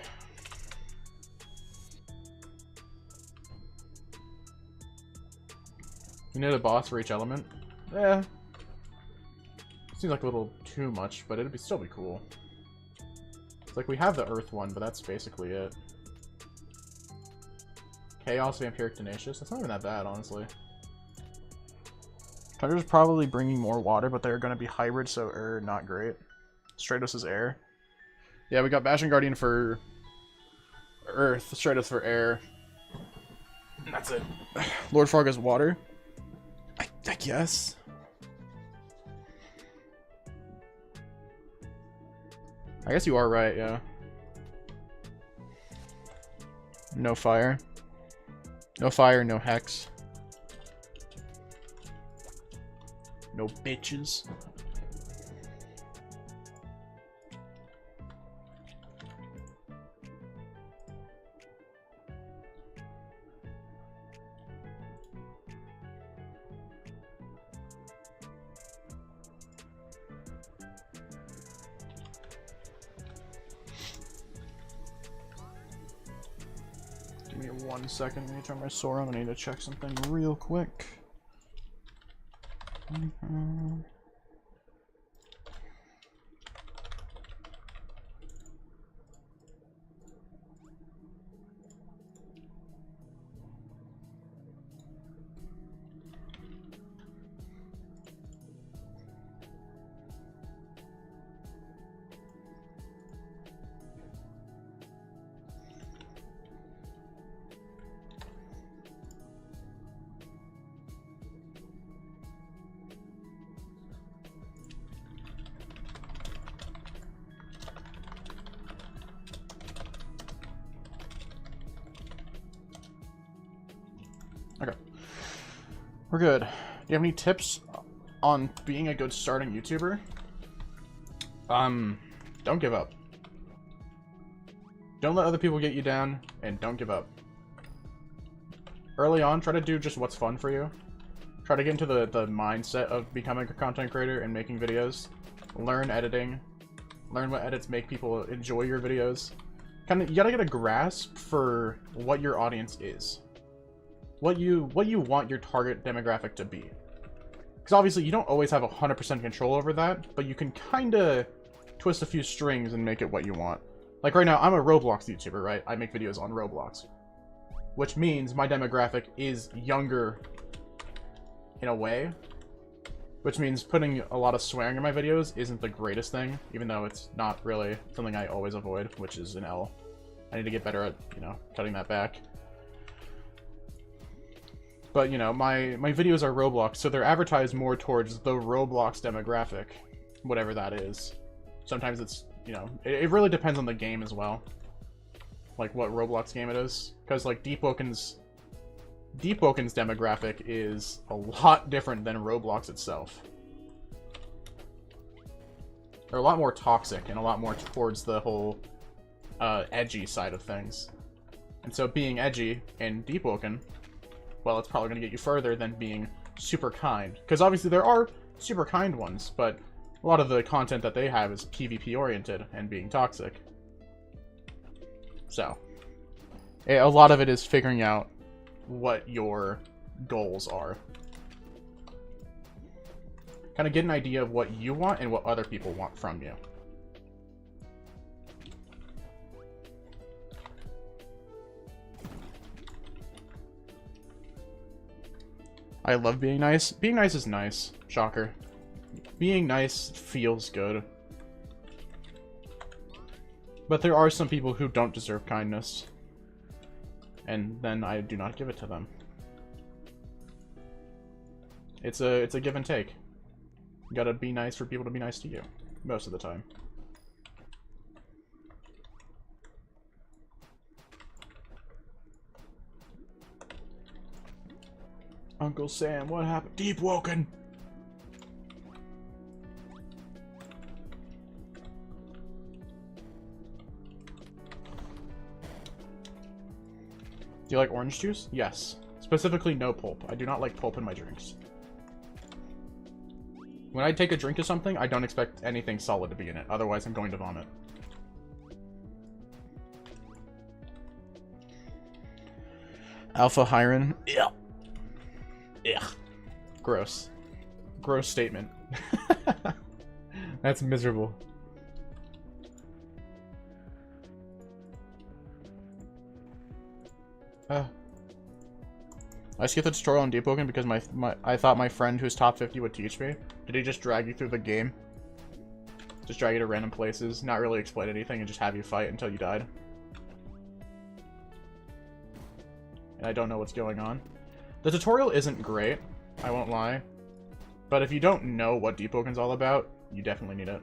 You need a boss for each element? Yeah. Seems like a little too much, but it'd still be cool. It's like we have the earth one, but that's basically it. Chaos, Vampiric, Tenacious. That's not even that bad, honestly. Tundra's probably bringing more water, but they're going to be hybrid, so air not great. Stratos is air. Yeah, we got Bastion Guardian for earth, Stratos for air. And that's it. Lord Frog is water. I guess. I guess you are right, yeah. No fire. No fire, no hex. No bitches. Give me 1 second. Let me turn my sword on. I need to check something real quick. Okay. We're good. Do you have any tips on being a good starting YouTuber? Don't give up. Don't let other people get you down, and don't give up. Early on, try to do just what's fun for you. Try to get into the mindset of becoming a content creator and making videos. Learn editing. Learn what edits make people enjoy your videos. You gotta get a grasp for what your audience is. What you want your target demographic to be. Because obviously you don't always have 100% control over that, but you can kinda twist a few strings and make it what you want. Like right now, I'm a Roblox YouTuber, right? I make videos on Roblox. Which means my demographic is younger in a way. Which means putting a lot of swearing in my videos isn't the greatest thing, even though it's not really something I always avoid, which is an L. I need to get better at, you know, cutting that back. But, you know, my videos are Roblox, so they're advertised more towards the Roblox demographic, whatever that is. Sometimes it's, you know, it really depends on the game as well. Like what Roblox game it is. Because, like, Deepwoken's demographic is a lot different than Roblox itself. They're a lot more toxic and a lot more towards the whole edgy side of things. And so being edgy in Deepwoken, well, it's probably going to get you further than being super kind. Because obviously there are super kind ones, but a lot of the content that they have is PvP oriented and being toxic. So, a lot of it is figuring out what your goals are. Kind of get an idea of what you want and what other people want from you. I love being nice. Being nice is nice. Shocker. Being nice feels good. But there are some people who don't deserve kindness. And then I do not give it to them. It's a give and take. You gotta be nice for people to be nice to you. Most of the time. Uncle Sam, what happened? Deepwoken! Do you like orange juice? Yes. Specifically, no pulp. I do not like pulp in my drinks. When I take a drink of something, I don't expect anything solid to be in it. Otherwise, I'm going to vomit. Alpha Hyron. Yeah. Yeah. Gross. Gross statement. That's miserable. I skipped the tutorial on Deepwoken because I thought my friend who's top 50 would teach me. Did he just drag you through the game? Just drag you to random places, not really explain anything, and just have you fight until you died? And I don't know what's going on. The tutorial isn't great, I won't lie. But if you don't know what Deepwoken's all about, you definitely need it.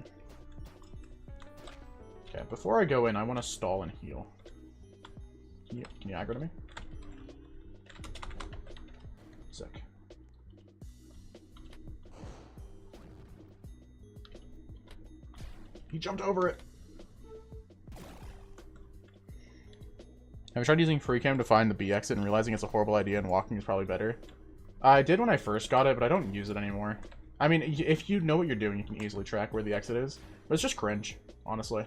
Okay, before I go in, I want to stall and heal. Can you aggro to me? Sick. He jumped over it. Have you tried using free cam to find the B exit and realizing it's a horrible idea and walking is probably better? I did when I first got it, but I don't use it anymore. I mean, if you know what you're doing, you can easily track where the exit is. But it's just cringe, honestly.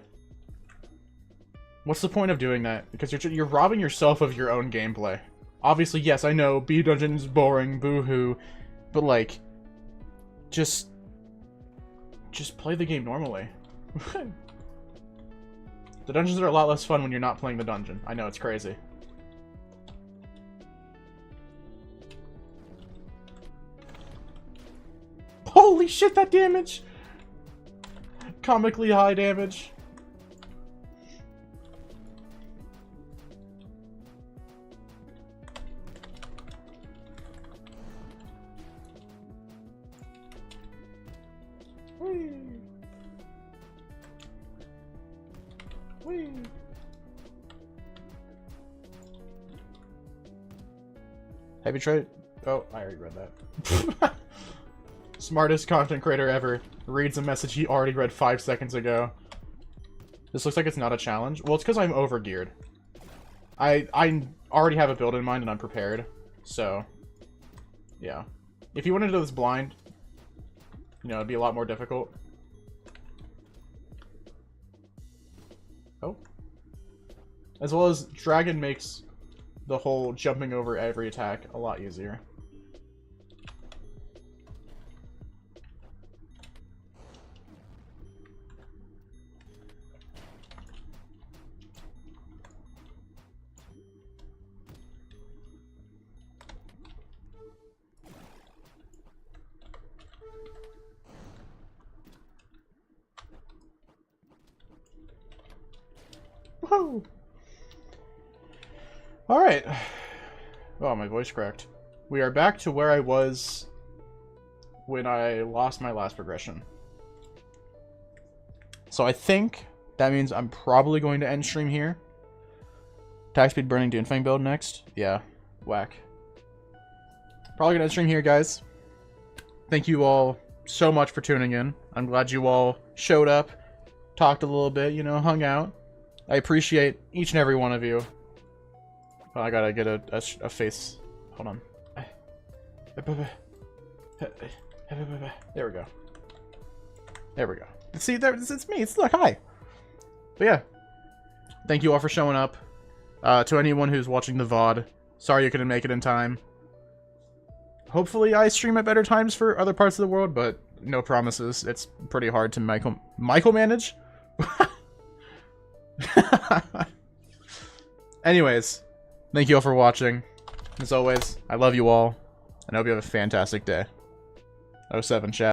What's the point of doing that? Because you're robbing yourself of your own gameplay. Obviously, yes, I know, B dungeon is boring, boo-hoo. But, like, just play the game normally. The dungeons are a lot less fun when you're not playing the dungeon. I know, it's crazy. Holy shit, that damage! Comically high damage. Whee! Whee! Have you tried? Oh, I already read that. Smartest content creator ever reads a message he already read 5 seconds ago. This looks like it's not a challenge. Well, it's because I'm overgeared. I already have a build in mind and I'm prepared. So, yeah. If you wanted to do this blind, you know, it'd be a lot more difficult. Oh. As well as Dragon makes the whole jumping over every attack a lot easier. Whoa! Alright. Oh, my voice cracked. We are back to where I was when I lost my last progression. So I think that means I'm probably going to end stream here. Attack speed burning Doomfang build next. Yeah, whack. Probably gonna end stream here, guys. Thank you all so much for tuning in. I'm glad you all showed up, talked a little bit, you know, hung out. I appreciate each and every one of you. Oh, I gotta get a face. Hold on. There we go. There we go. See, there, it's me. It's look, hi. But yeah, thank you all for showing up. To anyone who's watching the VOD, sorry you couldn't make it in time. Hopefully I stream at better times for other parts of the world, but no promises. It's pretty hard to micromanage. Anyways, thank you all for watching. As always, I love you all, and I hope you have a fantastic day. 07 chat.